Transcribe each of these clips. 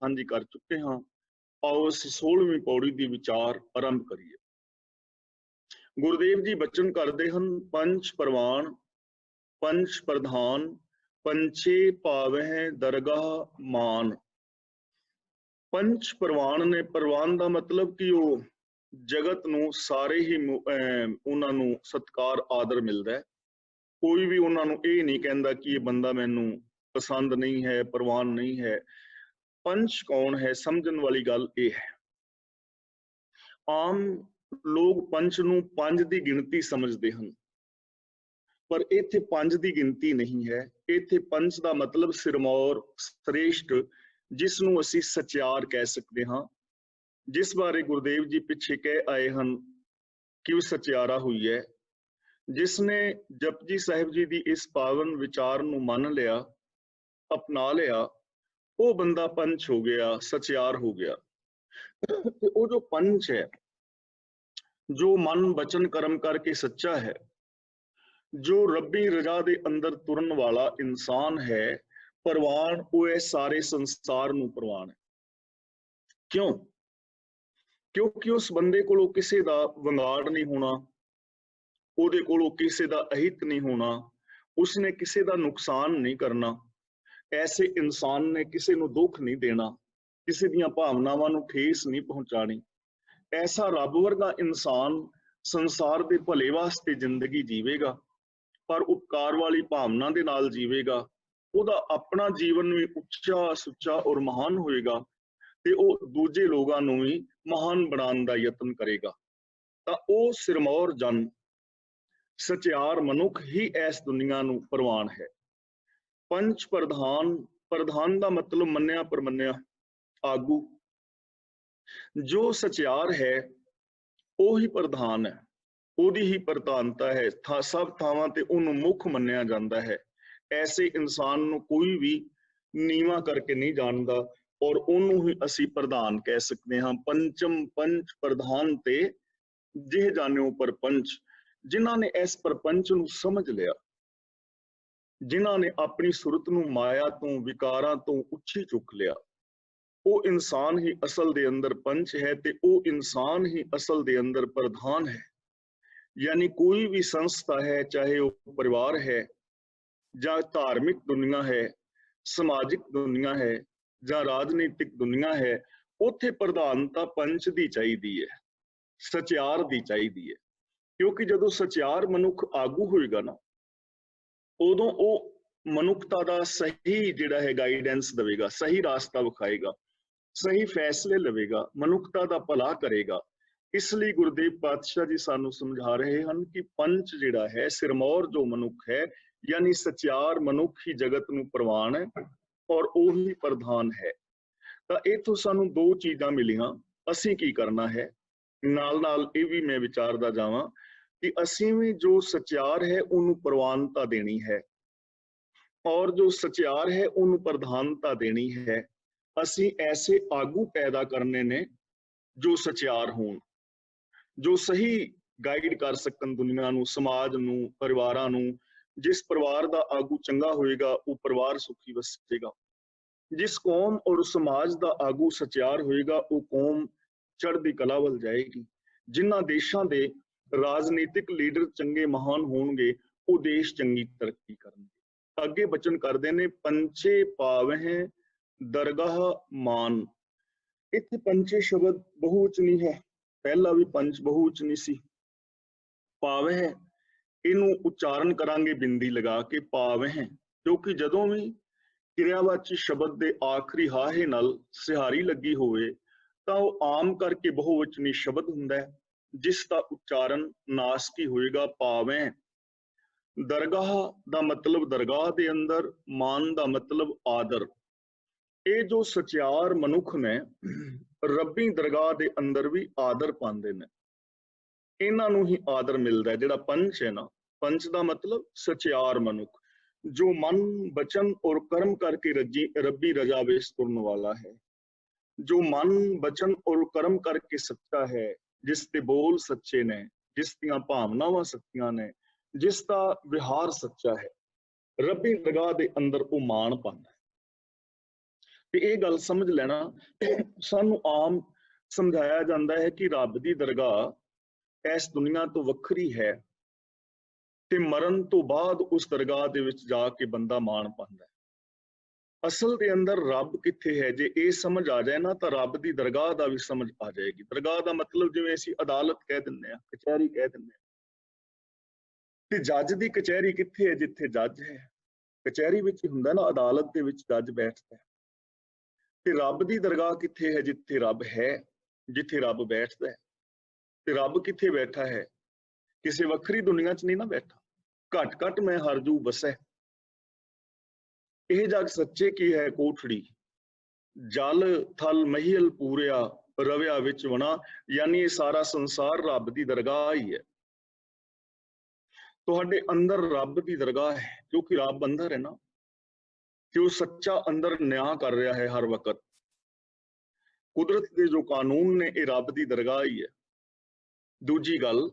ਹਾਂਜੀ कर चुके हाँ। आओ ਅਸੀਂ 16ਵੀਂ ਪੌੜੀ ਦੀ ਵਿਚਾਰ ਆਰੰਭ ਕਰੀਏ। ਗੁਰਦੇਵ ਜੀ ਬਚਨ ਕਰਦੇ ਹਨ, ਪੰਚ ਪ੍ਰਵਾਨ ਪੰਚ ਪ੍ਰਧਾਨ ਪੰਚੇ ਪਾਵਹਿ ਦਰਗਾਹ ਮਾਨ। ਪੰਚ ਪ੍ਰਵਾਨ ਨੇ, ਪ੍ਰਵਾਨ ਦਾ ਮਤਲਬ ਕਿ ਉਹ ਜਗਤ ਨੂੰ ਸਾਰੇ ਹੀ ਉਹਨਾਂ ਨੂੰ ਸਤਕਾਰ ਆਦਰ ਮਿਲਦਾ ਹੈ। ਕੋਈ ਵੀ ਉਹਨਾਂ ਨੂੰ ਇਹ ਨਹੀਂ ਕਹਿੰਦਾ ਕਿ ਇਹ ਬੰਦਾ ਮੈਨੂੰ ਪਸੰਦ ਨਹੀਂ ਹੈ, ਪ੍ਰਵਾਨ ਨਹੀਂ ਹੈ। ਪੰਚ ਕੌਣ ਹੈ, ਸਮਝਣ ਵਾਲੀ ਗੱਲ ਇਹ ਹੈ। ਆਮ ਲੋਕ ਪੰਚ ਨੂੰ ਪੰਜ ਦੀ ਗਿਣਤੀ ਸਮਝਦੇ ਹਨ, ਪਰ ਇੱਥੇ ਪੰਜ ਦੀ ਗਿਣਤੀ ਨਹੀਂ ਹੈ। ਇੱਥੇ ਪੰਚ ਦਾ ਮਤਲਬ ਸਿਰਮੌਰ, ਸ੍ਰੇਸ਼ਟ, ਜਿਸ ਨੂੰ ਅਸੀਂ ਸਚਿਆਰ ਕਹਿ ਸਕਦੇ ਹਾਂ, ਜਿਸ ਬਾਰੇ ਗੁਰਦੇਵ ਜੀ ਪਿੱਛੇ ਕਹਿ ਆਏ ਹਨ ਕਿ ਉਹ ਸਚਿਆਰਾ ਹੋਈ ਹੈ। ਜਿਸ ਨੇ ਜਪਜੀ ਸਾਹਿਬ ਜੀ ਦੀ ਇਸ ਪਾਵਨ ਵਿਚਾਰ ਨੂੰ ਮੰਨ ਲਿਆ, ਅਪਣਾ ਲਿਆ, ਉਹ ਬੰਦਾ ਪੰਚ ਹੋ ਗਿਆ, ਸਚਿਆਰ ਹੋ ਗਿਆ। ਤੇ ਉਹ ਜੋ ਪੰਚ ਹੈ, ਜੋ ਮਨ ਬਚਨ ਕਰਮ ਕਰਕੇ ਸੱਚਾ ਹੈ, ਜੋ ਰੱਬੀ ਰਜ਼ਾ ਦੇ ਅੰਦਰ ਤੁਰਨ ਵਾਲਾ ਇਨਸਾਨ ਹੈ, ਪ੍ਰਵਾਨ ਉਹ ਹੈ ਸਾਰੇ ਸੰਸਾਰ ਨੂੰ ਪ੍ਰਵਾਨ ਹੈ। ਕਿਉਂ? ਕਿਉਂਕਿ ਉਸ ਬੰਦੇ ਕੋਲੋਂ ਕਿਸੇ ਦਾ ਵਿਗਾੜ ਨਹੀਂ ਹੋਣਾ, ਉਹਦੇ ਕੋਲੋਂ ਕਿਸੇ ਦਾ ਅਹਿਤ ਨਹੀਂ ਹੋਣਾ, ਉਸਨੇ ਕਿਸੇ ਦਾ ਨੁਕਸਾਨ ਨਹੀਂ ਕਰਨਾ। ਐਸੇ ਇਨਸਾਨ ਨੇ ਕਿਸੇ ਨੂੰ ਦੁੱਖ ਨਹੀਂ ਦੇਣਾ, ਕਿਸੇ ਦੀਆਂ ਭਾਵਨਾਵਾਂ ਨੂੰ ਠੇਸ ਨਹੀਂ ਪਹੁੰਚਾਣੀ। ਐਸਾ ਰੱਬ ਵਰਗਾ ਇਨਸਾਨ ਸੰਸਾਰ ਦੇ ਭਲੇ ਵਾਸਤੇ ਜ਼ਿੰਦਗੀ ਜੀਵੇਗਾ, ਪਰ ਉਪਕਾਰ ਵਾਲੀ ਭਾਵਨਾ ਦੇ ਨਾਲ ਜੀਵੇਗਾ। ਉਹਦਾ ਆਪਣਾ ਜੀਵਨ ਵੀ ਉੱਚਾ ਸੁੱਚਾ ਔਰ ਮਹਾਨ ਹੋਏਗਾ, ਤੇ ਉਹ ਦੂਜੇ ਲੋਕਾਂ ਨੂੰ ਵੀ ਮਹਾਨ ਬਣਾਉਣ ਦਾ ਯਤਨ ਕਰੇਗਾ। ਤਾਂ ਉਹ ਸਿਰਮੌਰ ਜਨ, ਸਚਿਆਰ ਮਨੁੱਖ ਹੀ ਇਸ ਦੁਨੀਆ ਨੂੰ ਪ੍ਰਵਾਨ ਹੈ। ਪੰਚ ਪ੍ਰਧਾਨ, ਪ੍ਰਧਾਨ ਦਾ ਮਤਲਬ ਮੰਨਿਆ ਪ੍ਰਮੰਨਿਆ ਆਗੂ। ਜੋ ਸਚਿਆਰ ਹੈ ਉਹੀ ਪ੍ਰਧਾਨ ਹੈ, ਉਹਦੀ ਹੀ ਪ੍ਰਧਾਨਤਾ ਹੈ। ਸਭ ਥਾਵਾਂ ਤੇ ਉਹਨੂੰ ਮੁੱਖ ਮੰਨਿਆ ਜਾਂਦਾ ਹੈ। ਐਸੇ ਇਨਸਾਨ ਨੂੰ ਕੋਈ ਵੀ ਨੀਵਾਂ ਕਰਕੇ ਨਹੀਂ ਜਾਣਦਾ, ਔਰ ਉਹਨੂੰ ਹੀ ਅਸੀਂ ਪ੍ਰਧਾਨ ਕਹਿ ਸਕਦੇ ਹਾਂ। ਪੰਚਮ ਪੰਚ ਪ੍ਰਧਾਨ ਤੇ ਜਿਹ ਜਾਣਿਓ ਪਰਪੰਚ, ਜਿਨ੍ਹਾਂ ਨੇ ਇਸ ਪਰਪੰਚ ਨੂੰ ਸਮਝ ਲਿਆ, ਜਿਨ੍ਹਾਂ ਨੇ ਆਪਣੀ ਸੁਰਤ ਨੂੰ ਮਾਇਆ ਤੋਂ, ਵਿਕਾਰਾਂ ਤੋਂ ਉੱਚੀ ਚੁੱਕ ਲਿਆ, ਉਹ ਇਨਸਾਨ ਹੀ ਅਸਲ ਦੇ ਅੰਦਰ ਪੰਚ ਹੈ, ਤੇ ਉਹ ਇਨਸਾਨ ਹੀ ਅਸਲ ਦੇ ਅੰਦਰ ਪ੍ਰਧਾਨ ਹੈ। ਯਾਨੀ ਕੋਈ ਵੀ ਸੰਸਥਾ ਹੈ, ਚਾਹੇ ਉਹ ਪਰਿਵਾਰ ਹੈ ਜਾਂ ਧਾਰਮਿਕ ਦੁਨੀਆ ਹੈ, ਸਮਾਜਿਕ ਦੁਨੀਆ ਹੈ ਜਾਂ ਰਾਜਨੀਤਿਕ ਦੁਨੀਆ ਹੈ, ਉੱਥੇ ਪ੍ਰਧਾਨਤਾ ਪੰਚ ਦੀ ਚਾਹੀਦੀ ਹੈ, ਸਚਿਆਰ ਦੀ ਚਾਹੀਦੀ ਹੈ। ਕਿਉਂਕਿ ਜਦੋਂ ਸਚਿਆਰ ਮਨੁੱਖ ਆਗੂ ਹੋਏਗਾ ਨਾ, ਉਦੋਂ ਉਹ ਮਨੁੱਖਤਾ ਦਾ ਸਹੀ ਜਿਹੜਾ ਹੈ ਗਾਈਡੈਂਸ ਦੇਵੇਗਾ, ਸਹੀ ਰਾਸਤਾ ਵਿਖਾਏਗਾ, ਸਹੀ ਫੈਸਲੇ ਲਵੇਗਾ, ਮਨੁੱਖਤਾ ਦਾ ਭਲਾ ਕਰੇਗਾ। ਇਸ ਲਈ ਗੁਰਦੇਵ ਪਾਤਸ਼ਾਹ ਜੀ ਸਾਨੂੰ ਸਮਝਾ ਰਹੇ ਹਨ ਕਿ ਪੰਚ ਜਿਹੜਾ ਹੈ, ਸਿਰਮੌਰ ਜੋ ਮਨੁੱਖ ਹੈ, ਯਾਨੀ ਸਚਿਆਰ ਮਨੁੱਖ ਹੀ ਜਗਤ ਨੂੰ ਪ੍ਰਵਾਨ ਹੈ, ਔਰ ਉਹੀ ਪ੍ਰਧਾਨ ਹੈ। ਤਾਂ ਇੱਥੋਂ ਸਾਨੂੰ ਦੋ ਚੀਜ਼ਾਂ ਮਿਲੀਆਂ। ਅਸੀਂ ਕੀ ਕਰਨਾ ਹੈ, ਨਾਲ ਨਾਲ ਇਹ ਵੀ ਮੈਂ ਵਿਚਾਰਦਾ ਜਾਵਾਂ ਕਿ ਅਸੀਂ ਵੀ ਜੋ ਸਚਿਆਰ ਹੈ ਉਹਨੂੰ ਪ੍ਰਵਾਨਤਾ ਦੇਣੀ ਹੈ, ਔਰ ਜੋ ਸਚਿਆਰ ਹੈ ਉਹਨੂੰ ਪ੍ਰਧਾਨਤਾ ਦੇਣੀ ਹੈ। ਅਸੀਂ ਐਸੇ ਆਗੂ ਪੈਦਾ ਕਰਨੇ ਨੇ ਜੋ ਸਚਿਆਰ ਹੋਣ, ਜੋ ਸਹੀ ਗਾਈਡ ਕਰ ਸਕਣ ਦੁਨੀਆ ਨੂੰ, ਸਮਾਜ ਨੂੰ, ਪਰਿਵਾਰਾਂ ਨੂੰ। ਜਿਸ ਪਰਿਵਾਰ ਦਾ ਆਗੂ ਚੰਗਾ ਹੋਏਗਾ, ਉਹ ਪਰਿਵਾਰ ਸੁਖੀ ਵਸੇਗਾ। ਜਿਸ ਕੌਮ ਔਰ ਸਮਾਜ ਦਾ ਆਗੂ ਸਚਿਆਰ ਹੋਏਗਾ, ਉਹ ਕੌਮ ਚੜ੍ਹਦੀ ਕਲਾ ਵੱਲ ਜਾਏਗੀ। ਜਿਨ੍ਹਾਂ ਦੇਸ਼ਾਂ ਦੇ ਰਾਜਨੀਤਿਕ ਲੀਡਰ ਚੰਗੇ ਮਹਾਨ ਹੋਣਗੇ, ਉਹ ਦੇਸ਼ ਚੰਗੀ ਤਰੱਕੀ ਕਰਨਗੇ। ਅੱਗੇ ਬਚਨ ਕਰਦੇ ਨੇ, ਪੰਚੇ ਪਾਵਹਿ ਦਰਗਾਹ ਮਾਨ। ਇੱਥੇ ਪੰਚੇ ਸ਼ਬਦ ਬਹੁਵਚਨੀ ਹੈ, ਪਹਿਲਾ ਵੀ ਪੰਚ ਬਹੁਵਚਨੀ ਸੀ। ਪਾਵਹਿ, ਇਹਨੂੰ ਉਚਾਰਨ ਕਰਾਂਗੇ ਬਿੰਦੀ ਲਗਾ ਕੇ, ਪਾਵਹਿ, ਕਿਉਂਕਿ ਜਦੋਂ ਵੀ ਕਿਰਿਆਵਾਚੀ ਸ਼ਬਦ ਦੇ ਆਖਰੀ ਹਾਹੇ ਨਾਲ ਸਿਹਾਰੀ ਲੱਗੀ ਹੋਵੇ ਤਾਂ ਉਹ ਆਮ ਕਰਕੇ ਬਹੁਵਚਨੀ ਸ਼ਬਦ ਹੁੰਦਾ ਹੈ, ਜਿਸ ਦਾ ਉਚਾਰਨ ਨਾਸਕੀ ਹੋਏਗਾ, ਪਾਵਹਿ। ਦਰਗਾਹ ਦਾ ਮਤਲਬ ਦਰਗਾਹ ਦੇ ਅੰਦਰ, ਮਾਨ ਦਾ ਮਤਲਬ ਆਦਰ। ਇਹ ਜੋ ਸਚਿਆਰ ਮਨੁੱਖ ਨੇ, ਰੱਬੀ ਦਰਗਾਹ ਦੇ ਅੰਦਰ ਵੀ ਆਦਰ ਪਾਉਂਦੇ ਨੇ, ਇਹਨਾਂ ਨੂੰ ਹੀ ਆਦਰ ਮਿਲਦਾ ਹੈ। ਜਿਹੜਾ ਪੰਚ ਹੈ ਨਾ, ਪੰਚ ਦਾ ਮਤਲਬ ਸਚਿਆਰ ਮਨੁੱਖ, ਜੋ ਮਨ ਬਚਨ ਔਰ ਕਰਮ ਕਰਕੇ ਰੱਬੀ ਰਜ਼ਾ ਵਿੱਚ ਤੁਰਨ ਵਾਲਾ ਹੈ, ਜੋ ਮਨ ਬਚਨ ਔਰ ਕਰਮ ਕਰਕੇ ਸੱਚਾ ਹੈ, ਜਿਸ ਦੇ ਬੋਲ ਸੱਚੇ ਨੇ, ਜਿਸ ਦੀਆਂ ਭਾਵਨਾਵਾਂ ਸੱਚੀਆਂ ਨੇ, ਜਿਸ ਦਾ ਵਿਹਾਰ ਸੱਚਾ ਹੈ, ਰੱਬੀ ਦਰਗਾਹ ਦੇ ਅੰਦਰ ਉਹ ਮਾਣ ਪਾਉਂਦਾ ਹੈ। ਤੇ ਇਹ ਗੱਲ ਸਮਝ ਲੈਣਾ, ਸਾਨੂੰ ਆਮ ਸਮਝਾਇਆ ਜਾਂਦਾ ਹੈ ਕਿ ਰੱਬ ਦੀ ਦਰਗਾਹ ਇਸ ਦੁਨੀਆ ਤੋਂ ਵੱਖਰੀ ਹੈ ਤੇ ਮਰਨ ਤੋਂ ਬਾਅਦ ਉਸ ਦਰਗਾਹ ਦੇ ਵਿੱਚ ਜਾ ਕੇ ਬੰਦਾ ਮਾਣ ਪਾਉਂਦਾ ਹੈ। ਅਸਲ ਦੇ ਅੰਦਰ ਰੱਬ ਕਿੱਥੇ ਹੈ, ਜੇ ਇਹ ਸਮਝ ਆ ਜਾਏ ਨਾ ਤਾਂ ਰੱਬ ਦੀ ਦਰਗਾਹ ਦਾ ਵੀ ਸਮਝ ਆ ਜਾਏਗੀ। ਦਰਗਾਹ ਦਾ ਮਤਲਬ ਜਿਵੇਂ ਅਸੀਂ ਅਦਾਲਤ ਕਹਿ ਦਿੰਦੇ ਆ, ਕਚਹਿਰੀ ਕਹਿ ਦਿੰਦੇ ਆ, ਤੇ ਜੱਜ ਦੀ ਕਚਹਿਰੀ ਕਿੱਥੇ ਹੈ, ਜਿੱਥੇ ਜੱਜ ਹੈ। ਕਚਹਿਰੀ ਵਿੱਚ ਹੀ ਹੁੰਦਾ ਨਾ, ਅਦਾਲਤ ਦੇ ਵਿੱਚ ਜੱਜ ਬੈਠਦਾ ਹੈ। ਤੇ ਰੱਬ ਦੀ ਦਰਗਾਹ ਕਿੱਥੇ ਹੈ, ਜਿੱਥੇ ਰੱਬ ਹੈ, ਜਿੱਥੇ ਰੱਬ ਬੈਠਦਾ ਹੈ। ਤੇ ਰੱਬ ਕਿੱਥੇ ਬੈਠਾ ਹੈ, ਕਿਸੇ ਵੱਖਰੀ ਦੁਨੀਆ 'ਚ ਨਹੀਂ ਨਾ ਬੈਠਾ। ਘਟ ਘਟ ਮੈਂ ਹਰਜੂ ਬਸੈ, ਇਹ ਜਗ ਸੱਚੇ ਕੀ ਹੈ ਕੋਠੜੀ, ਜਲ ਥਲ ਮਹੀਲ ਪੂਰਿਆ, ਰਵਿਆ ਵਿੱਚ ਵਣਾ। ਯਾਨੀ ਇਹ ਸਾਰਾ ਸੰਸਾਰ ਰੱਬ ਦੀ ਦਰਗਾਹ ਹੀ ਹੈ। ਤੁਹਾਡੇ ਅੰਦਰ ਰੱਬ ਦੀ ਦਰਗਾਹ ਹੈ, ਕਿਉਂਕਿ ਰੱਬ ਅੰਦਰ ਹੈ ਨਾ, ਕਿ ਉਹ ਸੱਚਾ ਅੰਦਰ ਨਿਆਂ ਕਰ ਰਿਹਾ ਹੈ ਹਰ ਵਕਤ। ਕੁਦਰਤ ਦੇ ਜੋ ਕਾਨੂੰਨ ਨੇ, ਇਹ ਰੱਬ ਦੀ ਦਰਗਾਹ ਹੀ ਹੈ। ਦੂਜੀ ਗੱਲ,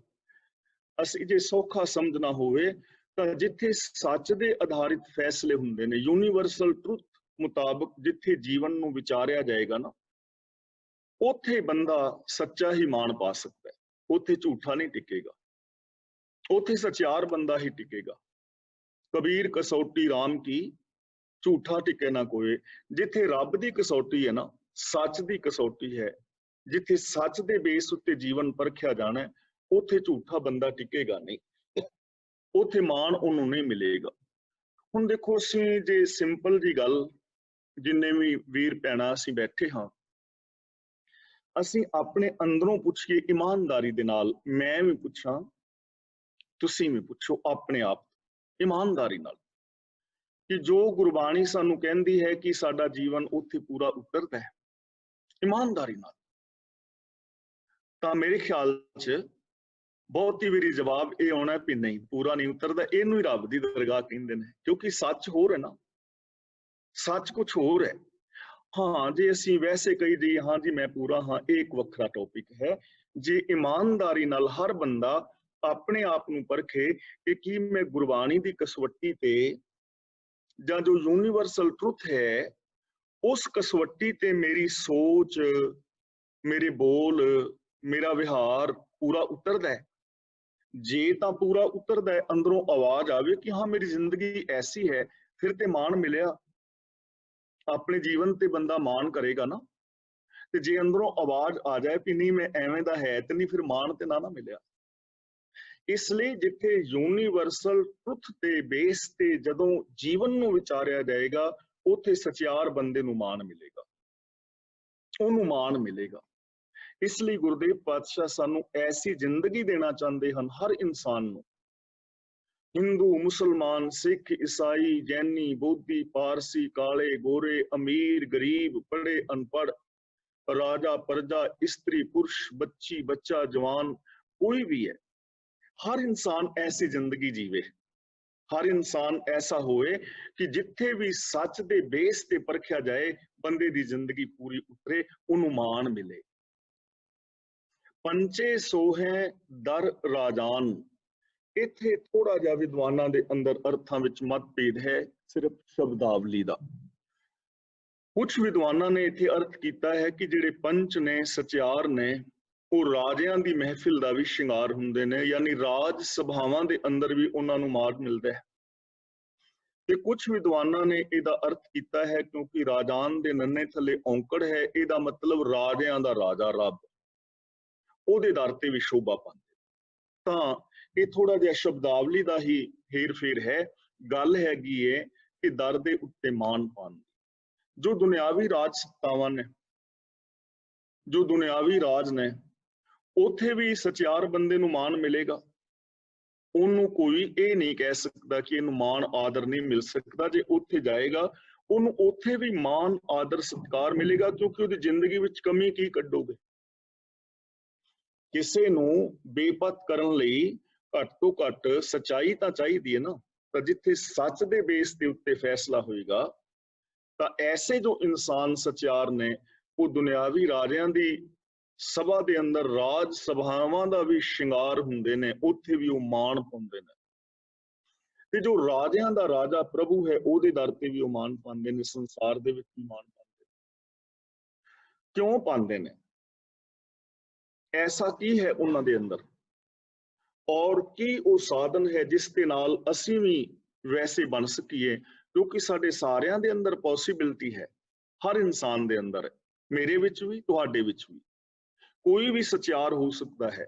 ਅਸੀਂ ਜੇ ਸੌਖਾ ਸਮਝਣਾ ਹੋਵੇ ਤਾਂ ਜਿੱਥੇ ਸੱਚ ਦੇ ਆਧਾਰਿਤ ਫੈਸਲੇ ਹੁੰਦੇ ਨੇ, ਯੂਨੀਵਰਸਲ ਟਰੁੱਥ ਮੁਤਾਬਕ ਜਿੱਥੇ ਜੀਵਨ ਨੂੰ ਵਿਚਾਰਿਆ ਜਾਏਗਾ ਨਾ, ਉੱਥੇ ਬੰਦਾ ਸੱਚਾ ਹੀ ਮਾਣ ਪਾ ਸਕਦਾ ਹੈ। ਉੱਥੇ ਝੂਠਾ ਨਹੀਂ ਟਿਕੇਗਾ, ਉੱਥੇ ਸੱਚਿਆਰ ਬੰਦਾ ਹੀ ਟਿਕੇਗਾ। ਕਬੀਰ ਕਸੌਟੀ ਰਾਮ ਕੀ, ਝੂਠਾ ਟਿਕੇ ਨਾ ਕੋਏ। ਜਿੱਥੇ ਰੱਬ ਦੀ ਕਸੌਟੀ ਹੈ ਨਾ, ਸੱਚ ਦੀ ਕਸੌਟੀ ਹੈ, ਜਿੱਥੇ ਸੱਚ ਦੇ ਬੇਸ ਉੱਤੇ ਜੀਵਨ ਪਰਖਿਆ ਜਾਣਾ, ਉੱਥੇ ਝੂਠਾ ਬੰਦਾ ਟਿਕੇਗਾ ਨਹੀਂ, ਉੱਥੇ ਮਾਣ ਉਹਨੂੰ ਨਹੀਂ ਮਿਲੇਗਾ। ਹੁਣ ਦੇਖੋ, ਅਸੀਂ ਜੇ ਸਿੰਪਲ ਜੀ ਗੱਲ, ਜਿੰਨੇ ਵੀ ਵੀਰ ਭੈਣਾਂ ਅਸੀਂ ਬੈਠੇ ਹਾਂ, ਅਸੀਂ ਆਪਣੇ ਅੰਦਰੋਂ ਪੁੱਛੀਏ ਇਮਾਨਦਾਰੀ ਦੇ ਨਾਲ। ਮੈਂ ਵੀ ਪੁੱਛਾਂ, ਤੁਸੀਂ ਵੀ ਪੁੱਛੋ ਆਪਣੇ ਆਪ ਇਮਾਨਦਾਰੀ ਨਾਲ, ਕਿ ਜੋ ਗੁਰਬਾਣੀ ਸਾਨੂੰ ਕਹਿੰਦੀ ਹੈ ਕਿ ਸਾਡਾ ਜੀਵਨ ਉੱਥੇ ਪੂਰਾ ਉਤਰਦਾ ਹੈ ਇਮਾਨਦਾਰੀ ਨਾਲ, ਤਾਂ ਮੇਰੇ ਖਿਆਲ 'ਚ ਬਹੁਤੀ ਵਾਰੀ ਜਵਾਬ ਇਹ ਆਉਣਾ ਵੀ ਨਹੀਂ, ਪੂਰਾ ਨਹੀਂ ਉਤਰਦਾ। ਇਹਨੂੰ ਹੀ ਰੱਬ ਦੀ ਦਰਗਾਹ ਕਹਿੰਦੇ ਨੇ, ਕਿਉਂਕਿ ਸੱਚ ਹੋਰ ਹੈ ਨਾ, ਸੱਚ ਕੁਛ ਹੋਰ ਹੈ। ਹਾਂ, ਜੇ ਅਸੀਂ ਵੈਸੇ ਕਹੀ ਜੀ ਹਾਂ ਜੀ ਮੈਂ ਪੂਰਾ ਹਾਂ, ਇਹ ਇੱਕ ਵੱਖਰਾ ਟੌਪਿਕ ਹੈ। ਜੇ ਇਮਾਨਦਾਰੀ ਨਾਲ ਹਰ ਬੰਦਾ ਆਪਣੇ ਆਪ ਨੂੰ ਪਰਖੇ ਕਿ ਕੀ ਮੈਂ ਗੁਰਬਾਣੀ ਦੀ ਕਸਵੱਟੀ ਤੇ, ਜਾਂ ਜੋ ਯੂਨੀਵਰਸਲ ਟਰੁੱਥ ਹੈ, ਉਸ ਕਸਵੱਟੀ ਤੇ ਮੇਰੀ ਸੋਚ, ਮੇਰੇ ਬੋਲ, ਮੇਰਾ ਵਿਹਾਰ ਪੂਰਾ ਉਤਰਦਾ ਹੈ। ਜੇ ਤਾਂ ਪੂਰਾ ਉਤਰਦਾ ਹੈ, ਅੰਦਰੋਂ ਆਵਾਜ਼ ਆਵੇ ਕਿ ਹਾਂ ਮੇਰੀ ਜ਼ਿੰਦਗੀ ਐਸੀ ਹੈ, ਫਿਰ ਤੇ ਮਾਣ ਮਿਲਿਆ। ਆਪਣੇ ਜੀਵਨ ਤੇ ਬੰਦਾ ਮਾਣ ਕਰੇਗਾ ਨਾ। ਤੇ ਜੇ ਅੰਦਰੋਂ ਆਵਾਜ਼ ਆ ਜਾਏ ਕਿ ਨਹੀਂ ਮੈਂ ਐਵੇਂ ਦਾ ਹੈ ਤੇ ਨਹੀਂ, ਫਿਰ ਮਾਣ ਤੇ ਨਾ ਮਿਲਿਆ। ਇਸ ਲਈ ਜਿੱਥੇ ਯੂਨੀਵਰਸਲ ਟਰੁੱਥ ਤੇ ਬੇਸ ਤੇ ਜਦੋਂ ਜੀਵਨ ਨੂੰ ਵਿਚਾਰਿਆ ਜਾਏਗਾ, ਉੱਥੇ ਸੱਚਿਆਰ ਬੰਦੇ ਨੂੰ ਮਾਣ ਮਿਲੇਗਾ, ਉਹਨੂੰ ਮਾਣ ਮਿਲੇਗਾ। ਇਸ ਲਈ ਗੁਰਦੇਵ ਪਾਤਸ਼ਾਹ ਸਾਨੂੰ ਐਸੀ ਜ਼ਿੰਦਗੀ ਦੇਣਾ ਚਾਹੁੰਦੇ ਹਨ ਹਰ ਇਨਸਾਨ ਨੂੰ। ਹਿੰਦੂ, ਮੁਸਲਮਾਨ, ਸਿੱਖ, ਈਸਾਈ, ਜੈਨੀ, ਬੋਧੀ, ਪਾਰਸੀ, ਕਾਲੇ, ਗੋਰੇ, ਅਮੀਰ, ਗਰੀਬ, ਪੜ੍ਹੇ, ਅਨਪੜ੍ਹ, ਰਾਜਾ, ਪ੍ਰਜਾ, ਇਸਤਰੀ, ਪੁਰਸ਼, ਬੱਚੀ, ਬੱਚਾ, ਜਵਾਨ, ਕੋਈ ਵੀ ਹੈ, ਹਰ ਇਨਸਾਨ ਐਸੀ ਜ਼ਿੰਦਗੀ ਜੀਵੇ। ਹਰ ਇਨਸਾਨ ਐਸਾ ਹੋਏ ਕਿ ਜਿੱਥੇ ਵੀ ਸੱਚ ਦੇ ਬੇਸ ਤੇ ਪਰਖਿਆ ਜਾਏ, ਬੰਦੇ ਦੀ ਜ਼ਿੰਦਗੀ ਪੂਰੀ ਉਤਰੇ, ਉਹਨੂੰ ਮਾਣ ਮਿਲੇ। ਪੰਚੇ ਸੋਹੈ ਦਰ ਰਾਜਾਨ, ਇੱਥੇ ਥੋੜਾ ਜਿਹਾ ਵਿਦਵਾਨਾਂ ਦੇ ਅੰਦਰ ਅਰਥਾਂ ਵਿੱਚ ਮਤਭੇਦ ਹੈ, ਸਿਰਫ ਸ਼ਬਦਾਵਲੀ ਦਾ। ਕੁਝ ਵਿਦਵਾਨਾਂ ਨੇ ਇੱਥੇ ਅਰਥ ਕੀਤਾ ਹੈ ਕਿ ਜਿਹੜੇ ਪੰਚ ਨੇ, ਸਚਿਆਰ ਨੇ, ਉਹ ਰਾਜਿਆਂ ਦੀ ਮਹਿਫਿਲ ਦਾ ਵੀ ਸ਼ਿੰਗਾਰ ਹੁੰਦੇ ਨੇ, ਯਾਨੀ ਰਾਜ ਸਭਾਵਾਂ ਦੇ ਅੰਦਰ ਵੀ ਉਹਨਾਂ ਨੂੰ ਮਾਣ ਮਿਲਦਾ ਹੈ। ਤੇ ਕੁਝ ਵਿਦਵਾਨਾਂ ਨੇ ਇਹਦਾ ਅਰਥ ਕੀਤਾ ਹੈ ਕਿਉਂਕਿ ਰਾਜਾਨ ਦੇ ਨੰਨੇ ਥੱਲੇ ਔਂਕੜ ਹੈ, ਇਹਦਾ ਮਤਲਬ ਰਾਜਿਆਂ ਦਾ ਰਾਜਾ ਰੱਬ, ਉਹਦੇ ਦਰ ਤੇ ਵੀ ਸ਼ੋਭਾ ਪਾਉਂਦੇ। ਤਾਂ ਇਹ ਥੋੜਾ ਜਿਹਾ ਸ਼ਬਦਾਵਲੀ ਦਾ ਹੀ ਹੇਰ ਫੇਰ ਹੈ। ਗੱਲ ਹੈਗੀ ਏ ਕਿ ਦਰ ਦੇ ਉੱਤੇ ਮਾਣ ਪਾਉਣ। ਜੋ ਦੁਨਿਆਵੀ ਰਾਜ ਸੱਤਾਵਾਂ ਨੇ, ਜੋ ਦੁਨਿਆਵੀ ਰਾਜ ਨੇ, ਉੱਥੇ ਵੀ ਸਚਿਆਰ ਬੰਦੇ ਨੂੰ ਮਾਣ ਮਿਲੇਗਾ। ਉਹਨੂੰ ਕੋਈ ਇਹ ਨਹੀਂ ਕਹਿ ਸਕਦਾ ਕਿ ਇਹਨੂੰ ਮਾਣ ਆਦਰ ਨਹੀਂ ਮਿਲ ਸਕਦਾ। ਜੇ ਉੱਥੇ ਜਾਏਗਾ, ਉਹਨੂੰ ਉੱਥੇ ਵੀ ਮਾਣ ਆਦਰ ਸਤਿਕਾਰ ਮਿਲੇਗਾ, ਕਿਉਂਕਿ ਉਹਦੀ ਜ਼ਿੰਦਗੀ ਵਿੱਚ ਕਮੀ ਕੀ ਕੱਢੋਗੇ। ਕਿਸੇ ਨੂੰ ਬੇਪਤ ਕਰਨ ਲਈ ਘੱਟ ਤੋਂ ਘੱਟ ਸਚਾਈ ਤਾਂ ਚਾਹੀਦੀ ਹੈ ਨਾ। ਤਾਂ ਜਿੱਥੇ ਸੱਚ ਦੇ ਬੇਸ ਦੇ ਉੱਤੇ ਫੈਸਲਾ ਹੋਏਗਾ, ਤਾਂ ਐਸੇ ਜੋ ਇਨਸਾਨ ਸਚਿਆਰ ਨੇ, ਉਹ ਦੁਨਿਆਵੀ ਰਾਜਿਆਂ ਦੀ ਸਭਾ ਦੇ ਅੰਦਰ, ਰਾਜ ਸਭਾਵਾਂ ਦਾ ਵੀ ਸ਼ਿੰਗਾਰ ਹੁੰਦੇ ਨੇ, ਉੱਥੇ ਵੀ ਉਹ ਮਾਣ ਪਾਉਂਦੇ ਨੇ। ਤੇ ਜੋ ਰਾਜਿਆਂ ਦਾ ਰਾਜਾ ਪ੍ਰਭੂ ਹੈ, ਉਹਦੇ ਦਰ ਤੇ ਵੀ ਉਹ ਮਾਣ ਪਾਉਂਦੇ ਨੇ, ਸੰਸਾਰ ਦੇ ਵਿੱਚ ਵੀ ਮਾਣ ਪਾਉਂਦੇ ਨੇ। ਕਿਉਂ ਪਾਉਂਦੇ ਨੇ, ਐਸਾ ਕੀ ਹੈ ਉਹਨਾਂ ਦੇ ਅੰਦਰ, ਔਰ ਕੀ ਉਹ ਸਾਧਨ ਹੈ ਜਿਸ ਦੇ ਨਾਲ ਅਸੀਂ ਵੀ ਵੈਸੇ ਬਣ ਸਕੀਏ, ਕਿਉਂਕਿ ਸਾਡੇ ਸਾਰਿਆਂ ਦੇ ਅੰਦਰ ਪੋਸੀਬਿਲਿਟੀ ਹੈ, ਹਰ ਇਨਸਾਨ ਦੇ ਅੰਦਰ, ਮੇਰੇ ਵਿੱਚ ਵੀ ਤੁਹਾਡੇ ਵਿੱਚ ਵੀ ਕੋਈ ਵੀ ਸਚਿਆਰ ਹੋ ਸਕਦਾ ਹੈ,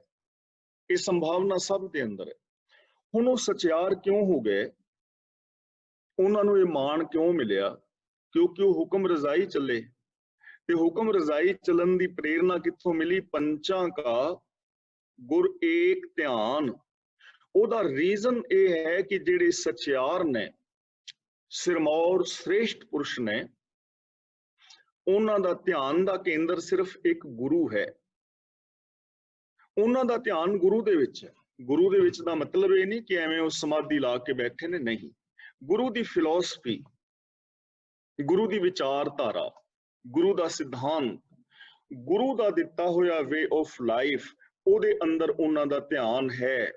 ਇਹ ਸੰਭਾਵਨਾ ਸਭ ਦੇ ਅੰਦਰ ਹੈ। ਹੁਣ ਉਹ ਸਚਿਆਰ ਕਿਉਂ ਹੋ ਗਏ, ਉਹਨਾਂ ਨੂੰ ਇਹ ਮਾਣ ਕਿਉਂ ਮਿਲਿਆ, ਕਿਉਂਕਿ ਉਹ ਹੁਕਮ ਰਜ਼ਾਈ ਚੱਲੇ। ਤੇ ਹੁਕਮ ਰਜ਼ਾਈ ਚੱਲਣ ਦੀ ਪ੍ਰੇਰਨਾ ਕਿੱਥੋਂ ਮਿਲੀ, ਪੰਚਾਂ ਕਾ ਗੁਰ ਏਕ ਧਿਆਨ। ਉਹਦਾ ਰੀਜ਼ਨ ਇਹ ਹੈ ਕਿ ਜਿਹੜੇ ਸਚਿਆਰ ਨੇ, ਸਿਰਮੌਰ ਸ੍ਰੇਸ਼ਟ ਪੁਰਸ਼ ਨੇ, ਉਹਨਾਂ ਦਾ ਧਿਆਨ ਦਾ ਕੇਂਦਰ ਸਿਰਫ ਇੱਕ ਗੁਰੂ ਹੈ। ਉਹਨਾਂ ਦਾ ਧਿਆਨ ਗੁਰੂ ਦੇ ਵਿੱਚ ਹੈ। ਗੁਰੂ ਦੇ ਵਿੱਚ ਦਾ ਮਤਲਬ ਇਹ ਨਹੀਂ ਕਿ ਐਵੇਂ ਉਹ ਸਮਾਧੀ ਲਾ ਕੇ ਬੈਠੇ ਨੇ, ਨਹੀਂ। ਗੁਰੂ ਦੀ ਫਿਲਾਸਫੀ, ਗੁਰੂ ਦੀ ਵਿਚਾਰਧਾਰਾ, ਗੁਰੂ ਦਾ ਸਿਧਾਂਤ, ਗੁਰੂ ਦਾ ਦਿੱਤਾ ਹੋਇਆ ਵੇ ਆਫ ਲਾਈਫ, ਉਹਦੇ ਅੰਦਰ ਉਹਨਾਂ ਦਾ ਧਿਆਨ ਹੈ।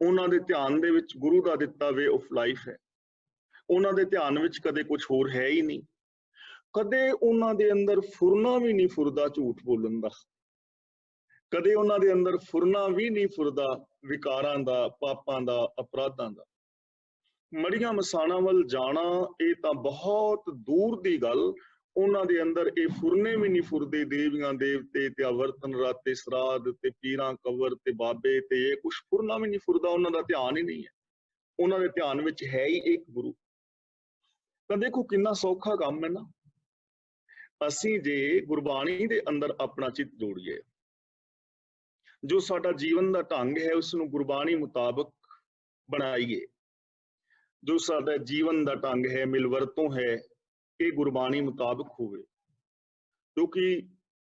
ਉਹਨਾਂ ਦੇ ਧਿਆਨ ਦੇ ਵਿੱਚ ਗੁਰੂ ਦਾ ਦਿੱਤਾ ਵੇ ਆਫ ਲਾਈਫ ਹੈ। ਉਹਨਾਂ ਦੇ ਧਿਆਨ ਵਿੱਚ ਕਦੇ ਕੁਝ ਹੋਰ ਹੈ ਹੀ ਨਹੀਂ। ਕਦੇ ਉਹਨਾਂ ਦੇ ਅੰਦਰ ਫੁਰਨਾ ਵੀ ਨਹੀਂ ਫੁਰਦਾ ਝੂਠ ਬੋਲਣ ਦਾ, ਕਦੇ ਉਹਨਾਂ ਦੇ ਅੰਦਰ ਫੁਰਨਾ ਵੀ ਨਹੀਂ ਫੁਰਦਾ ਵਿਕਾਰਾਂ ਦਾ, ਪਾਪਾਂ ਦਾ, ਅਪਰਾਧਾਂ ਦਾ। ਮੜੀਆਂ ਮਸਾਣਾਂ ਵੱਲ ਜਾਣਾ ਇਹ ਤਾਂ ਬਹੁਤ ਦੂਰ ਦੀ ਗੱਲ, ਉਹਨਾਂ ਦੇ ਅੰਦਰ ਇਹ ਫੁਰਨੇ ਵੀ ਨਹੀਂ ਫੁਰਦੇ। ਦੇਵੀਆਂ ਦੇਵਤੇ ਤੇ ਆਵਰਤਨ ਰਾਤੇ ਸਰਾਧ ਤੇ ਪੀਰਾਂ ਕਵਰ ਤੇ ਬਾਬੇ ਤੇ ਇਹ ਕੁਛ ਫੁਰਨਾ ਵੀ ਨਹੀਂ ਫੁਰਦਾ, ਉਹਨਾਂ ਦਾ ਧਿਆਨ ਹੀ ਨਹੀਂ ਹੈ। ਉਹਨਾਂ ਦੇ ਧਿਆਨ ਵਿੱਚ ਹੈ ਹੀ ਇੱਕ ਗੁਰੂ। ਤਾਂ ਦੇਖੋ ਕਿੰਨਾ ਸੌਖਾ ਕੰਮ ਹੈ ਨਾ, ਅਸੀਂ ਜੇ ਗੁਰਬਾਣੀ ਦੇ ਅੰਦਰ ਆਪਣਾ ਚਿੱਤ ਜੋੜੀਏ, ਜੋ ਸਾਡਾ ਜੀਵਨ ਦਾ ਢੰਗ ਹੈ ਉਸ ਨੂੰ ਗੁਰਬਾਣੀ ਮੁਤਾਬਕ ਬਣਾਈਏ, ਜੋ ਸਾਡਾ ਜੀਵਨ ਦਾ ਢੰਗ ਹੈ, ਮਿਲਵਰਤੋਂ ਹੈ, ਇਹ ਗੁਰਬਾਣੀ ਮੁਤਾਬਕ ਹੋਵੇ। ਕਿਉਂਕਿ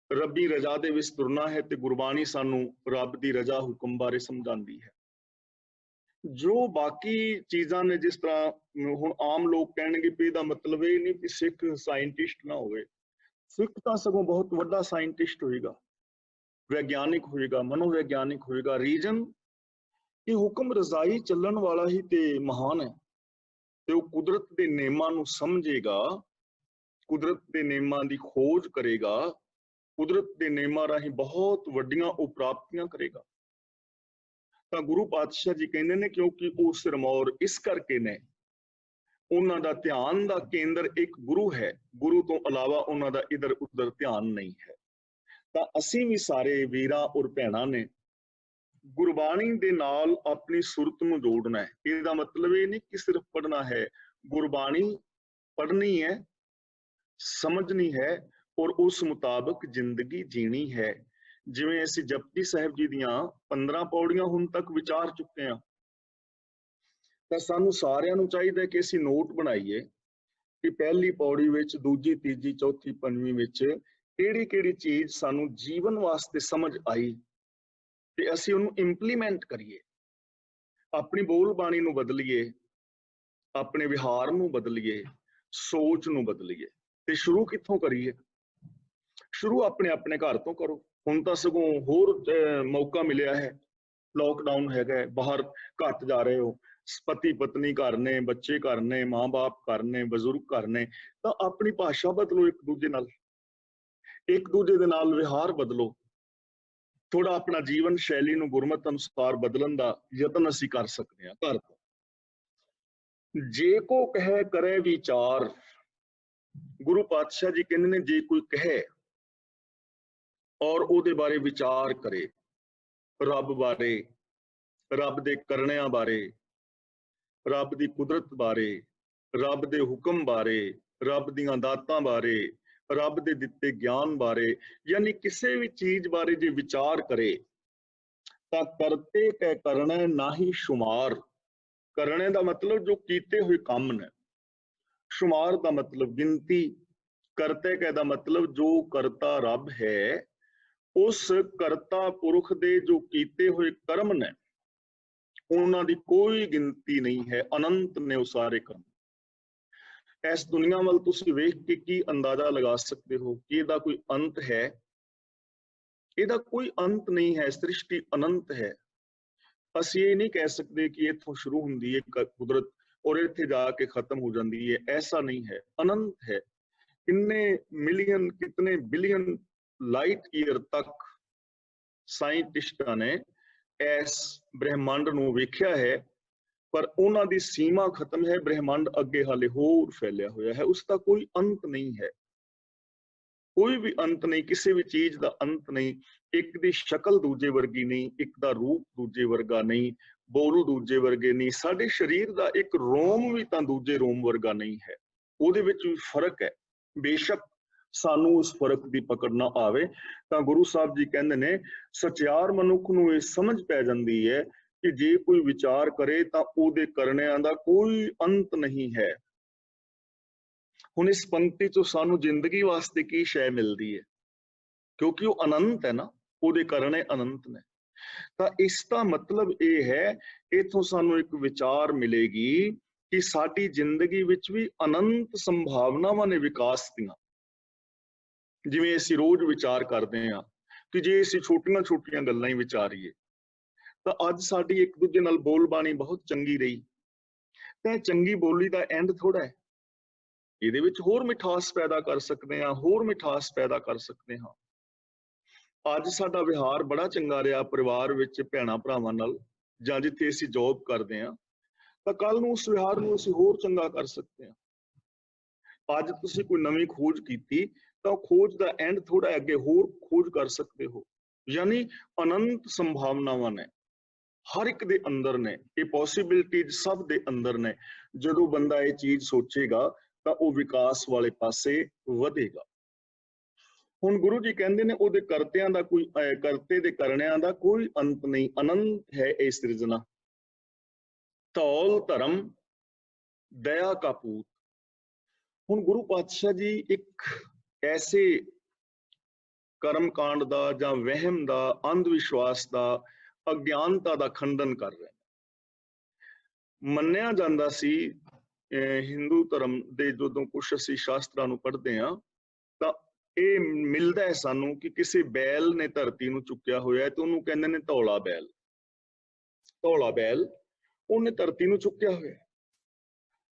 ਰੱਬੀ ਰਜ਼ਾ ਦੇ ਵਿੱਚ ਤੁਰਨਾ ਹੈ ਤੇ ਗੁਰਬਾਣੀ ਸਾਨੂੰ ਰੱਬ ਦੀ ਰਜ਼ਾ ਹੁਕਮ ਬਾਰੇ ਸਮਝਾਉਂਦੀ ਹੈ। ਜੋ ਬਾਕੀ ਚੀਜ਼ਾਂ ਨੇ, ਜਿਸ ਤਰ੍ਹਾਂ ਹੁਣ ਆਮ ਲੋਕ ਕਹਿਣਗੇ ਵੀ ਇਹਦਾ ਮਤਲਬ ਇਹ ਨਹੀਂ ਕਿ ਸਿੱਖ ਸਾਇੰਟਿਸਟ ਨਾ ਹੋਵੇ। ਸਿੱਖ ਤਾਂ ਸਗੋਂ ਬਹੁਤ ਵੱਡਾ ਸਾਇੰਟਿਸਟ ਹੋਏਗਾ, ਵਿਗਿਆਨਿਕ ਹੋਏਗਾ, ਮਨੋਵਿਗਿਆਨਿਕ ਹੋਏਗਾ। ਰੀਜਨ ਕਿ ਹੁਕਮ ਰਜ਼ਾਈ ਚੱਲਣ ਵਾਲਾ ਹੀ ਤੇ ਮਹਾਨ ਹੈ, ਤੇ ਉਹ ਕੁਦਰਤ ਦੇ ਨਿਯਮਾਂ ਨੂੰ ਸਮਝੇਗਾ, ਕੁਦਰਤ ਦੇ ਨਿਯਮਾਂ ਦੀ ਖੋਜ ਕਰੇਗਾ, ਕੁਦਰਤ ਦੇ ਨਿਯਮਾਂ ਰਾਹੀਂ ਬਹੁਤ ਵੱਡੀਆਂ ਉਹ ਪ੍ਰਾਪਤੀਆਂ ਕਰੇਗਾ। ਤਾਂ ਗੁਰੂ ਪਾਤਸ਼ਾਹ ਜੀ ਕਹਿੰਦੇ ਨੇ ਕਿਉਂਕਿ ਉਹ ਸਿਰਮੌਰ ਇਸ ਕਰਕੇ ਨੇ, ਉਹਨਾਂ ਦਾ ਧਿਆਨ ਦਾ ਕੇਂਦਰ ਇੱਕ ਗੁਰੂ ਹੈ, ਗੁਰੂ ਤੋਂ ਇਲਾਵਾ ਉਹਨਾਂ ਦਾ ਇਧਰ ਉਧਰ ਧਿਆਨ ਨਹੀਂ ਹੈ। ਤਾਂ ਅਸੀਂ ਵੀ ਸਾਰੇ ਵੀਰਾਂ ਔਰ ਭੈਣਾਂ ਨੇ ਗੁਰਬਾਣੀ ਦੇ ਨਾਲ ਆਪਣੀ ਸੁਰਤ ਨੂੰ ਜੋੜਨਾ ਹੈ। ਇਹਦਾ ਮਤਲਬ ਇਹ ਨਹੀਂ ਕਿ ਸਿਰਫ ਪੜ੍ਹਨਾ ਹੈ, ਗੁਰਬਾਣੀ ਪੜ੍ਹਨੀ ਹੈ, ਸਮਝਣੀ ਹੈ ਔਰ ਉਸ ਮੁਤਾਬਕ ਜ਼ਿੰਦਗੀ ਜੀਣੀ ਹੈ। ਜਿਵੇਂ ਅਸੀਂ ਜਪਜੀ ਸਾਹਿਬ ਜੀ ਦੀਆਂ 15 ਪੌੜੀਆਂ ਹੁਣ ਤੱਕ ਵਿਚਾਰ ਚੁੱਕੇ ਹਾਂ, ਤਾਂ ਸਾਨੂੰ ਸਾਰਿਆਂ ਨੂੰ ਚਾਹੀਦਾ ਕਿ ਅਸੀਂ ਨੋਟ ਬਣਾਈਏ ਕਿ ਪਹਿਲੀ ਪੌੜੀ ਵਿੱਚ, ਦੂਜੀ, ਤੀਜੀ, ਚੌਥੀ, ਪੰਜਵੀਂ ਵਿੱਚ ਕਿਹੜੀ ਚੀਜ਼ ਸਾਨੂੰ ਜੀਵਨ ਵਾਸਤੇ ਸਮਝ ਆਈ ਤੇ ਅਸੀਂ ਉਹਨੂੰ ਇੰਪਲੀਮੈਂਟ ਕਰੀਏ, ਆਪਣੀ ਬੋਲ ਬਾਣੀ ਨੂੰ ਬਦਲੀਏ, ਆਪਣੇ ਵਿਹਾਰ ਨੂੰ ਬਦਲੀਏ, ਸੋਚ ਨੂੰ ਬਦਲੀਏ। ਤੇ ਸ਼ੁਰੂ ਕਿੱਥੋਂ ਕਰੀਏ? ਸ਼ੁਰੂ ਆਪਣੇ ਘਰ ਤੋਂ ਕਰੋ। ਹੁਣ ਤਾਂ ਸਗੋਂ ਹੋਰ ਮੌਕਾ ਮਿਲਿਆ ਹੈ, ਲੋਕਡਾਊਨ ਹੈਗਾ, ਬਾਹਰ ਘੱਟ ਜਾ ਰਹੇ ਹੋ, ਪਤੀ ਪਤਨੀ ਘਰ ਨੇ, ਬੱਚੇ ਘਰ ਨੇ, ਮਾਂ-ਬਾਪ ਘਰ ਨੇ, ਬਜ਼ੁਰਗ ਘਰ ਨੇ, ਤਾਂ ਆਪਣੀ ਭਾਸ਼ਾ ਬਦਲੋ, ਇੱਕ ਦੂਜੇ ਦੇ ਨਾਲ ਵਿਹਾਰ ਬਦਲੋ। ਥੋੜਾ ਆਪਣਾ ਜੀਵਨ ਸ਼ੈਲੀ ਨੂੰ ਗੁਰਮਤਿ ਅਨੁਸਾਰ ਬਦਲਣ ਦਾ ਯਤਨ ਅਸੀਂ ਕਰ ਸਕਦੇ ਹਾਂ ਘਰ ਤੋਂ। ਜੇ ਕੋ ਕਹੇ ਕਰੇ ਵਿਚਾਰ, ਗੁਰੂ ਪਾਤਸ਼ਾਹ ਜੀ ਕਹਿੰਦੇ ਨੇ ਜੇ ਕੋਈ ਕਹੇ ਔਰ ਉਹਦੇ ਬਾਰੇ ਵਿਚਾਰ ਕਰੇ, ਰੱਬ ਬਾਰੇ, ਰੱਬ ਦੇ ਕਰਨਿਆਂ ਬਾਰੇ, ਰੱਬ ਦੀ ਕੁਦਰਤ ਬਾਰੇ, ਰੱਬ ਦੇ ਹੁਕਮ ਬਾਰੇ, ਰੱਬ ਦੀਆਂ ਦਾਤਾਂ ਬਾਰੇ, ਰੱਬ ਦੇ ਦਿੱਤੇ ਗਿਆਨ ਬਾਰੇ, ਯਾਨੀ ਕਿਸੇ ਵੀ ਚੀਜ਼ ਬਾਰੇ ਜੇ ਵਿਚਾਰ ਕਰੇ ਤਾਂ ਕਰਤੇ ਕੈ ਕਰਨਾ ਨਾਹੀ ਸ਼ੁਮਾਰ। ਕਰਨੇ ਦਾ ਮਤਲਬ ਜੋ ਕੀਤੇ ਹੋਏ ਕੰਮ ਨੇ, ਸ਼ੁਮਾਰ ਦਾ ਮਤਲਬ ਗਿਣਤੀ, ਕਰਤੇ ਕੈ ਦਾ ਮਤਲਬ ਜੋ ਕਰਤਾ ਰੱਬ ਹੈ, ਉਸ ਕਰਤਾ ਪੁਰਖ ਦੇ ਜੋ ਕੀਤੇ ਹੋਏ ਕਰਮ ਨੇ ਉਹਨਾਂ ਦੀ ਕੋਈ ਗਿਣਤੀ ਨਹੀਂ ਹੈ, ਅਨੰਤ ਨੇ ਉਹ ਸਾਰੇ ਕਰਮ। ਇਸ ਦੁਨੀਆ ਵੱਲ ਤੁਸੀਂ ਵੇਖ ਕੇ ਕੀ ਅੰਦਾਜ਼ਾ ਲਗਾ ਸਕਦੇ ਹੋ ਕਿ ਇਹਦਾ ਕੋਈ ਅੰਤ ਹੈ? ਇਹਦਾ ਕੋਈ ਅੰਤ ਨਹੀਂ ਹੈ। ਸ੍ਰਿਸ਼ਟੀ ਅਨੰਤ ਹੈ। ਅਸੀਂ ਇਹ ਨਹੀਂ ਕਹਿ ਸਕਦੇ ਕਿ ਇੱਥੋਂ ਸ਼ੁਰੂ ਹੁੰਦੀ ਹੈ ਕੁਦਰਤ ਔਰ ਇੱਥੇ ਜਾ ਕੇ ਖਤਮ ਹੋ ਜਾਂਦੀ ਹੈ, ਐਸਾ ਨਹੀਂ ਹੈ, ਅਨੰਤ ਹੈ। ਕਿੰਨੇ ਮਿਲੀਅਨ, ਕਿਤਨੇ ਬਿਲੀਅਨ ਲਾਈਟ ਈਅਰ ਤੱਕ ਸਾਇੰਟਿਸਟਾਂ ਨੇ ਇਸ ਬ੍ਰਹਿਮੰਡ ਨੂੰ ਵੇਖਿਆ ਹੈ, ਪਰ ਉਹਨਾਂ ਦੀ ਸੀਮਾ ਖਤਮ ਹੈ। ਬ੍ਰਹਿਮੰਡ ਅੱਗੇ ਹਾਲੇ ਹੋਰ ਫੈਲਿਆ ਹੋਇਆ ਹੈ, ਉਸ ਦਾ ਕੋਈ ਅੰਤ ਨਹੀਂ ਹੈ, ਕੋਈ ਵੀ ਅੰਤ ਨਹੀਂ, ਕਿਸੇ ਵੀ ਚੀਜ਼ ਦਾ ਅੰਤ ਨਹੀਂ। ਇੱਕ ਦੀ ਸ਼ਕਲ ਦੂਜੇ ਵਰਗੀ ਨਹੀਂ, ਇੱਕ ਦਾ ਰੂਪ ਦੂਜੇ ਵਰਗਾ ਨਹੀਂ, ਬੋਲ ਦੂਜੇ ਵਰਗੇ ਨਹੀਂ। ਸਾਡੇ ਸਰੀਰ ਦਾ ਇੱਕ ਰੋਮ ਵੀ ਤਾਂ ਦੂਜੇ ਰੋਮ ਵਰਗਾ ਨਹੀਂ ਹੈ, ਉਹਦੇ ਵਿੱਚ ਵੀ ਫਰਕ ਹੈ। ਬੇਸ਼ੱਕ ਸਾਨੂੰ ਉਸ ਫਰਕ ਦੀ ਪਕੜ ਨਾ ਆਵੇ, ਤਾਂ ਗੁਰੂ ਸਾਹਿਬ ਜੀ ਕਹਿੰਦੇ ਨੇ ਸਚਿਆਰ ਮਨੁੱਖ ਨੂੰ ਇਹ ਸਮਝ ਪੈ ਜਾਂਦੀ ਹੈ ਕਿ ਜੇ ਕੋਈ ਵਿਚਾਰ ਕਰੇ ਤਾਂ ਉਹਦੇ ਕਰਨਿਆਂ ਦਾ ਕੋਈ ਅੰਤ ਨਹੀਂ ਹੈ। ਹੁਣ ਇਸ ਪੰਕਤੀ ਚੋਂ ਸਾਨੂੰ ਜ਼ਿੰਦਗੀ ਵਾਸਤੇ ਕੀ ਸ਼ੈ ਮਿਲਦੀ ਹੈ? ਕਿਉਂਕਿ ਉਹ ਅਨੰਤ ਹੈ ਨਾ, ਉਹਦੇ ਕਰਨੇ ਅਨੰਤ ਨੇ। ਤਾਂ ਇਸ ਦਾ ਮਤਲਬ ਇਹ ਹੈ, ਇਥੋਂ ਸਾਨੂੰ ਇੱਕ ਵਿਚਾਰ ਮਿਲੇਗੀ ਕਿ ਸਾਡੀ ਜ਼ਿੰਦਗੀ ਵਿੱਚ ਵੀ ਅਨੰਤ ਸੰਭਾਵਨਾਵਾਂ ਨੇ ਵਿਕਾਸ ਦੀਆਂ। ਜਿਵੇਂ ਅਸੀਂ ਰੋਜ਼ ਵਿਚਾਰ ਕਰਦੇ ਹਾਂ ਕਿ ਜੇ ਅਸੀਂ ਛੋਟੀਆਂ ਗੱਲਾਂ ਹੀ ਵਿਚਾਰੀਏ ਤਾਂ ਅੱਜ ਸਾਡੀ ਇੱਕ ਦੂਜੇ ਨਾਲ ਬੋਲਬਾਣੀ ਬਹੁਤ ਚੰਗੀ ਰਹੀ, ਤਾਂ ਚੰਗੀ ਬੋਲੀ ਦਾ ਐਂਡ ਥੋੜਾ ਹੈ, ਇਹਦੇ ਵਿੱਚ ਹੋਰ ਮਿਠਾਸ ਪੈਦਾ ਕਰ ਸਕਦੇ ਹਾਂ, ਹੋਰ ਮਿਠਾਸ ਪੈਦਾ ਕਰ ਸਕਦੇ ਹਾਂ। ਅੱਜ ਸਾਡਾ ਵਿਹਾਰ ਬੜਾ ਚੰਗਾ ਰਿਹਾ ਪਰਿਵਾਰ ਵਿੱਚ ਭੈਣਾਂ ਭਰਾਵਾਂ ਨਾਲ, ਜਾਂ ਜਿੱਥੇ ਅਸੀਂ ਜੌਬ ਕਰਦੇ ਹਾਂ, ਤਾਂ ਕੱਲ ਨੂੰ ਉਸ ਵਿਹਾਰ ਨੂੰ ਅਸੀਂ ਹੋਰ ਚੰਗਾ ਕਰ ਸਕਦੇ ਹਾਂ। ਅੱਜ ਤੁਸੀਂ ਕੋਈ ਨਵੀਂ ਖੋਜ ਕੀਤੀ ਤਾਂ ਖੋਜ ਦਾ ਐਂਡ ਥੋੜਾ ਅੱਗੇ ਹੋਰ ਖੋਜ ਕਰ ਸਕਦੇ ਹੋ। ਯਾਨੀ ਅਨੰਤ ਸੰਭਾਵਨਾਵਾਂ ਨੇ, ਹਰ ਇੱਕ ਦੇ ਅੰਦਰ ਨੇ, ਇਹ ਪੋਸੀਬਿਲਿਟੀਜ਼ ਸਭ ਦੇ ਅੰਦਰ ਨੇ। ਜਦੋਂ ਬੰਦਾ ਇਹ ਚੀਜ਼ ਸੋਚੇਗਾ ਤਾਂ ਉਹ ਵਿਕਾਸ ਵਾਲੇ ਪਾਸੇ ਵਧੇਗਾ। ਹੁਣ ਗੁਰੂ ਜੀ ਕਹਿੰਦੇ ਨੇ ਉਹਦੇ ਕਰਤਿਆਂ ਦਾ ਕੋਈ, ਕਰਤੇ ਦੇ ਕਰਨਿਆਂ ਦਾ ਕੋਈ ਅੰਤ ਨਹੀਂ, ਅਨੰਤ ਹੈ ਇਹ ਸਿਰਜਣਾ। ਧੌਲ ਧਰਮ ਦਇਆ ਕਾ ਪੂਤ। ਹੁਣ ਗੁਰੂ ਪਾਤਸ਼ਾਹ ਜੀ ਇੱਕ ਐਸੇ ਕਰਮ ਕਾਂਡ ਦਾ ਜਾਂ ਵਹਿਮ ਦਾ, ਅੰਧ ਵਿਸ਼ਵਾਸ ਦਾ, ਅਗਿਆਨਤਾ ਦਾ ਖੰਡਨ ਕਰ ਰਹੇ। ਮੰਨਿਆ ਜਾਂਦਾ ਸੀ ਹਿੰਦੂ ਧਰਮ ਦੇ, ਜਦੋਂ ਕੁਛ ਅਸੀਂ ਸ਼ਾਸਤਰਾਂ ਨੂੰ ਪੜ੍ਹਦੇ ਹਾਂ ਤਾਂ ਇਹ ਮਿਲਦਾ ਹੈ ਸਾਨੂੰ ਕਿ ਕਿਸੇ ਬੈਲ ਨੇ ਧਰਤੀ ਨੂੰ ਚੁੱਕਿਆ ਹੋਇਆ ਤੇ ਉਹਨੂੰ ਕਹਿੰਦੇ ਨੇ ਧੌਲਾ ਬੈਲ। ਧੌਲਾ ਬੈਲ, ਉਹਨੇ ਧਰਤੀ ਨੂੰ ਚੁੱਕਿਆ ਹੋਇਆ,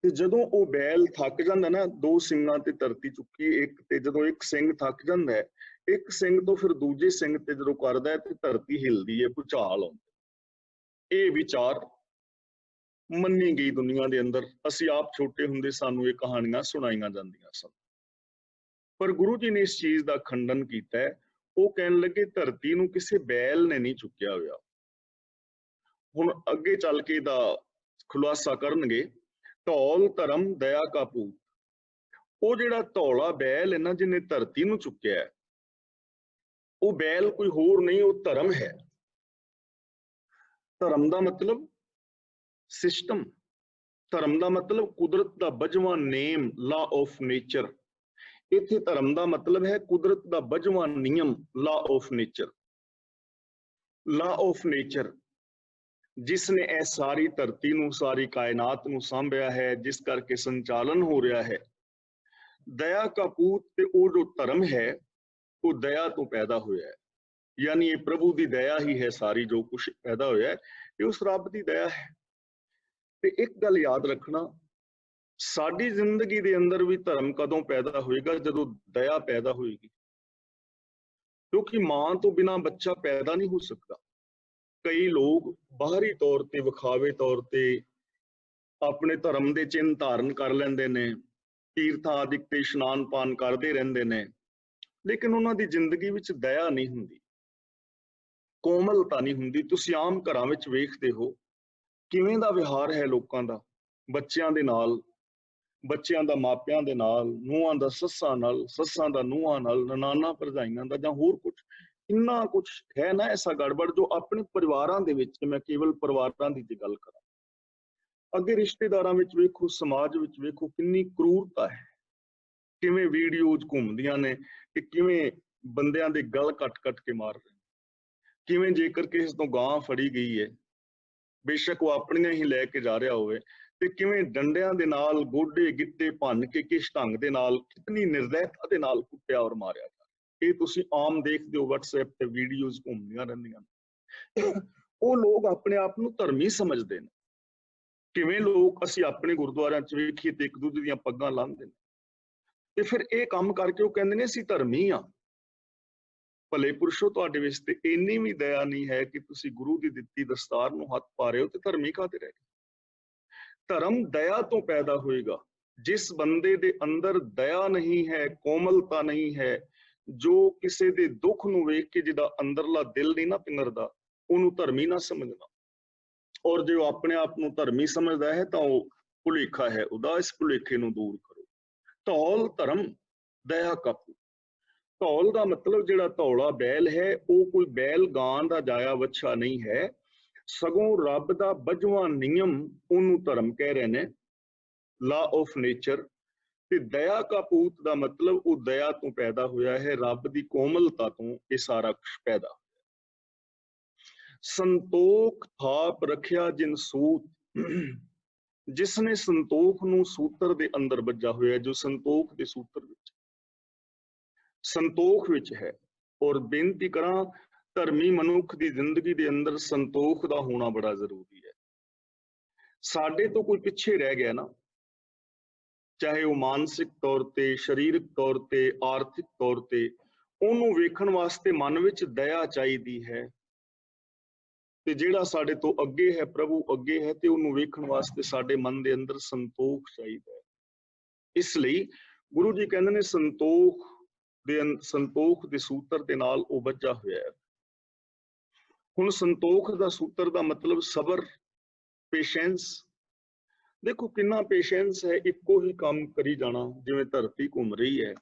ਤੇ ਜਦੋਂ ਉਹ ਬੈਲ ਥੱਕ ਜਾਂਦਾ ਨਾ, ਦੋ ਸਿੰਘਾਂ ਤੇ ਧਰਤੀ ਚੁੱਕੀ ਇੱਕ, ਤੇ ਜਦੋਂ ਇੱਕ ਸਿੰਘ ਥੱਕ ਜਾਂਦਾ ਹੈ, ਇੱਕ ਸਿੰਘ ਤੋਂ ਫਿਰ ਦੂਜੇ ਸਿੰਘ ਤੇ ਜਦੋਂ ਕਰਦਾ ਹੈ ਤੇ ਧਰਤੀ ਹਿਲਦੀ ਹੈ, ਭੂਚਾਲ ਆਉਂਦਾ। ਇਹ ਵਿਚਾਰ ਮੰਨੀ ਗਈ ਦੁਨੀਆ ਦੇ ਅੰਦਰ। ਅਸੀਂ ਆਪ ਛੋਟੇ ਹੁੰਦੇ ਸਾਨੂੰ ਇਹ ਕਹਾਣੀਆਂ ਸੁਣਾਈਆਂ ਜਾਂਦੀਆਂ ਸਨ, ਪਰ ਗੁਰੂ ਜੀ ਨੇ ਇਸ ਚੀਜ਼ ਦਾ ਖੰਡਨ ਕੀਤਾ ਹੈ। ਉਹ ਕਹਿਣ ਲੱਗੇ ਧਰਤੀ ਨੂੰ ਕਿਸੇ ਬੈਲ ਨੇ ਨਹੀਂ ਚੁੱਕਿਆ ਹੋਇਆ। ਹੁਣ ਅੱਗੇ ਚੱਲ ਕੇ ਦਾ ਖੁਲਾਸਾ ਕਰਨਗੇ। ਧੌਲ ਧਰਮ ਦਇਆ ਕਾ ਪੂਤ। ਉਹ ਜਿਹੜਾ ਧੌਲਾ ਬੈਲ ਹੈ ਨਾ, ਜਿਹਨੇ ਧਰਤੀ ਨੂੰ ਚੁੱਕਿਆ ਹੈ, ਉਹ ਬੈਲ ਕੋਈ ਹੋਰ ਨਹੀਂ, ਉਹ ਧਰਮ ਹੈ। ਧਰਮ ਦਾ ਮਤਲਬ ਸਿਸਟਮ, ਧਰਮ ਦਾ ਮਤਲਬ ਕੁਦਰਤ ਦਾ ਬਜਵਾਂ ਨੇਮ, ਲਾ ਆਫ ਨੇਚਰ। ਇੱਥੇ ਧਰਮ ਦਾ ਮਤਲਬ ਹੈ ਕੁਦਰਤ ਦਾ ਬਜਵਾਂ ਨਿਯਮ, law of nature. Law of nature ਜਿਸ ਨੇ ਇਹ ਸਾਰੀ ਧਰਤੀ ਨੂੰ, ਸਾਰੀ ਕਾਇਨਾਤ ਨੂੰ ਸਾਂਭਿਆ ਹੈ, ਜਿਸ ਕਰਕੇ ਸੰਚਾਲਨ ਹੋ ਰਿਹਾ ਹੈ। ਦਇਆ ਕਾ ਪੂਤ, ਤੇ ਉਹ ਜੋ ਧਰਮ ਹੈ ਉਹ ਦਇਆ ਤੋਂ ਪੈਦਾ ਹੋਇਆ ਹੈ। ਯਾਨੀ ਇਹ ਪ੍ਰਭੂ ਦੀ ਦਇਆ ਹੀ ਹੈ, ਸਾਰੀ ਜੋ ਕੁਛ ਪੈਦਾ ਹੋਇਆ ਹੈ ਇਹ ਉਸ ਰੱਬ ਦੀ ਦਇਆ ਹੈ। ਤੇ ਇੱਕ ਗੱਲ ਯਾਦ ਰੱਖਣਾ, ਸਾਡੀ ਜ਼ਿੰਦਗੀ ਦੇ ਅੰਦਰ ਵੀ ਧਰਮ ਕਦੋਂ ਪੈਦਾ ਹੋਏਗਾ? ਜਦੋਂ ਦਇਆ ਪੈਦਾ ਹੋਏਗੀ। ਕਿਉਂਕਿ ਮਾਂ ਤੋਂ ਬਿਨਾਂ ਬੱਚਾ ਪੈਦਾ ਨਹੀਂ ਹੋ ਸਕਦਾ। ਕਈ ਲੋਕ ਬਾਹਰੀ ਤੌਰ ਤੇ, ਵਿਖਾਵੇ ਤੌਰ ਤੇ ਆਪਣੇ ਧਰਮ ਦੇ ਚਿੰਨ੍ਹ ਧਾਰਨ ਕਰ ਲੈਂਦੇ ਨੇ, ਤੀਰਥਾਂ ਆਦਿਕ ਤੇ ਇਸ਼ਨਾਨ ਪਾਨ ਕਰਦੇ ਰਹਿੰਦੇ ਨੇ, ਲੇਕਿਨ ਉਹਨਾਂ ਦੀ ਜ਼ਿੰਦਗੀ ਵਿੱਚ ਦਇਆ ਨਹੀਂ ਹੁੰਦੀ, ਕੋਮਲਤਾ ਨਹੀਂ ਹੁੰਦੀ। ਤੁਸੀਂ ਆਮ ਘਰਾਂ ਵਿੱਚ ਵੇਖਦੇ ਹੋ ਕਿਵੇਂ ਦਾ ਵਿਹਾਰ ਹੈ ਲੋਕਾਂ ਦਾ, ਬੱਚਿਆਂ ਦੇ ਨਾਲ, ਬੱਚਿਆਂ ਦਾ ਮਾਪਿਆਂ ਦੇ ਨਾਲ, ਨੂੰਹਾਂ ਦਾ ਸੱਸਾਂ ਨਾਲ, ਸੱਸਾਂ ਦਾ ਨੂੰਹਾਂ ਨਾਲ, ਨਨਾਨਾ ਭਰਜਾਈਆਂ ਦਾ, ਜਾਂ ਹੋਰ ਕੁਝ। ਇੰਨਾ ਕੁਛ ਹੈ ਨਾ ਐਸਾ ਗੜਬੜ, ਜੋ ਆਪਣੇ ਪਰਿਵਾਰਾਂ ਦੇ ਵਿੱਚ, ਮੈਂ ਕੇਵਲ ਪਰਿਵਾਰਾਂ ਦੀ ਗੱਲ ਕਰਾਂ, ਅੱਗੇ ਰਿਸ਼ਤੇਦਾਰਾਂ ਵਿੱਚ ਵੇਖੋ, ਸਮਾਜ ਵਿੱਚ ਵੇਖੋ ਕਿੰਨੀ ਕਰੂਰਤਾ ਹੈ। ਕਿਵੇਂ ਵੀਡੀਓਜ਼ ਘੁੰਮਦੀਆਂ ਨੇ ਕਿ ਕਿਵੇਂ ਬੰਦਿਆਂ ਦੇ ਗਲ ਕੱਟ ਕੇ ਮਾਰ ਰਹੇ, ਕਿਵੇਂ ਜੇਕਰ ਕਿਸੇ ਤੋਂ ਗਾਂ ਫੜੀ ਗਈ ਹੈ, ਬੇਸ਼ੱਕ ਉਹ ਆਪਣੀਆਂ ਹੀ ਲੈ ਕੇ ਜਾ ਰਿਹਾ ਹੋਵੇ, ਤੇ ਕਿਵੇਂ ਡੰਡਿਆਂ ਦੇ ਨਾਲ ਗੋਡੇ ਗਿੱਟੇ ਭੰਨ ਕੇ ਕਿਸ ਢੰਗ ਦੇ ਨਾਲ, ਕਿਤਨੀ ਨਿਰਦੈਤਾ ਦੇ ਨਾਲ ਕੁੱਟਿਆ ਔਰ ਮਾਰਿਆ ਜਾ। ਇਹ ਤੁਸੀਂ ਆਮ ਦੇਖਦੇ ਹੋ, WhatsApp ਤੇ ਵੀਡੀਓਜ਼ ਘੁੰਮਦੀਆਂ ਰਹਿੰਦੀਆਂ ਨੇ। ਉਹ ਲੋਕ ਆਪਣੇ ਆਪ ਨੂੰ ਧਰਮੀ ਸਮਝਦੇ ਨੇ। ਕਿਵੇਂ ਲੋਕ, ਅਸੀਂ ਆਪਣੇ ਗੁਰਦੁਆਰਿਆਂ 'ਚ ਵੇਖੀਏ ਤੇ ਇੱਕ ਦੂਜੇ ਦੀਆਂ ਪੱਗਾਂ ਲਾਹੁੰਦੇ ਨੇ, ਤੇ ਫਿਰ ਇਹ ਕੰਮ ਕਰਕੇ ਉਹ ਕਹਿੰਦੇ ਨੇ ਅਸੀਂ ਧਰਮੀ ਆ। ਭਲੇ ਪੁਰਸ਼ੋ ਤੁਹਾਡੇ ਵਿੱਚ ਤੇ ਇੰਨੀ ਵੀ ਦਇਆ ਨਹੀਂ ਹੈ ਕਿ ਤੁਸੀਂ ਗੁਰੂ ਦੀ ਦਿੱਤੀ ਦਸਤਾਰ ਨੂੰ ਹੱਥ ਪਾ ਰਹੇ ਹੋ ਤੇ ਧਰਮੀ ਕਾਹਤੇ ਰਹਿ ਗਏ। ਧਰਮ ਦਇਆ ਤੋਂ ਪੈਦਾ ਹੋਏਗਾ। ਜਿਸ ਬੰਦੇ ਦੇ ਅੰਦਰ ਦਇਆ ਨਹੀਂ ਹੈ, ਕੋਮਲਤਾ ਨਹੀਂ ਹੈ, ਜੋ ਕਿਸੇ ਦੇ ਦੁੱਖ ਨੂੰ ਵੇਖ ਕੇ ਜਿਹਦਾ ਅੰਦਰਲਾ ਦਿਲ ਨਹੀਂ ਨਾ ਪਿੰਗਰਦਾ, ਉਹਨੂੰ ਧਰਮੀ ਨਾ ਸਮਝਣਾ। ਔਰ ਜੇ ਉਹ ਆਪਣੇ ਆਪ ਨੂੰ ਧਰਮੀ ਸਮਝਦਾ ਹੈ ਤਾਂ ਉਹ ਭੁਲੇਖਾ ਹੈ ਉਹਦਾ, ਇਸ ਭੁਲੇਖੇ ਨੂੰ ਦੂਰ ਕਰੋ। ਧੌਲ ਧਰਮ ਦਇਆ ਕਾਪੂ। ਧੌਲ ਦਾ ਮਤਲਬ ਜਿਹੜਾ ਧੌਲਾ ਬੈਲ ਹੈ ਉਹ ਕੋਈ ਬੈਲ ਗਾਂ ਦਾ ਜਾਇਆ ਵੱਛਾ ਨਹੀਂ ਹੈ, ਸਗੋਂ ਰੱਬ ਦਾ ਬਜਵਾਂ ਨਿਯਮ ਉਹਨੂੰ ਧਰਮ ਕਹਿ ਰਹੇ ਨੇ, ਲਾ ਆਫ ਨੇਚਰ। ਤੇ ਦਇਆ ਕਾਪੂਤ ਦਾ ਮਤਲਬ ਉਹ ਦਇਆ ਤੋਂ ਪੈਦਾ ਹੋਇਆ ਹੈ, ਰੱਬ ਦੀ ਕੋਮਲਤਾ ਤੋਂ ਇਹ ਸਾਰਾ ਕੁਛ ਪੈਦਾ ਹੋਇਆ। ਸੰਤੋਖ ਥਾਪ ਰੱਖਿਆ ਜਿਨ ਸੂਤ, ਜਿਸਨੇ ਸੰਤੋਖ ਨੂੰ ਸੂਤਰ ਦੇ ਅੰਦਰ ਬੱਝਾ ਹੋਇਆ, ਜੋ ਸੰਤੋਖ ਦੇ ਸੂਤਰ ਵਿੱਚ ਸੰਤੋਖ ਵਿੱਚ ਹੈ। ਔਰ ਬੇਨਤੀ ਕਰਾਂ, ਧਰਮੀ ਮਨੁੱਖ ਦੀ ਜ਼ਿੰਦਗੀ ਦੇ ਅੰਦਰ ਸੰਤੋਖ ਦਾ ਹੋਣਾ ਬੜਾ ਜ਼ਰੂਰੀ ਹੈ। ਸਾਡੇ ਤੋਂ ਕੋਈ ਪਿੱਛੇ ਰਹਿ ਗਿਆ ਨਾ, ਚਾਹੇ ਉਹ ਮਾਨਸਿਕ ਤੌਰ ਤੇ, ਸਰੀਰਕ ਤੌਰ ਤੇ, ਆਰਥਿਕ ਤੌਰ ਤੇ, ਉਹਨੂੰ ਵੇਖਣ ਵਾਸਤੇ ਮਨ ਵਿੱਚ ਦਇਆ ਚਾਹੀਦੀ ਹੈ। ਤੇ ਜਿਹੜਾ ਸਾਡੇ ਤੋਂ ਅੱਗੇ ਹੈ, ਪ੍ਰਭੂ ਅੱਗੇ ਹੈ, ਤੇ ਉਹਨੂੰ ਵੇਖਣ ਵਾਸਤੇ ਸਾਡੇ ਮਨ ਦੇ ਅੰਦਰ ਸੰਤੋਖ ਚਾਹੀਦਾ ਹੈ। ਇਸ ਲਈ ਗੁਰੂ ਜੀ ਕਹਿੰਦੇ ਨੇ ਸੰਤੋਖ ਦੇ ਸੂਤਰ ਦੇ ਨਾਲ ਉਹ ਬੱਝਾ ਹੋਇਆ ਹੈ। ਹੁਣ ਸੰਤੋਖ ਦਾ ਸੂਤਰ ਦਾ ਮਤਲਬ ਸਬਰ, ਪੇਸ਼ੈਂਸ। ਦੇਖੋ ਕਿੰਨਾ ਪੇਸ਼ੈਂਸ ਹੈ, ਇੱਕੋ ਹੀ ਕੰਮ ਕਰੀ ਜਾਣਾ, ਜਿਵੇਂ ਧਰਤੀ ਘੁੰਮ ਰਹੀ ਹੈ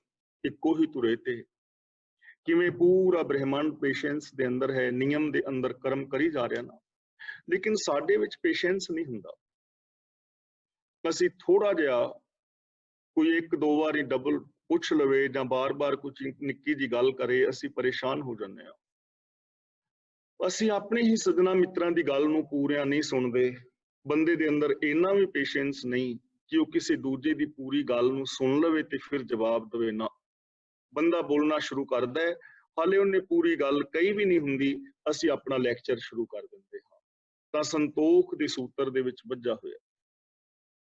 ਇੱਕੋ ਹੀ ਧੁਰੇ ਤੇ, ਕਿਵੇਂ ਪੂਰਾ ਬ੍ਰਹਿਮੰਡ ਪੇਸ਼ੈਂਸ ਦੇ ਅੰਦਰ ਹੈ, ਨਿਯਮ ਦੇ ਅੰਦਰ ਕਰਮ ਕਰੀ ਜਾ ਰਿਹਾ ਨਾ। ਲੇਕਿਨ ਸਾਡੇ ਵਿੱਚ ਪੇਸ਼ੈਂਸ ਨਹੀਂ ਹੁੰਦਾ। ਅਸੀਂ ਥੋੜਾ ਜਿਹਾ ਕੋਈ ਇੱਕ ਦੋ ਵਾਰੀ ਡਬਲ ਪੁੱਛ ਲਵੇ ਜਾਂ ਬਾਰ-ਬਾਰ ਕੁਝ ਨਿੱਕੀ ਜੀ ਗੱਲ ਕਰੇ, ਅਸੀਂ ਪਰੇਸ਼ਾਨ ਹੋ ਜਾਂਦੇ ਹਾਂ। ਅਸੀਂ ਆਪਣੇ ਹੀ ਸੱਜਣਾ ਮਿੱਤਰਾਂ ਦੀ ਗੱਲ ਨੂੰ ਪੂਰਿਆਂ ਨਹੀਂ ਸੁਣਦੇ। ਬੰਦੇ ਦੇ ਅੰਦਰ ਇੰਨਾ ਵੀ ਪੇਸ਼ੈਂਸ ਨਹੀਂ ਕਿ ਉਹ ਕਿਸੇ ਦੂਜੇ ਦੀ ਪੂਰੀ ਗੱਲ ਨੂੰ ਸੁਣ ਲਵੇ ਤੇ ਫਿਰ ਜਵਾਬ ਦੇਵੇ ਨਾ। ਬੰਦਾ ਬੋਲਣਾ ਸ਼ੁਰੂ ਕਰਦਾ ਹੈ, ਹਾਲੇ ਉਹਨੇ ਪੂਰੀ ਗੱਲ ਕਹੀ ਵੀ ਨਹੀਂ ਹੁੰਦੀ, ਅਸੀਂ ਆਪਣਾ ਲੈਕਚਰ ਸ਼ੁਰੂ ਕਰ ਦਿੰਦੇ ਹਾਂ। ਤਾਂ ਸੰਤੋਖ ਦੇ ਸੂਤਰ ਦੇ ਵਿੱਚ ਬੱਝਾ ਹੋਇਆ।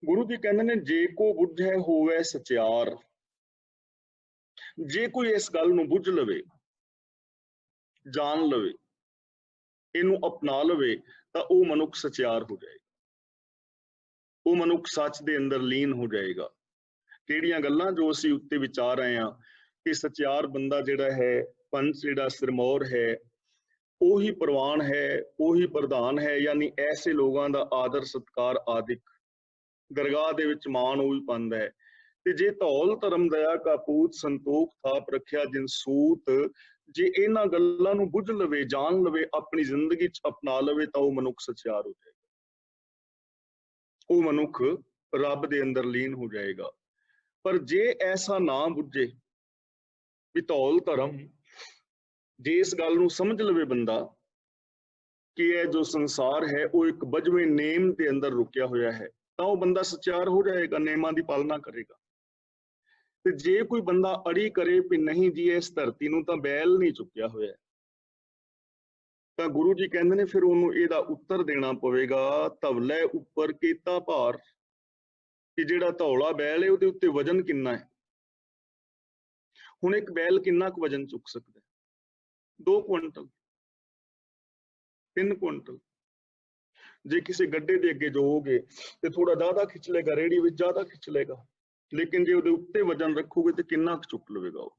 ਗੁਰੂ ਜੀ ਕਹਿੰਦੇ ਨੇ, ਜੇ ਕੋ ਬੁੱਝੈ ਹੋਵੇ ਸਚਿਆਰ। ਜੇ ਕੋਈ ਇਸ ਗੱਲ ਨੂੰ ਬੁੱਝ ਲਵੇ, ਜਾਣ ਲਵੇ, ਇਹਨੂੰ ਅਪਣਾ ਲਵੇ, ਤਾਂ ਉਹ ਮਨੁੱਖ ਸਚਿਆਰ ਹੋ ਜਾਏਗਾ। ਉਹ ਮਨੁੱਖ ਸੱਚ ਦੇ ਅੰਦਰ ਲੀਨ ਹੋ ਜਾਏਗਾ। ਕਿਹੜੀਆਂ ਗੱਲਾਂ ਜੋ ਅਸੀਂ ਉੱਤੇ ਵਿਚਾਰ ਆਏ ਹਾਂ ਕਿ ਸਚਿਆਰ ਬੰਦਾ ਜਿਹੜਾ ਹੈ, ਪੰਚ ਜਿਹੜਾ ਸਿਰਮੌਰ ਹੈ, ਉਹੀ ਪ੍ਰਵਾਨ ਹੈ, ਉਹੀ ਪ੍ਰਧਾਨ ਹੈ। ਯਾਨੀ ਐਸੇ ਲੋਕਾਂ ਦਾ ਆਦਰ ਸਤਿਕਾਰ ਆਦਿਕ ਦਰਗਾਹ ਦੇ ਵਿੱਚ ਮਾਣ ਉਹ ਵੀ ਪਾਉਂਦਾ ਹੈ। ਤੇ ਜੇ ਧੌਲ ਧਰਮ ਦਇਆ ਕਾਪੂਤ ਸੰਤੋਖ ਥਾਪ ਰੱਖਿਆ ਜਿਨ ਸੂਤ, ਜੇ ਇਹਨਾਂ ਗੱਲਾਂ ਨੂੰ ਬੁੱਝ ਲਵੇ, ਜਾਣ ਲਵੇ, ਆਪਣੀ ਜ਼ਿੰਦਗੀ 'ਚ ਅਪਣਾ ਲਵੇ, ਤਾਂ ਉਹ ਮਨੁੱਖ ਸਚਿਆਰ ਹੋ ਜਾਏਗਾ। ਉਹ ਮਨੁੱਖ ਰੱਬ ਦੇ ਅੰਦਰ ਲੀਨ ਹੋ ਜਾਏਗਾ। ਪਰ ਜੇ ਐਸਾ ਨਾ ਬੁੱਝੇ ਵੀ ਧੌਲ ਧਰਮ, ਜੇ ਇਸ ਗੱਲ ਨੂੰ ਸਮਝ ਲਵੇ ਬੰਦਾ ਕਿ ਇਹ ਜੋ ਸੰਸਾਰ ਹੈ ਉਹ ਇੱਕ ਬਜਵੇਂ ਨੇਮ ਦੇ ਅੰਦਰ ਰੁਕਿਆ ਹੋਇਆ ਹੈ, ਤਾਂ ਉਹ ਬੰਦਾ ਸਚਿਆਰ ਹੋ ਜਾਏਗਾ, ਨੇਮਾਂ ਦੀ ਪਾਲਣਾ ਕਰੇਗਾ। ਤੇ ਜੇ ਕੋਈ ਬੰਦਾ ਅੜੀ ਕਰੇ ਵੀ ਨਹੀਂ ਜੀ ਇਸ ਧਰਤੀ ਨੂੰ ਤਾਂ ਬੈਲ ਨਹੀਂ ਚੁੱਕਿਆ ਹੋਇਆ, ਤਾਂ ਗੁਰੂ ਜੀ ਕਹਿੰਦੇ ਨੇ ਫਿਰ ਉਹਨੂੰ ਇਹਦਾ ਉੱਤਰ ਦੇਣਾ ਪਵੇਗਾ, ਧਵਲੇ ਉੱਪਰ ਕੀਤਾ ਭਾਰ। ਕਿ ਜਿਹੜਾ ਧੌਲਾ ਬੈਲ ਹੈ ਉਹਦੇ ਉੱਤੇ ਵਜਨ ਕਿੰਨਾ ਹੈ। ਹੁਣ ਇੱਕ ਬੈਲ ਕਿੰਨਾ ਕੁ ਵਜਨ ਚੁੱਕ ਸਕਦਾ? 2 ਕੁਇੰਟਲ, 3 ਕੁਇੰਟਲ। ਜੇ ਕਿਸੇ ਗੱਡੇ ਦੇ ਅੱਗੇ ਜਾਓਗੇ ਤੇ ਥੋੜਾ ਜ਼ਿਆਦਾ ਖਿੱਚ ਲੇਗਾ, ਰੇੜੀ ਵਿੱਚ ਜ਼ਿਆਦਾ ਖਿੱਚ ਲੇਗਾ, ਲੇਕਿਨ ਜੇ ਉਹਦੇ ਉੱਤੇ ਵਜਨ ਰੱਖੋਗੇ ਤੇ ਕਿੰਨਾ ਕੁ ਚੁੱਕ ਲਵੇਗਾ? ਉਹ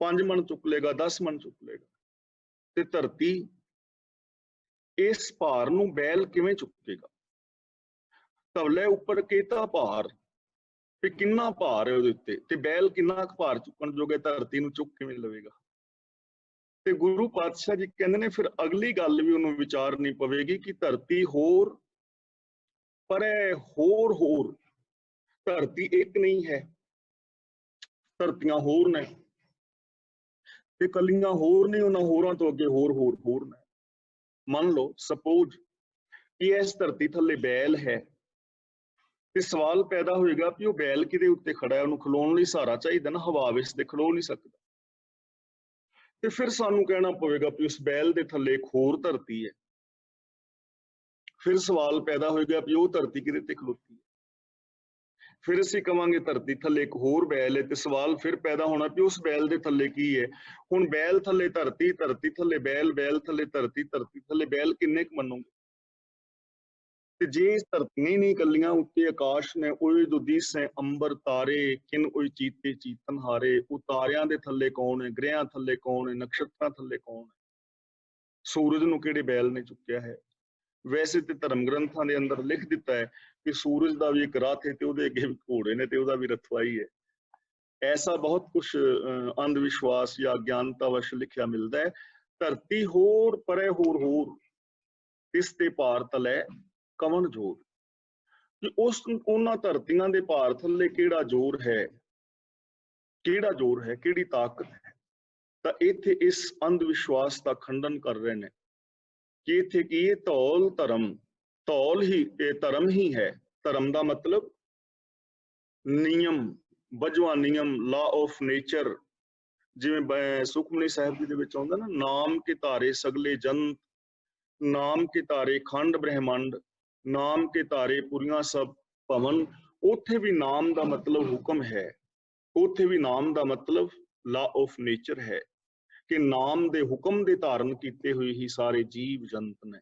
5 ਮਣ ਚੁੱਕ ਲੇਗਾ, 10 ਮਣ ਚੁੱਕ ਲੇਗਾ। ਤੇ ਧਰਤੀ ਇਸ ਭਾਰ ਨੂੰ ਬੈਲ ਕਿਵੇਂ ਚੁੱਕੇਗਾ? ਧਵਲੇ ਉੱਪਰ ਕੀਤਾ ਭਾਰ, ਤੇ ਕਿੰਨਾ ਭਾਰ ਹੈ ਉਹਦੇ ਉੱਤੇ, ਤੇ ਬੈਲ ਕਿੰਨਾ ਕੁ ਭਾਰ ਚੁੱਕਣ ਜੋਗੇ, ਧਰਤੀ ਨੂੰ ਚੁੱਕ ਕਿਵੇਂ ਲਵੇਗਾ? ਤੇ ਗੁਰੂ ਪਾਤਸ਼ਾਹ ਜੀ ਕਹਿੰਦੇ ਨੇ ਫਿਰ ਅਗਲੀ ਗੱਲ ਵੀ ਉਹਨੂੰ ਵਿਚਾਰਨੀ ਪਵੇਗੀ ਕਿ ਧਰਤੀ ਹੋਰ, ਪਰ ਹੋਰ ਧਰਤੀ ਇੱਕ ਨਹੀਂ ਹੈ, ਧਰਤੀਆਂ ਹੋਰ ਨੇ, ਤੇ ਕੱਲੀਆਂ ਹੋਰ ਨਹੀਂ, ਉਹਨਾਂ ਹੋਰਾਂ ਤੋਂ ਅੱਗੇ ਹੋਰ ਨੇ। ਮੰਨ ਲਓ ਸਪੋਜ਼ ਕਿ ਇਸ ਧਰਤੀ ਥੱਲੇ ਬੈਲ ਹੈ, ਤੇ ਸਵਾਲ ਪੈਦਾ ਹੋਏਗਾ ਕਿ ਉਹ ਬੈਲ ਕਿਹਦੇ ਉੱਤੇ ਖੜਾ ਹੈ, ਉਹਨੂੰ ਖਲੋਣ ਲਈ ਸਹਾਰਾ ਚਾਹੀਦਾ ਨਾ, ਹਵਾ ਵਿੱਚ ਤੇ ਖਲੋ ਨਹੀਂ ਸਕਦਾ। ਤੇ ਫਿਰ ਸਾਨੂੰ ਕਹਿਣਾ ਪਵੇਗਾ ਕਿ ਉਸ ਬੈਲ ਦੇ ਥੱਲੇ ਇੱਕ ਹੋਰ ਧਰਤੀ ਹੈ। ਫਿਰ ਸਵਾਲ ਪੈਦਾ ਹੋਏਗਾ ਕਿ ਉਹ ਧਰਤੀ ਕਿਹਦੇ ਤੇ ਖਲੋਤੀ ਹੈ। फिर ਅਸੀਂ ਕਵਾਂਗੇ ਧਰਤੀ ਥੱਲੇ ਇੱਕ ਹੋਰ ਬੈਲ ਹੈ, ਤੇ ਸਵਾਲ ਫਿਰ ਪੈਦਾ ਹੋਣਾ ਵੀ ਉਸ ਬੈਲ ਦੇ ਥੱਲੇ ਕੀ ਹੈ। ਹੁਣ ਬੈਲ ਥੱਲੇ ਧਰਤੀ, ਧਰਤੀ ਥੱਲੇ ਬੈਲ, ਬੈਲ ਥੱਲੇ ਧਰਤੀ, ਧਰਤੀ ਥੱਲੇ ਬੈਲ, ਕਿੰਨੇ ਕੁ ਮੰਨੋਗੇ? ਤੇ ਜੇ ਧਰਤੀਆਂ ਹੀ ਨਹੀਂ ਕੱਲੀਆਂ, ਉੱਤੇ ਆਕਾਸ਼ ਨੇ ਉਹ ਜੋ ਦੀਸੈ ਅੰਬਰ ਤਾਰੇ, ਕਿਨ ਉਹ ਚੀਤੇ ਚੀਤਨ ਹਾਰੇ। ਉਹ ਤਾਰਿਆਂ ਦੇ ਥੱਲੇ ਕੌਣ ਹੈ, ਗ੍ਰਹਿਆਂ ਥੱਲੇ ਕੌਣ ਹੈ, ਨਕਸ਼ਤਰਾਂ ਥੱਲੇ ਕੌਣ ਹੈ? ਸੂਰਜ ਨੂੰ ਕਿਹੜੇ ਬੈਲ ਨੇ ਚੁੱਕਿਆ ਹੈ? ਵੈਸੇ ਤੇ ਧਰਮ ਗ੍ਰੰਥਾਂ ਦੇ ਅੰਦਰ ਲਿਖ ਦਿੱਤਾ ਹੈ ਕਿ ਸੂਰਜ ਦਾ ਵੀ ਇੱਕ ਰਥ ਹੈ, ਤੇ ਉਹਦੇ ਅੱਗੇ ਵੀ ਘੋੜੇ ਨੇ, ਤੇ ਉਹਦਾ ਵੀ ਰਥਵਾਈ ਹੈ। ਐਸਾ ਬਹੁਤ ਕੁਛ ਅੰਧ ਵਿਸ਼ਵਾਸ ਜਾਂ ਅਗਿਆਨਤਾ ਵਸ਼ ਲਿਖਿਆ ਮਿਲਦਾ ਹੈ। ਧਰਤੀ ਹੋਰ ਪਰੇ ਹੋਰ ਹੋਰ, ਇਸ ਤੇ ਭਾਰ ਤਲੈ ਕਵਣ ਜੋਰ। ਕਿ ਉਹਨਾਂ ਧਰਤੀਆਂ ਦੇ ਭਾਰ ਥੱਲੇ ਕਿਹੜਾ ਜ਼ੋਰ ਹੈ, ਕਿਹੜਾ ਜ਼ੋਰ ਹੈ, ਕਿਹੜੀ ਤਾਕਤ ਹੈ। ਤਾਂ ਇੱਥੇ ਇਸ ਅੰਧ ਵਿਸ਼ਵਾਸ ਦਾ ਖੰਡਨ ਕਰ ਰਹੇ ਨੇ ਕਿ ਇੱਥੇ ਕੀ ਹੈ, ਧੌਲ ਧਰਮ, ਧੌਲ ਹੀ ਇਹ ਧਰਮ ਹੀ ਹੈ। ਧਰਮ ਦਾ ਮਤਲਬ ਨਿਯਮ, ਬਜਵਾ ਨਿਯਮ, ਲਾ ਆਫ ਨੇਚਰ। ਜਿਵੇਂ ਸੁਖਮਨੀ ਸਾਹਿਬ ਜੀ ਦੇ ਵਿੱਚ ਆਉਂਦਾ ਨਾ, ਨਾਮ ਕੇ ਧਾਰੇ ਸਗਲੇ ਜੰਤ, ਨਾਮ ਕੇ ਧਾਰੇ ਖੰਡ ਬ੍ਰਹਿਮੰਡ, ਨਾਮ ਕੇ ਧਾਰੇ ਪੁਰੀਆਂ ਸਭ ਭਵਨ। ਉੱਥੇ ਵੀ ਨਾਮ ਦਾ ਮਤਲਬ ਹੁਕਮ ਹੈ, ਉੱਥੇ ਵੀ ਨਾਮ ਦਾ ਮਤਲਬ ਲਾ ਆਫ ਨੇਚਰ ਹੈ, ਕਿ ਨਾਮ ਦੇ ਹੁਕਮ ਦੇ ਧਾਰਨ ਕੀਤੇ ਹੋਏ ਹੀ ਸਾਰੇ ਜੀਵ ਜੰਤ ਨੇ।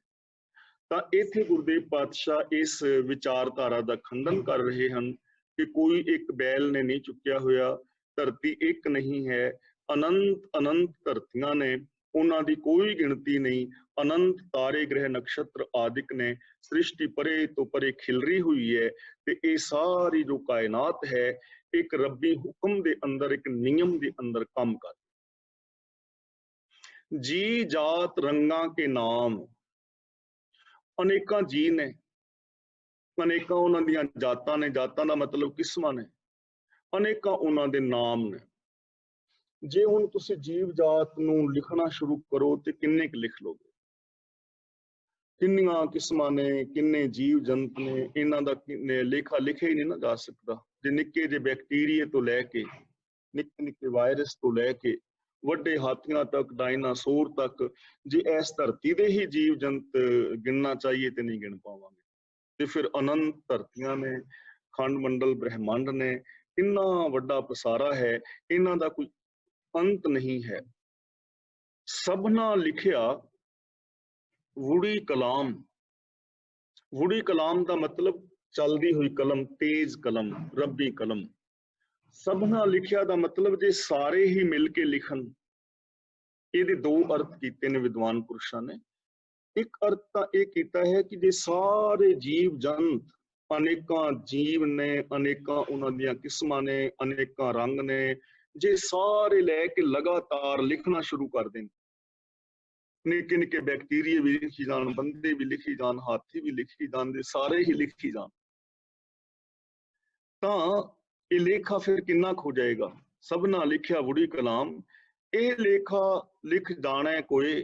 ਤਾਂ ਇੱਥੇ ਗੁਰਦੇਵ ਪਾਤਸ਼ਾਹ ਇਸ ਵਿਚਾਰਧਾਰਾ ਦਾ ਖੰਡਨ ਕਰ ਰਹੇ ਹਨ ਕਿ ਕੋਈ ਇੱਕ ਬੈਲ ਨੇ ਨਹੀਂ ਚੁੱਕਿਆ ਹੋਇਆ, ਧਰਤੀ ਇੱਕ ਨਹੀਂ ਹੈ, ਅਨੰਤ ਅਨੰਤ ਧਰਤੀਆਂ ਨੇ, ਉਹਨਾਂ ਦੀ ਕੋਈ ਗਿਣਤੀ ਨਹੀਂ। ਅਨੰਤ ਤਾਰੇ ਗ੍ਰਹਿ ਨਕਸ਼ਤਰ ਆਦਿਕ ਨੇ, ਸ੍ਰਿਸ਼ਟੀ ਪਰੇ ਤੋਂ ਪਰੇ ਖਿਲਰੀ ਹੋਈ ਹੈ। ਤੇ ਇਹ ਸਾਰੀ ਜੋ ਕਾਇਨਾਤ ਹੈ, ਇੱਕ ਰੱਬੀ ਹੁਕਮ ਦੇ ਅੰਦਰ, ਇੱਕ ਨਿਯਮ ਦੇ ਅੰਦਰ ਕੰਮ ਕਰ। ਜੀ ਜਾਤ ਰੰਗਾਂ ਕੇ ਨਾਮ, ਅਨੇਕਾਂ ਜੀ ਨੇ, ਅਨੇਕਾਂ ਉਹਨਾਂ ਦੀਆਂ ਜਾਤਾਂ ਨੇ, ਜਾਤਾਂ ਦਾ ਮਤਲਬ ਕਿਸਮਾਂ ਨੇ, ਅਨੇਕਾਂ ਉਹਨਾਂ ਦੇ ਨਾਮ ਨੇ। ਜੇ ਹੁਣ ਤੁਸੀਂ ਜੀਵ ਜਾਤ ਨੂੰ ਲਿਖਣਾ ਸ਼ੁਰੂ ਕਰੋ ਤੇ ਕਿੰਨੇ ਕੁ ਲਿਖ ਲੋਗੇ? ਕਿੰਨੀਆਂ ਕਿਸਮਾਂ ਨੇ, ਕਿੰਨੇ ਜੀਵ ਜੰਤ ਨੇ, ਇਹਨਾਂ ਦਾ ਲੇਖਾ ਲਿਖਿਆ ਹੀ ਨਹੀਂ ਨਾ ਜਾ ਸਕਦਾ। ਜੇ ਨਿੱਕੇ ਜਿਹੇ ਬੈਕਟੀਰੀਏ ਤੋਂ ਲੈ ਕੇ ਨਿੱਕੇ ਨਿੱਕੇ ਵਾਇਰਸ ਤੋਂ ਲੈ ਕੇ ਵੱਡੇ ਹਾਥੀਆਂ ਤੱਕ, ਡਾਇਨਾਸੌਰ ਤੱਕ, ਜੇ ਇਸ ਧਰਤੀ ਦੇ ਹੀ ਜੀਵ ਜੰਤ ਗਿਣਨਾ ਚਾਹੀਏ ਤੇ ਨਹੀਂ ਗਿਣ ਪਾਵਾਂਗੇ। ਤੇ ਫਿਰ ਅਨੰਤ ਧਰਤੀਆਂ ਨੇ, ਖੰਡ ਮੰਡਲ ਬ੍ਰਹਿਮੰਡ ਨੇ, ਇੰਨਾ ਵੱਡਾ ਪਸਾਰਾ ਹੈ, ਇਹਨਾਂ ਦਾ ਕੋਈ ਅੰਤ ਨਹੀਂ ਹੈ। ਸਭਨਾ ਲਿਖਿਆ ਵੁੜੀ ਕਲਾਮ। ਵੁੜੀ ਕਲਾਮ ਦਾ ਮਤਲਬ ਚੱਲਦੀ ਹੋਈ ਕਲਮ, ਤੇਜ਼ ਕਲਮ, ਰੱਬੀ ਕਲਮ। ਸਭਨਾ ਲਿਖਿਆ ਦਾ ਮਤਲਬ ਜੇ ਸਾਰੇ ਹੀ ਮਿਲ ਕੇ ਲਿਖਣ। ਇਹਦੇ ਦੋ ਅਰਥ ਕੀਤੇ ਨੇ ਵਿਦਵਾਨ ਪੁਰਸ਼ਾਂ ਨੇ। ਇੱਕ ਅਰਥ ਤਾਂ ਇਹ ਕੀਤਾ ਹੈ ਕਿ ਜੇ ਸਾਰੇ ਜੀਵ ਜੰਤ, ਅਨੇਕਾਂ ਜੀਵ ਨੇ, ਅਨੇਕਾਂ ਉਹਨਾਂ ਦੀਆਂ ਕਿਸਮਾਂ ਨੇ, ਅਨੇਕਾਂ ਰੰਗ ਨੇ, ਜੇ ਸਾਰੇ ਲੈ ਕੇ ਲਗਾਤਾਰ ਲਿਖਣਾ ਸ਼ੁਰੂ ਕਰ ਦੇਣ, ਨਿੱਕੇ ਨਿੱਕੇ ਬੈਕਟੀਰੀਏ ਵੀ ਲਿਖੀ ਜਾਣ, ਬੰਦੇ ਵੀ ਲਿਖੀ ਜਾਣ, ਹਾਥੀ ਵੀ ਲਿਖੀ ਜਾਂਦੇ, ਸਾਰੇ ਹੀ ਲਿਖੀ ਜਾਣ, ਤਾਂ ਇਹ ਲੇਖਾ ਫਿਰ ਕਿੰਨਾ ਖੋ ਜਾਏਗਾ। ਸਭਨਾ ਲਿਖਿਆ ਵੁੜੀ ਕਲਾਮ, ਇਹ ਲੇਖਾ ਲਿਖ ਜਾਣਾ ਕੋਏ।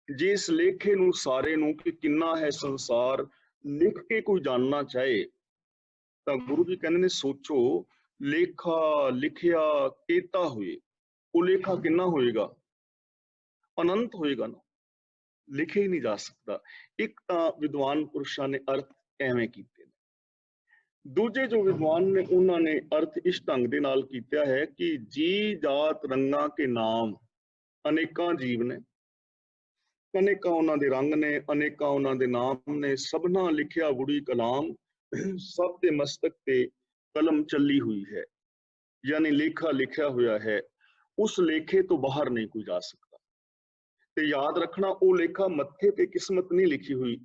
ਜਿਸ ਲੇਖੇ ਨੂੰ ਸਾਰੇ ਨੂੰ ਕਿ ਕਿੰਨਾ ਹੈ ਸੰਸਾਰ ਲਿਖ ਕੇ ਕੋਈ ਜਾਣਨਾ ਚਾਹੇ, ਤਾਂ ਗੁਰੂ ਜੀ ਕਹਿੰਦੇ ਨੇ ਸੋਚੋ, ਲੇਖਾ ਲਿਖਿਆ ਕੀਤਾ ਹੋਏ, ਉਹ ਲੇਖਾ ਕਿੰਨਾ ਹੋਏਗਾ? ਅਨੰਤ ਹੋਏਗਾ ਨਾ, ਲਿਖਿਆ ਹੀ ਨਹੀਂ ਜਾ ਸਕਦਾ। ਇੱਕ ਤਾਂ ਵਿਦਵਾਨ ਪੁਰਸ਼ਾਂ ਨੇ ਅਰਥ ਐਵੇਂ ਕੀਤੇ ਨੇ। ਦੂਜੇ ਜੋ ਵਿਦਵਾਨ ਨੇ ਉਹਨਾਂ ਨੇ ਅਰਥ ਇਸ ਢੰਗ ਦੇ ਨਾਲ ਕੀਤਾ ਹੈ ਕਿ ਜੀ ਜਾਤ ਰੰਗਾਂ ਕੇ ਨਾਮ, ਅਨੇਕਾਂ ਜੀਵ ਨੇ, ਅਨੇਕਾਂ ਉਹਨਾਂ ਦੇ ਰੰਗ ਨੇ, ਅਨੇਕਾਂ ਉਹਨਾਂ ਦੇ ਨਾਮ ਨੇ। ਸਭਨਾ ਲਿਖਿਆ ਵੁੜੀ ਕਲਾਮ, ਸਭ ਦੇ ਮਸਤਕ ਤੇ ਕਲਮ ਚੱਲੀ ਹੋਈ ਹੈ, ਯਾਨੀ ਲੇਖਾ ਲਿਖਿਆ ਹੋਇਆ ਹੈ। ਉਸ ਲੇਖੇ ਤੋਂ ਬਾਹਰ ਨਹੀਂ ਕੋਈ ਜਾ ਸਕਦਾ। ਤੇ ਯਾਦ ਰੱਖਣਾ, ਉਹ ਲੇਖਾ ਮੱਥੇ ਤੇ ਕਿਸਮਤ ਨਹੀਂ ਲਿਖੀ ਹੋਈ,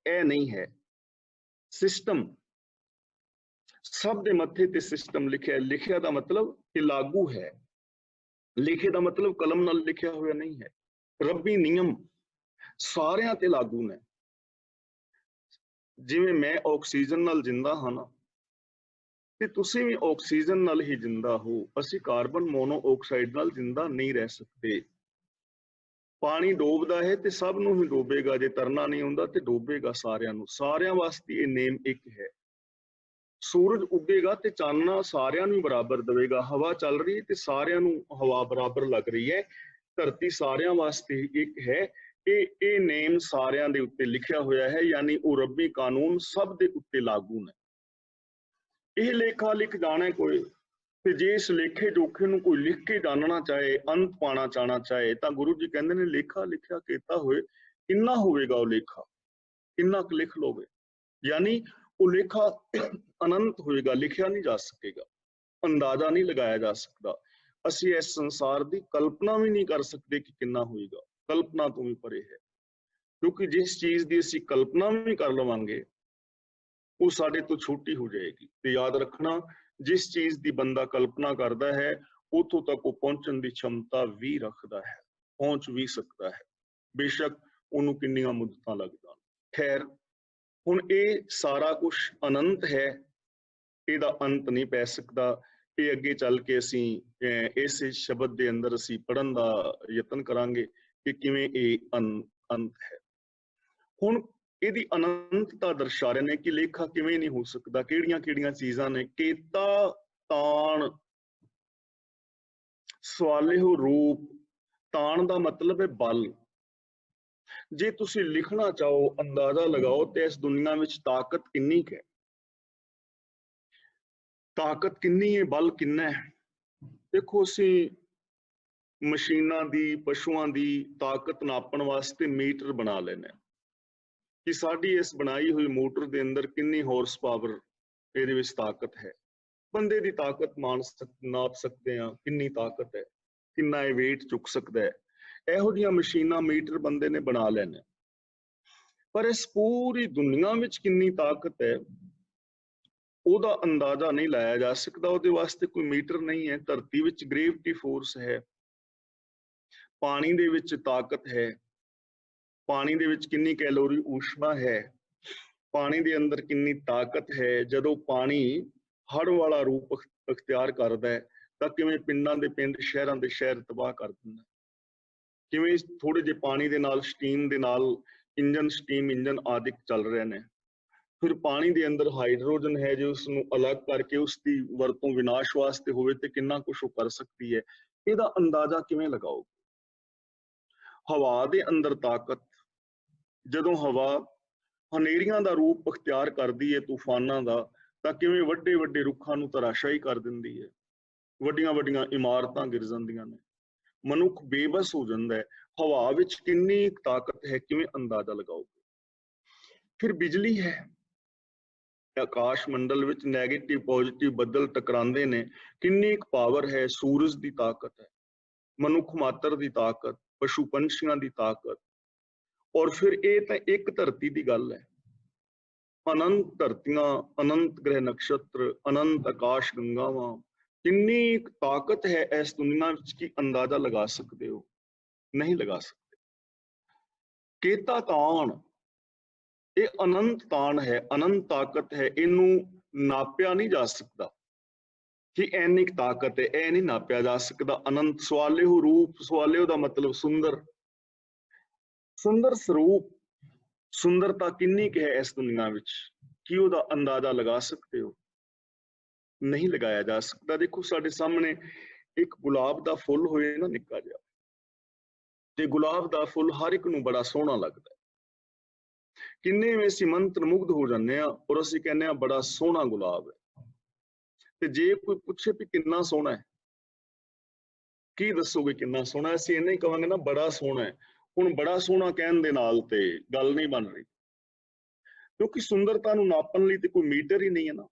ਇਹ ਨਹੀਂ ਹੈ। ਸਿਸਟਮ, ਸਭ ਦੇ ਮੱਥੇ ਤੇ ਸਿਸਟਮ ਲਿਖਿਆ। ਲਿਖਿਆ ਦਾ ਮਤਲਬ ਇਹ ਲਾਗੂ ਹੈ, ਲਿਖੇ ਦਾ ਮਤਲਬ ਕਲਮ ਨਾਲ ਲਿਖਿਆ ਹੋਇਆ ਨਹੀਂ ਹੈ। ਰੱਬੀ ਨਿਯਮ ਸਾਰਿਆਂ ਤੇ ਲਾਗੂ ਨੇ। ਜਿਵੇਂ ਮੈਂ ਆਕਸੀਜਨ ਨਾਲ ਜਿੰਦਾ ਹਾਂ ਨਾ, ਤੇ ਤੁਸੀਂ ਵੀ ਆਕਸੀਜਨ ਨਾਲ ਹੀ ਜਿੰਦਾ ਹੋ। ਅਸੀਂ ਕਾਰਬਨ ਮੋਨੋਆਕਸਾਈਡ ਨਾਲ ਜਿੰਦਾ ਨਹੀਂ ਰਹਿ ਸਕਦੇ। ਪਾਣੀ ਡੋਬਦਾ ਹੈ ਤੇ ਸਭ ਨੂੰ ਹੀ ਡੋਬੇਗਾ, ਜੇ ਤਰਨਾ ਨਹੀਂ ਹੁੰਦਾ ਤੇ ਡੋਬੇਗਾ ਸਾਰਿਆਂ ਨੂੰ। ਸਾਰਿਆਂ ਵਾਸਤੇ ਇਹ ਨੇਮ ਇੱਕ ਹੈ। ਸੂਰਜ ਉੱਗੇਗਾ ਤੇ ਚਾਨਣਾ ਸਾਰਿਆਂ ਨੂੰ ਬਰਾਬਰ ਦੇਵੇਗਾ। ਹਵਾ ਚੱਲ ਰਹੀ ਤੇ ਸਾਰਿਆਂ ਨੂੰ ਹਵਾ ਬਰਾਬਰ ਲੱਗ ਰਹੀ ਹੈ। ਧਰਤੀ ਸਾਰਿਆਂ ਵਾਸਤੇ ਇੱਕ ਹੈ। ਇਹ ਨੇਮ ਸਾਰਿਆਂ ਦੇ ਉੱਤੇ ਲਿਖਿਆ ਹੋਇਆ ਹੈ, ਯਾਨੀ ਉਹ ਰੱਬੀ ਕਾਨੂੰਨ ਸਭ ਦੇ ਉੱਤੇ ਲਾਗੂ ਨੇ। ਇਹ ਲੇਖਾ ਲਿਖ ਜਾਣੇ ਕੋਈ, ਤੇ ਜੇ ਇਸ ਲੇਖੇ ਜੋਖੇ ਨੂੰ ਕੋਈ ਲਿਖ ਕੇ ਜਾਣਨਾ ਚਾਹੇ, ਅੰਤ ਪਾਣਾ ਚਾਹਣਾ ਚਾਹੇ, ਤਾਂ ਗੁਰੂ ਜੀ ਕਹਿੰਦੇ ਨੇ ਲੇਖਾ ਲਿਖਿਆ ਕੀਤਾ ਹੋਏ। ਕਿੰਨਾ ਹੋਵੇਗਾ ਉਹ ਲੇਖਾ, ਕਿੰਨਾ ਕੁ ਲਿਖ ਲੋਗੇ? ਯਾਨੀ ਉਹ ਲੇਖਾ ਅਨੰਤ ਹੋਏਗਾ, ਲਿਖਿਆ ਨਹੀਂ ਜਾ ਸਕੇਗਾ, ਅੰਦਾਜ਼ਾ ਨਹੀਂ ਲਗਾਇਆ ਜਾ ਸਕਦਾ। ਅਸੀਂ ਇਸ ਸੰਸਾਰ ਦੀ ਕਲਪਨਾ ਵੀ ਨਹੀਂ ਕਰ ਸਕਦੇ ਕਿ ਕਿੰਨਾ ਹੋਏਗਾ, ਕਲਪਨਾ ਤੋਂ ਵੀ ਪਰੇ ਹੈ। ਕਿਉਂਕਿ ਜਿਸ ਚੀਜ਼ ਦੀ ਅਸੀਂ ਕਲਪਨਾ ਵੀ ਕਰ ਲਵਾਂਗੇ ਉਹ ਸਾਡੇ ਤੋਂ ਛੋਟੀ ਹੋ ਜਾਏਗੀ। ਤੇ ਯਾਦ ਰੱਖਣਾ, ਜਿਸ ਚੀਜ਼ ਦੀ ਬੰਦਾ ਕਲਪਨਾ ਕਰਦਾ ਹੈ ਉੱਥੋਂ ਤੱਕ ਉਹ ਪਹੁੰਚਣ ਦੀ क्षमता ਵੀ ਰੱਖਦਾ ਹੈ, ਪਹੁੰਚ ਵੀ ਸਕਦਾ ਹੈ, ਬੇਸ਼ੱਕ ਉਹਨੂੰ ਕਿੰਨੀਆਂ ਮੁੱਦਤਾਂ ਲੱਗ ਜਾਣ। ਖੈਰ, ਹੁਣ ਇਹ ਸਾਰਾ ਕੁਝ ਅਨੰਤ ਹੈ, ਇਹਦਾ ਅੰਤ ਨਹੀਂ ਪੈ ਸਕਦਾ। ਇਹ ਅੱਗੇ ਚੱਲ ਕੇ ਅਸੀਂ ਇਸ ਸ਼ਬਦ ਦੇ ਅੰਦਰ ਅਸੀਂ ਪੜ੍ਹਨ ਦਾ ਯਤਨ ਕਰਾਂਗੇ ਕਿ ਕਿਵੇਂ ਇਹ ਅੰਤ ਹੈ। ਹੁਣ ਇਹਦੀ ਅਨੰਤਤਾ ਦਰਸਾ ਰਹੇ ਨੇ ਕਿ ਲੇਖਾ ਕਿਵੇਂ ਨਹੀਂ ਹੋ ਸਕਦਾ, ਕਿਹੜੀਆਂ ਕਿਹੜੀਆਂ ਚੀਜ਼ਾਂ ਨੇ। ਕੇਤਾ ਤਾਣ ਸਵਾਲਿਹੁ ਰੂਪ, ਤਾਣ ਦਾ ਮਤਲਬ ਹੈ ਬਲ। ਜੇ ਤੁਸੀਂ ਲਿਖਣਾ ਚਾਹੋ, ਅੰਦਾਜ਼ਾ ਲਗਾਓ ਤੇ ਇਸ ਦੁਨੀਆ ਵਿੱਚ ਤਾਕਤ ਕਿੰਨੀ ਹੈ, ਤਾਕਤ ਕਿੰਨੀ ਹੈ, ਬਲ ਕਿੰਨਾ ਹੈ। ਦੇਖੋ, ਅਸੀਂ ਮਸ਼ੀਨਾਂ ਦੀ, ਪਸ਼ੂਆਂ ਦੀ ਤਾਕਤ ਨਾਪਣ ਵਾਸਤੇ ਮੀਟਰ ਬਣਾ ਲੈਂਦੇ ਹਾਂ ਕਿ ਸਾਡੀ ਇਸ ਬਣਾਈ ਹੋਈ ਮੋਟਰ ਦੇ ਅੰਦਰ ਕਿੰਨੀ ਹਾਰਸ ਪਾਵਰ ਇਹਦੇ ਵਿੱਚ ਤਾਕਤ ਹੈ। ਬੰਦੇ ਦੀ ਤਾਕਤ ਨਾਪ ਸਕਦੇ ਹਾਂ, ਕਿੰਨੀ ਤਾਕਤ ਹੈ, ਕਿੰਨਾ ਇਹ weight ਚੁੱਕ ਸਕਦਾ ਹੈ। ਇਹੋ ਜਿਹੀਆਂ ਮਸ਼ੀਨਾਂ, ਮੀਟਰ ਬੰਦੇ ਨੇ ਬਣਾ ਲੈਣੇ। ਪਰ ਇਸ ਪੂਰੀ ਦੁਨੀਆ ਵਿੱਚ ਕਿੰਨੀ ਤਾਕਤ ਹੈ ਉਹਦਾ ਅੰਦਾਜ਼ਾ ਨਹੀਂ ਲਾਇਆ ਜਾ ਸਕਦਾ। ਉਹਦੇ ਵਾਸਤੇ ਕੋਈ ਮੀਟਰ ਨਹੀਂ ਹੈ। ਧਰਤੀ ਵਿੱਚ ਗ੍ਰੇਵਿਟੀ ਫੋਰਸ ਹੈ, ਪਾਣੀ ਦੇ ਵਿੱਚ ਤਾਕਤ ਹੈ, ਪਾਣੀ ਦੇ ਵਿੱਚ ਕਿੰਨੀ ਕੈਲੋਰੀ ਊਸ਼ਮਾ ਹੈ, ਪਾਣੀ ਦੇ ਅੰਦਰ ਕਿੰਨੀ ਤਾਕਤ ਹੈ। ਜਦੋਂ ਪਾਣੀ ਹੜ੍ਹ ਵਾਲਾ ਰੂਪ ਅਖਤਿਆਰ ਕਰਦਾ ਹੈ ਤਾਂ ਕਿਵੇਂ ਪਿੰਡਾਂ ਦੇ ਪਿੰਡ, ਸ਼ਹਿਰਾਂ ਦੇ ਸ਼ਹਿਰ ਤਬਾਹ ਕਰ ਦਿੰਦਾ, ਕਿਵੇਂ ਥੋੜੇ ਜਿਹੇ ਪਾਣੀ ਦੇ ਨਾਲ, ਸਟੀਮ ਦੇ ਨਾਲ ਇੰਜਨ, ਸਟੀਮ ਇੰਜਨ ਆਦਿਕ ਚੱਲ ਰਹੇ ਨੇ। ਫਿਰ ਪਾਣੀ ਦੇ ਅੰਦਰ ਹਾਈਡਰੋਜਨ ਹੈ, ਜੇ ਉਸ ਨੂੰ ਅਲੱਗ ਕਰਕੇ ਉਸ ਦੀ ਵਰਤੋਂ ਵਿਨਾਸ਼ ਵਾਸਤੇ ਹੋਵੇ ਤੇ ਕਿੰਨਾ ਕੁਛ ਉਹ ਕਰ ਸਕਦੀ ਹੈ। ਇਹਦਾ ਅੰਦਾਜ਼ਾ ਕਿਵੇਂ ਲਗਾਓ? ਹਵਾ ਦੇ ਅੰਦਰ ਤਾਕਤ, ਜਦੋਂ ਹਵਾ ਹਨੇਰੀਆਂ ਦਾ ਰੂਪ ਅਖਤਿਆਰ ਕਰਦੀ ਹੈ, ਤੂਫਾਨਾਂ ਦਾ, ਤਾਂ ਕਿਵੇਂ ਵੱਡੇ ਵੱਡੇ ਰੁੱਖਾਂ ਨੂੰ ਧਰਾਸ਼ਾਹੀ ਕਰ ਦਿੰਦੀ ਹੈ, ਵੱਡੀਆਂ ਵੱਡੀਆਂ ਇਮਾਰਤਾਂ ਗਿਰ ਜਾਂਦੀਆਂ ਨੇ, ਮਨੁੱਖ ਬੇਬਸ ਹੋ ਜਾਂਦਾ ਹੈ। ਹਵਾ ਵਿੱਚ ਕਿੰਨੀ ਤਾਕਤ ਹੈ, ਕਿਵੇਂ ਅੰਦਾਜ਼ਾ ਲਗਾਓਗੇ? ਫਿਰ ਬਿਜਲੀ ਹੈ, ਆਕਾਸ਼ ਮੰਡਲ ਵਿੱਚ ਨੈਗੇਟਿਵ ਪੋਜ਼ਿਟਿਵ ਬੱਦਲ ਟਕਰਾਉਂਦੇ ਨੇ, ਕਿੰਨੀ ਕੁ ਪਾਵਰ ਹੈ। ਸੂਰਜ ਦੀ ਤਾਕਤ ਹੈ, ਮਨੁੱਖ ਮਾਤਰ ਦੀ ਤਾਕਤ, ਪਸ਼ੂ ਪੰਛੀਆਂ ਦੀ ਤਾਕਤ। ਔਰ ਫਿਰ ਇਹ ਤਾਂ ਇੱਕ ਧਰਤੀ ਦੀ ਗੱਲ ਹੈ, ਅਨੰਤ ਧਰਤੀਆਂ, ਅਨੰਤ ਗ੍ਰਹਿ ਨਕਸ਼ਤਰ, ਅਨੰਤ ਆਕਾਸ਼ ਗੰਗਾਵਾਂ। ਕਿੰਨੀ ਤਾਕਤ ਹੈ ਇਸ ਦੁਨੀਆ ਵਿੱਚ ਕਿ ਅੰਦਾਜ਼ਾ ਲਗਾ ਸਕਦੇ ਹੋ? ਨਹੀਂ ਲਗਾ ਸਕਦੇ। ਕੇਤਾ ਤਾਣ, ਇਹ ਅਨੰਤ ਤਾਣ ਹੈ, ਅਨੰਤ ਤਾਕਤ ਹੈ, ਇਹਨੂੰ ਨਾਪਿਆ ਨਹੀਂ ਜਾ ਸਕਦਾ ਕਿ ਇੰਨੀ ਤਾਕਤ ਹੈ, ਇਹ ਨਹੀਂ ਨਾਪਿਆ ਜਾ ਸਕਦਾ। ਅਨੰਤ ਸਵਾਲਿਹੁ ਰੂਪ, ਸਵਾਲਿਹੁ ਦਾ ਮਤਲਬ ਸੁੰਦਰ, ਸੁੰਦਰ ਸਰੂਪ। ਸੁੰਦਰਤਾ ਕਿੰਨੀ ਕੁ ਹੈ ਇਸ ਦੁਨੀਆ ਵਿੱਚ ਕੀ ਉਹਦਾ ਅੰਦਾਜ਼ਾ ਲਗਾ ਸਕਦੇ ਹੋ? ਨਹੀਂ ਲਗਾਇਆ ਜਾ ਸਕਦਾ। ਦੇਖੋ, ਸਾਡੇ ਸਾਹਮਣੇ ਇੱਕ ਗੁਲਾਬ ਦਾ ਫੁੱਲ ਹੋਏ ਨਾ, ਨਿੱਕਾ ਜਿਹਾ, ਤੇ ਗੁਲਾਬ ਦਾ ਫੁੱਲ ਹਰ ਇੱਕ ਨੂੰ ਬੜਾ ਸੋਹਣਾ ਲੱਗਦਾ, ਕਿੰਨੇ ਵੀ ਅਸੀਂ ਮੰਤਰ ਮੁਗਧ ਹੋ ਜਾਂਦੇ ਹਾਂ ਔਰ ਅਸੀਂ ਕਹਿੰਦੇ ਹਾਂ ਬੜਾ ਸੋਹਣਾ ਗੁਲਾਬ ਹੈ। ਤੇ ਜੇ ਕੋਈ ਪੁੱਛੇ ਵੀ ਕਿੰਨਾ ਸੋਹਣਾ ਹੈ, ਕੀ ਦੱਸੋਗੇ ਕਿੰਨਾ ਸੋਹਣਾ? ਅਸੀਂ ਇੰਨਾ ਹੀ ਕਵਾਂਗੇ ਨਾ, ਬੜਾ ਸੋਹਣਾ ਹੈ। ਹੁਣ ਬੜਾ ਸੋਹਣਾ ਕਹਿਣ ਦੇ ਨਾਲ ਤੇ ਗੱਲ ਨਹੀਂ ਬਣ ਰਹੀ, ਕਿਉਂਕਿ ਸੁੰਦਰਤਾ ਨੂੰ ਨਾਪਣ ਲਈ ਤੇ ਕੋਈ ਮੀਟਰ ਹੀ ਨਹੀਂ ਹੈ ਨਾ।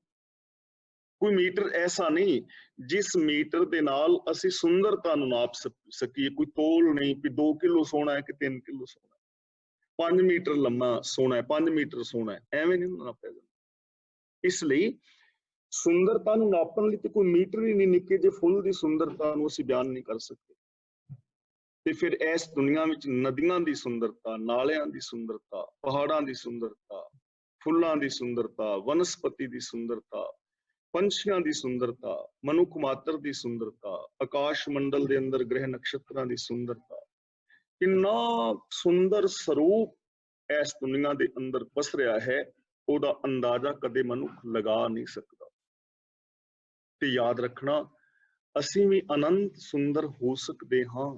ਕੋਈ ਮੀਟਰ ਐਸਾ ਨਹੀਂ ਜਿਸ ਮੀਟਰ ਦੇ ਨਾਲ ਅਸੀਂ ਸੁੰਦਰਤਾ ਨੂੰ ਨਾਪ ਸਕੀਏ। ਕੋਈ ਤੋਲ ਨਹੀਂ ਕਿ 2 ਕਿਲੋ ਸੋਹਣਾ ਹੈ ਕਿ 3 ਕਿਲੋ ਸੋਹਣਾ ਹੈ, 5 ਮੀਟਰ ਲੰਮਾ ਸੋਹਣਾ ਹੈ, 5 ਮੀਟਰ ਸੋਹਣਾ ਹੈ, ਐਵੇਂ ਨਹੀਂ ਨਾਪਿਆ ਜਾਂਦਾ। ਇਸ ਲਈ ਸੁੰਦਰਤਾ ਨੂੰ ਨਾਪਣ ਲਈ ਤੇ ਕੋਈ ਮੀਟਰ ਹੀ ਨਹੀਂ। ਨਿੱਕੇ ਜਿਹੇ ਫੁੱਲ ਦੀ ਸੁੰਦਰਤਾ ਨੂੰ ਅਸੀਂ ਬਿਆਨ ਨਹੀਂ ਕਰ ਸਕਦੇ। ਤੇ ਫਿਰ ਇਸ ਦੁਨੀਆ ਵਿੱਚ ਨਦੀਆਂ ਦੀ ਸੁੰਦਰਤਾ, ਨਾਲਿਆਂ ਦੀ ਸੁੰਦਰਤਾ, ਪਹਾੜਾਂ ਦੀ ਸੁੰਦਰਤਾ, ਫੁੱਲਾਂ ਦੀ ਸੁੰਦਰਤਾ, ਵਨਸਪਤੀ ਦੀ ਸੁੰਦਰਤਾ, ਪੰਛੀਆਂ ਦੀ ਸੁੰਦਰਤਾ, ਮਨੁੱਖ ਮਾਤਰ ਦੀ ਸੁੰਦਰਤਾ, ਆਕਾਸ਼ ਮੰਡਲ ਦੇ ਅੰਦਰ ਗ੍ਰਹਿ ਨਕਸ਼ਤਰਾਂ ਦੀ ਸੁੰਦਰਤਾ, ਕਿੰਨਾ ਸੁੰਦਰ ਸਰੂਪ ਇਸ ਦੁਨੀਆ ਦੇ ਅੰਦਰ ਪਸਰਿਆ ਹੈ, ਉਹਦਾ ਅੰਦਾਜ਼ਾ ਕਦੇ ਮਨੁੱਖ ਲਗਾ ਨਹੀਂ ਸਕਦਾ। ਤੇ ਯਾਦ ਰੱਖਣਾ, ਅਸੀਂ ਵੀ ਅਨੰਤ ਸੁੰਦਰ ਹੋ ਸਕਦੇ ਹਾਂ।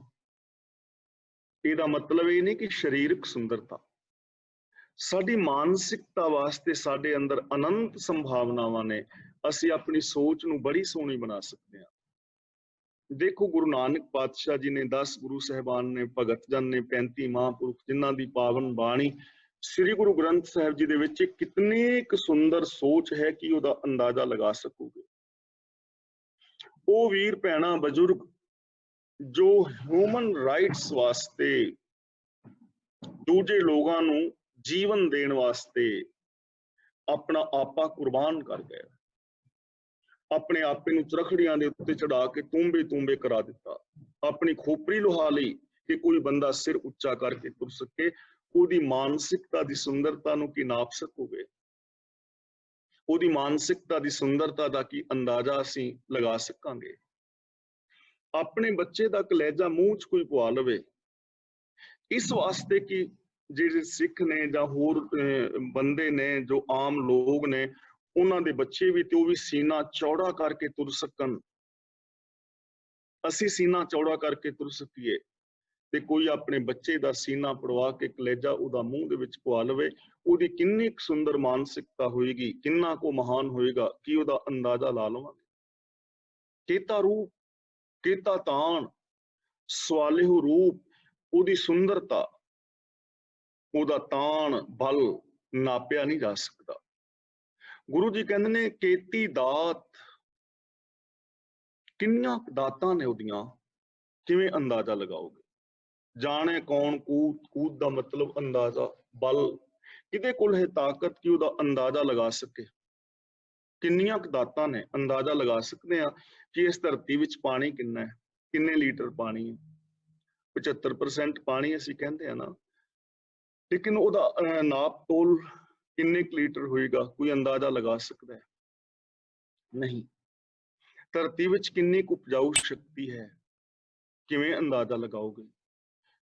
ਇਹਦਾ ਮਤਲਬ ਇਹ ਨਹੀਂ ਕਿ ਸਰੀਰਕ ਸੁੰਦਰਤਾ, ਸਾਡੀ ਮਾਨਸਿਕਤਾ ਵਾਸਤੇ ਸਾਡੇ ਅੰਦਰ ਅਨੰਤ ਸੰਭਾਵਨਾਵਾਂ ਨੇ। ਅਸੀਂ ਆਪਣੀ ਸੋਚ ਨੂੰ ਬੜੀ ਸੋਹਣੀ ਬਣਾ ਸਕਦੇ ਹਾਂ। ਦੇਖੋ, ਗੁਰੂ ਨਾਨਕ ਪਾਤਸ਼ਾਹ ਜੀ ਨੇ, 10 ਗੁਰੂ ਸਾਹਿਬਾਨ ਨੇ, ਭਗਤ ਜਨ ਨੇ, 35 ਮਹਾਂਪੁਰਖ, ਜਿਨ੍ਹਾਂ ਦੀ ਪਾਵਨ ਬਾਣੀ ਸ੍ਰੀ ਗੁਰੂ ਗ੍ਰੰਥ ਸਾਹਿਬ ਜੀ ਦੇ ਵਿੱਚ ਕਿਤਨੀ ਕੁ ਸੁੰਦਰ ਸੋਚ ਹੈ ਕਿ ਉਹਦਾ ਅੰਦਾਜ਼ਾ ਲਗਾ ਸਕੋਗੇ। ਉਹ ਵੀਰ ਭੈਣਾਂ ਬਜ਼ੁਰਗ ਜੋ ਹਿਊਮਨ ਰਾਈਟਸ ਵਾਸਤੇ, ਦੂਜੇ ਲੋਕਾਂ ਨੂੰ ਜੀਵਨ ਦੇਣ ਵਾਸਤੇ ਆਪਣਾ ਆਪਾ ਕੁਰਬਾਨ ਕਰ ਗਏ, ਆਪਣੇ ਆਪੇ ਨੂੰ ਚਰਖੜੀਆਂ ਦੇ ਉੱਤੇ ਚੜਾ ਕੇ ਤੂੰਬੇ ਕਰਾ ਦਿੱਤਾ, ਆਪਣੀ ਖੋਪਰੀ ਲੁਹਾ ਲਈ ਕਿ ਕੋਈ ਬੰਦਾ ਸਿਰ ਉੱਚਾ ਕਰਕੇ ਤੁਰ ਸਕੇ। ਉਹਦੀ ਮਾਨਸਿਕਤਾ ਦੀ ਸੁੰਦਰਤਾ ਨੂੰ ਕੀ ਨਾਪ ਸਕੋਗੇ? ਉਹਦੀ ਮਾਨਸਿਕਤਾ ਦੀ ਸੁੰਦਰਤਾ ਦਾ ਕੀ ਅੰਦਾਜ਼ਾ ਅਸੀਂ ਲਗਾ ਸਕਾਂਗੇ? ਆਪਣੇ ਬੱਚੇ ਦਾ ਕਲੇਜਾ ਮੂੰਹ 'ਚ ਕੋਈ ਪਵਾ ਲਵੇ, ਇਸ ਵਾਸਤੇ ਕਿ ਜਿਹੜੇ ਸਿੱਖ ਨੇ ਜਾਂ ਹੋਰ ਬੰਦੇ ਨੇ, ਜੋ ਆਮ ਲੋਕ ਨੇ, ਉਹਨਾਂ ਦੇ ਬੱਚੇ ਵੀ ਤੇ ਉਹ ਵੀ ਸੀਨਾ ਚੌੜਾ ਕਰਕੇ ਤੁਰ ਸਕਣ, ਅਸੀਂ ਸੀਨਾ ਚੌੜਾ ਕਰਕੇ ਤੁਰ ਸਕੀਏ, ਤੇ ਕੋਈ ਆਪਣੇ ਬੱਚੇ ਦਾ ਸੀਨਾ ਪੜਵਾ ਕੇ ਕਲੇਜਾ ਉਹਦਾ ਮੂੰਹ ਦੇ ਵਿੱਚ ਪਵਾ ਲਵੇ, ਉਹਦੀ ਕਿੰਨੀ ਕੁ ਸੁੰਦਰ ਮਾਨਸਿਕਤਾ ਹੋਏਗੀ, ਕਿੰਨਾ ਕੁ ਮਹਾਨ ਹੋਏਗਾ ਕਿ ਉਹਦਾ ਅੰਦਾਜ਼ਾ ਲਾ ਲਵਾਂਗੇ। ਕੇਤਾ ਰੂਪ, ਕੇਤਾ ਤਾਣ, ਸਵਾਲਿਹੁ ਰੂਪ, ਉਹਦੀ ਸੁੰਦਰਤਾ, ਉਹਦਾ ਤਾਣ ਬਲ ਨਾਪਿਆ ਨਹੀਂ ਜਾ ਸਕਦਾ। ਗੁਰੂ ਜੀ ਕਹਿੰਦੇ ਨੇ ਕੇਤੀ ਦਾਤ, ਕਿੰਨੀਆਂ ਦਾਤਾਂ ਨੇ ਉਹਦੀਆਂ, ਕਿਵੇਂ ਅੰਦਾਜ਼ਾ ਲਗਾਓਗੇ? ਜਾਣੇ ਕੌਣ ਕੂਤ, ਕੂਤ ਦਾ ਮਤਲਬ ਅੰਦਾਜ਼ਾ, ਬਲ, ਕਿਹਦੇ ਕੋਲ ਹੈ ਤਾਕਤ ਕਿ ਉਹਦਾ ਅੰਦਾਜ਼ਾ ਲਗਾ ਸਕੇ? ਕਿੰਨੀਆਂ ਕੁ ਦਾਤਾਂ ਨੇ, ਅੰਦਾਜ਼ਾ ਲਗਾ ਸਕਦੇ ਆ ਕਿ ਇਸ ਧਰਤੀ ਵਿੱਚ ਪਾਣੀ ਕਿੰਨਾ ਹੈ, ਕਿੰਨੇ ਲੀਟਰ ਪਾਣੀ ਹੈ। 75% ਪਾਣੀ ਅਸੀਂ ਕਹਿੰਦੇ ਆ ਨਾ, ਲੇਕਿਨ ਉਹਦਾ ਨਾਪ ਤੋਲ ਕਿੰਨੇ ਕੁ ਲੀਟਰ ਹੋਏਗਾ, ਕੋਈ ਅੰਦਾਜ਼ਾ ਲਗਾ ਸਕਦਾ ਹੈ? ਨਹੀਂ। ਧਰਤੀ ਵਿੱਚ ਕਿੰਨੀ ਕੁ ਉਪਜਾਊ ਸ਼ਕਤੀ ਹੈ, ਕਿਵੇਂ ਅੰਦਾਜ਼ਾ ਲਗਾਓਗੇ?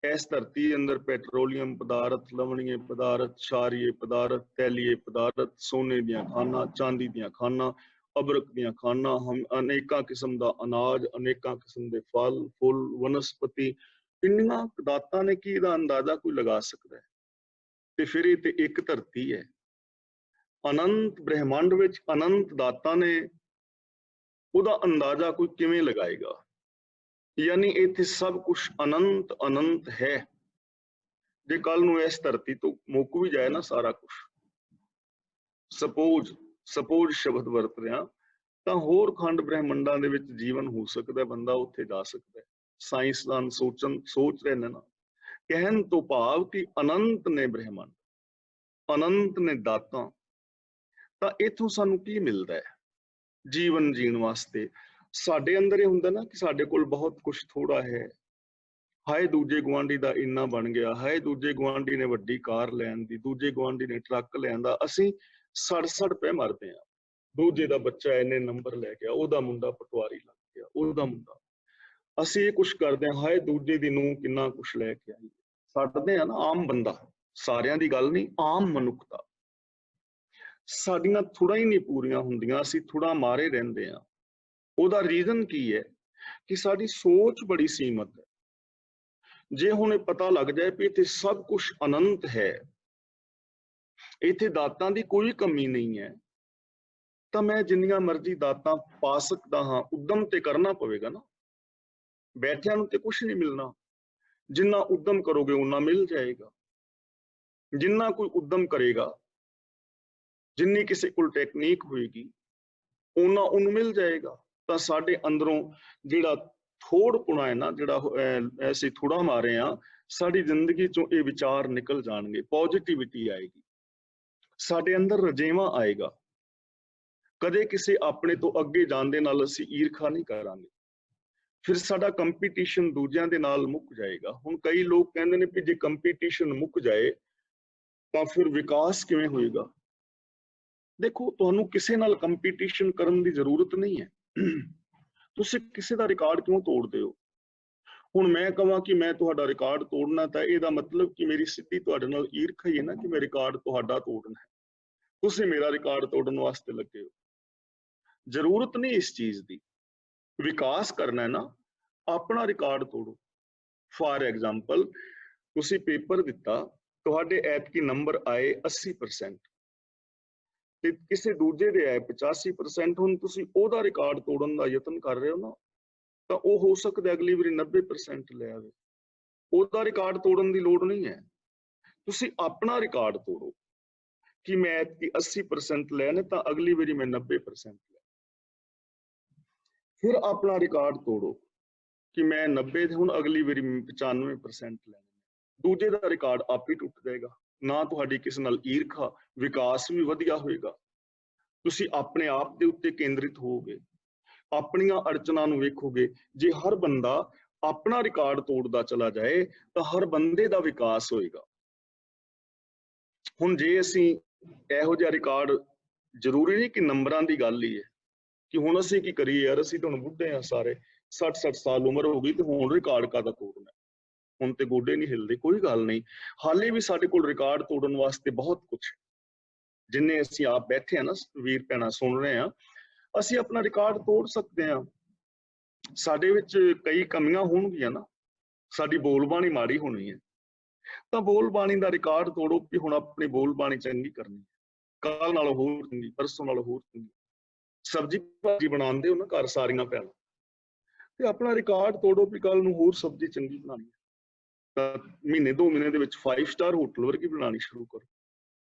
ਇਸ ਧਰਤੀ ਅੰਦਰ ਪੈਟਰੋਲੀਅਮ ਪਦਾਰਥ, ਲਵਣੀਏ ਪਦਾਰਥ, ਛਾਰੀਏ ਪਦਾਰਥ, ਤੈਲੀਏ ਪਦਾਰਥ, ਸੋਨੇ ਦੀਆਂ ਖਾਨਾਂ, ਚਾਂਦੀ ਦੀਆਂ ਖਾਨਾਂ, ਅਬਰਕ ਦੀਆਂ ਖਾਨਾਂ, ਅਨੇਕਾਂ ਕਿਸਮ ਦਾ ਅਨਾਜ, ਅਨੇਕਾਂ ਕਿਸਮ ਦੇ ਫਲ ਫੁੱਲ, ਵਨਸਪਤੀ, ਇੰਨੀਆਂ ਦਾਤਾਂ ਨੇ ਕਿ ਇਹਦਾ ਅੰਦਾਜ਼ਾ ਕੋਈ ਲਗਾ ਸਕਦਾ ਹੈ? ਤੇ ਫਿਰ ਇਹ ਤੇ ਇੱਕ ਧਰਤੀ ਹੈ, ਅਨੰਤ ਬ੍ਰਹਿਮੰਡ ਵਿੱਚ ਅਨੰਤ ਦਾਤਾਂ ਨੇ, ਉਹਦਾ ਅੰਦਾਜ਼ਾ ਕੋਈ ਕਿਵੇਂ ਲਗਾਏਗਾ? ਯਾਨੀ ਇੱਥੇ ਸਭ ਕੁਝ ਅਨੰਤ ਅਨੰਤ ਹੈ। ਜੇ ਕੱਲ ਨੂੰ ਇਸ ਧਰਤੀ ਤੋਂ ਮੁੱਕ ਵੀ ਜਾਏ ਨਾ ਸਾਰਾ ਕੁਝ, ਸਪੋਜ਼ ਸ਼ਬਦ ਵਰਤ ਰਿਹਾ, ਤਾਂ ਹੋਰ ਖੰਡ ਬ੍ਰਹਿਮੰਡਾਂ ਦੇ ਵਿੱਚ ਜੀਵਨ ਹੋ ਸਕਦਾ, ਬੰਦਾ ਉੱਥੇ ਜਾ ਸਕਦਾ। ਸਾਇੰਸਦਾਨ ਸੋਚ ਰਹੇ ਨੇ ਨਾ, ਕਹਿਣ ਤੋਂ ਭਾਵ ਕਿ ਅਨੰਤ ਨੇ ਬ੍ਰਹਿਮੰਡ, ਅਨੰਤ ਨੇ ਦਾਤਾਂ। ਤਾਂ ਇੱਥੋਂ ਸਾਨੂੰ ਕੀ ਮਿਲਦਾ ਹੈ ਜੀਵਨ ਜੀਣ ਵਾਸਤੇ? ਸਾਡੇ ਅੰਦਰ ਇਹ ਹੁੰਦਾ ਨਾ ਕਿ ਸਾਡੇ ਕੋਲ ਬਹੁਤ ਕੁਝ ਥੋੜਾ ਹੈ, ਹਾਏ ਦੂਜੇ ਗੁਆਂਢੀ ਦਾ ਇੰਨਾ ਬਣ ਗਿਆ, ਹਾਏ ਦੂਜੇ ਗੁਆਂਢੀ ਨੇ ਵੱਡੀ ਕਾਰ ਲੈਣ ਦੀ, ਦੂਜੇ ਗੁਆਂਢੀ ਨੇ ਟਰੱਕ ਲੈਣ ਦਾ, ਅਸੀਂ ਸੜ ਪੈ ਮਰਦੇ ਹਾਂ। ਦੂਜੇ ਦਾ ਬੱਚਾ ਇੰਨੇ ਨੰਬਰ ਲੈ ਗਿਆ, ਉਹਦਾ ਮੁੰਡਾ ਪਟਵਾਰੀ ਲੱਗ ਗਿਆ, ਉਹਦਾ ਮੁੰਡਾ, ਅਸੀਂ ਇਹ ਕੁਛ ਕਰਦੇ ਹਾਂ, ਹਾਏ ਦੂਜੇ ਦੀ ਨੂੰਹ ਕਿੰਨਾ ਕੁਛ ਲੈ ਕੇ ਆਈ। ਛੱਡਦੇ ਆ ਨਾ, ਆਮ ਬੰਦਾ, ਸਾਰਿਆਂ ਦੀ ਗੱਲ ਨਹੀਂ, ਆਮ ਮਨੁੱਖਤਾ, ਸਾਡੀਆਂ ਥੋੜਾ ਹੀ ਨਹੀਂ ਪੂਰੀਆਂ ਹੁੰਦੀਆਂ, ਅਸੀਂ ਥੋੜਾ ਮਾਰੇ ਰਹਿੰਦੇ ਹਾਂ। ਉਹਦਾ ਰੀਜ਼ਨ ਕੀ ਹੈ ਕਿ ਸਾਡੀ ਸੋਚ ਬੜੀ ਸੀਮਤ ਹੈ। ਜੇ ਹੁਣ ਇਹ ਪਤਾ ਲੱਗ ਜਾਏ ਵੀ ਇੱਥੇ ਸਭ ਕੁਝ ਅਨੰਤ ਹੈ, ਇੱਥੇ ਦਾਤਾਂ ਦੀ ਕੋਈ ਕਮੀ ਨਹੀਂ ਹੈ, ਤਾਂ ਮੈਂ ਜਿੰਨੀਆਂ ਮਰਜ਼ੀ ਦਾਤਾਂ ਪਾ ਸਕਦਾ ਹਾਂ, ਉਦਮ ਤੇ ਕਰਨਾ ਪਵੇਗਾ ਨਾ। ਬੈਠਿਆਂ ਨੂੰ ਤੇ ਕੁਝ ਨਹੀਂ ਮਿਲਣਾ, ਜਿੰਨਾ ਉਦਮ ਕਰੋਗੇ ਉਨਾ ਮਿਲ ਜਾਏਗਾ। ਜਿੰਨਾ ਕੋਈ ਉਦਮ ਕਰੇਗਾ, ਜਿੰਨੀ ਕਿਸੇ ਕੋਲ ਟੈਕਨੀਕ ਹੋਏਗੀ, ਉਹਨਾਂ ਉਹਨੂੰ ਮਿਲ ਜਾਏਗਾ। ਤਾਂ ਸਾਡੇ ਅੰਦਰੋਂ ਜਿਹੜਾ ਥੋੜਪੁਣਾ ਹੈ ਨਾ, ਜਿਹੜਾ ਅਸੀਂ ਥੋੜਾ ਮਾਰੇ ਆ, ਸਾਡੀ ਜ਼ਿੰਦਗੀ ਚੋਂ ਇਹ ਵਿਚਾਰ ਨਿਕਲ ਜਾਣਗੇ, ਪੋਜ਼ਿਟਿਵਿਟੀ ਆਏਗੀ, ਸਾਡੇ ਅੰਦਰ ਰਜੇਵਾਂ ਆਏਗਾ। ਕਦੇ ਕਿਸੇ ਆਪਣੇ ਤੋਂ ਅੱਗੇ ਜਾਣ ਦੇ ਨਾਲ ਅਸੀਂ ਈਰਖਾ ਨਹੀਂ ਕਰਾਂਗੇ, ਫਿਰ ਸਾਡਾ ਕੰਪੀਟੀਸ਼ਨ ਦੂਜਿਆਂ ਦੇ ਨਾਲ ਮੁੱਕ ਜਾਏਗਾ। ਹੁਣ ਕਈ ਲੋਕ ਕਹਿੰਦੇ ਨੇ ਵੀ ਜੇ ਕੰਪੀਟੀਸ਼ਨ ਮੁੱਕ ਜਾਏ ਤਾਂ ਫਿਰ ਵਿਕਾਸ ਕਿਵੇਂ ਹੋਏਗਾ? ਦੇਖੋ, ਤੁਹਾਨੂੰ ਕਿਸੇ ਨਾਲ ਕੰਪੀਟੀਸ਼ਨ ਕਰਨ ਦੀ ਜ਼ਰੂਰਤ ਨਹੀਂ ਹੈ। ਤੁਸੀਂ ਕਿਸੇ ਦਾ ਰਿਕਾਰਡ ਕਿਉਂ ਤੋੜਦੇ ਹੋ? ਹੁਣ ਮੈਂ ਕਹਾਂ ਕਿ ਮੈਂ ਤੁਹਾਡਾ ਰਿਕਾਰਡ ਤੋੜਨਾ, ਤਾਂ ਇਹਦਾ ਮਤਲਬ ਕਿ ਮੇਰੀ ਸਿੱਧੀ ਤੁਹਾਡੇ ਨਾਲ ਈਰਖਾ ਹੀ ਹੈ ਨਾ, ਕਿ ਮੈਂ ਰਿਕਾਰਡ ਤੁਹਾਡਾ ਤੋੜਨਾ ਹੈ, ਤੁਸੀਂ ਮੇਰਾ ਰਿਕਾਰਡ ਤੋੜਨ ਵਾਸਤੇ ਲੱਗੇ ਹੋ। ਜ਼ਰੂਰਤ ਨਹੀਂ ਇਸ ਚੀਜ਼ ਦੀ। ਵਿਕਾਸ ਕਰਨਾ ਹੈ ਨਾ, ਆਪਣਾ ਰਿਕਾਰਡ ਤੋੜੋ। ਫਾਰ ਐਗਜ਼ਾਮਪਲ, ਤੁਸੀਂ ਪੇਪਰ ਦਿੱਤਾ, ਤੁਹਾਡੇ ਐਤਕੀ ਨੰਬਰ ਆਏ 80% ਤੇ ਕਿਸੇ ਦੂਜੇ ਦੇ ਆਏ 85%, ਹੁਣ ਤੁਸੀਂ ਉਹਦਾ ਰਿਕਾਰਡ ਤੋੜਨ ਦਾ ਯਤਨ ਕਰ ਰਹੇ ਹੋ ਨਾ, ਤਾਂ ਉਹ ਹੋ ਸਕਦਾ ਅਗਲੀ ਵਾਰੀ 90% ਲੈ ਆਵੇ। ਉਹਦਾ ਰਿਕਾਰਡ ਤੋੜਨ ਦੀ ਲੋੜ ਨਹੀਂ ਹੈ, ਤੁਸੀਂ ਆਪਣਾ ਰਿਕਾਰਡ ਤੋੜੋ ਕਿ ਮੈਂ ਐਤਕੀ 80% ਲੈਣੇ ਤਾਂ ਅਗਲੀ ਵਾਰੀ ਮੈਂ 90% ਲੈ। ਫਿਰ ਆਪਣਾ ਰਿਕਾਰਡ ਤੋੜੋ ਕਿ ਮੈਂ 90 ਹੁਣ ਅਗਲੀ ਵਾਰੀ 95% ਲੈਣੇ। ਦੂਜੇ ਦਾ ਰਿਕਾਰਡ ਆਪ ਹੀ ਟੁੱਟ ਜਾਏਗਾ, ਨਾ ਤੁਹਾਡੀ ਕਿਸੇ ਨਾਲ ਈਰਖਾ, ਵਿਕਾਸ ਵੀ ਵਧੀਆ ਹੋਏਗਾ। ਤੁਸੀਂ ਆਪਣੇ ਆਪ ਦੇ ਉੱਤੇ ਕੇਂਦਰਿਤ ਹੋਵੋਗੇ, ਆਪਣੀਆਂ ਅੜਚਨਾਂ ਨੂੰ ਵੇਖੋਗੇ। ਜੇ ਹਰ ਬੰਦਾ ਆਪਣਾ ਰਿਕਾਰਡ ਤੋੜਦਾ ਚਲਾ ਜਾਏ ਤਾਂ ਹਰ ਬੰਦੇ ਦਾ ਵਿਕਾਸ ਹੋਏਗਾ। ਹੁਣ ਜੇ ਅਸੀਂ ਇਹੋ ਜਿਹਾ ਰਿਕਾਰਡ, ਜ਼ਰੂਰੀ ਨਹੀਂ ਕਿ ਨੰਬਰਾਂ ਦੀ ਗੱਲ ਹੀ ਹੈ ਕਿ ਹੁਣ ਅਸੀਂ ਕੀ ਕਰੀਏ ਯਾਰ, ਅਸੀਂ ਤਾਂ ਹੁਣ ਬੁੱਢੇ ਆ ਸਾਰੇ, 60 ਸਾਲ ਉਮਰ ਹੋ ਗਈ ਤੇ ਹੁਣ ਰਿਕਾਰਡ ਕਾਹਦਾ ਤੋੜਨਾ, ਹੁਣ ਤੇ ਗੋਡੇ ਨਹੀਂ ਹਿਲਦੇ। ਕੋਈ ਗੱਲ ਨਹੀਂ, ਹਾਲੇ ਵੀ ਸਾਡੇ ਕੋਲ ਰਿਕਾਰਡ ਤੋੜਨ ਵਾਸਤੇ ਬਹੁਤ ਕੁਛ ਹੈ। ਜਿੰਨੇ ਅਸੀਂ ਆਪ ਬੈਠੇ ਆ ਨਾ ਵੀਰ ਭੈਣਾਂ ਸੁਣ ਰਹੇ ਆ, ਅਸੀਂ ਆਪਣਾ ਰਿਕਾਰਡ ਤੋੜ ਸਕਦੇ ਹਾਂ। ਸਾਡੇ ਵਿੱਚ ਕਈ ਕਮੀਆਂ ਹੋਣਗੀਆਂ ਨਾ, ਸਾਡੀ ਬੋਲਬਾਣੀ ਮਾੜੀ ਹੋਣੀ ਹੈ, ਤਾਂ ਬੋਲਬਾਣੀ ਦਾ ਰਿਕਾਰਡ ਤੋੜੋ ਕਿ ਹੁਣ ਆਪਣੀ ਬੋਲਬਾਣੀ ਚੰਗੀ ਕਰਨੀ, ਕੱਲ ਨਾਲੋਂ ਹੋਰ ਚੰਗੀ, ਪਰਸੋਂ ਨਾਲੋਂ ਹੋਰ ਚੰਗੀ। ਸਬਜ਼ੀ ਭਾਜੀ ਬਣਾਉਂਦੇ ਹੋ ਨਾ ਘਰ ਸਾਰੀਆਂ ਭੈਣਾਂ, ਤੇ ਆਪਣਾ ਰਿਕਾਰਡ ਤੋੜੋ ਵੀ ਕੱਲ ਨੂੰ ਹੋਰ ਸਬਜ਼ੀ ਚੰਗੀ ਬਣਾਉਣੀ ਹੈ, ਤਾਂ ਮਹੀਨੇ 2 ਮਹੀਨੇ ਦੇ ਵਿੱਚ 5 ਸਟਾਰ ਹੋਟਲ ਵਰਗੀ ਬਣਾਉਣੀ ਸ਼ੁਰੂ ਕਰੋ।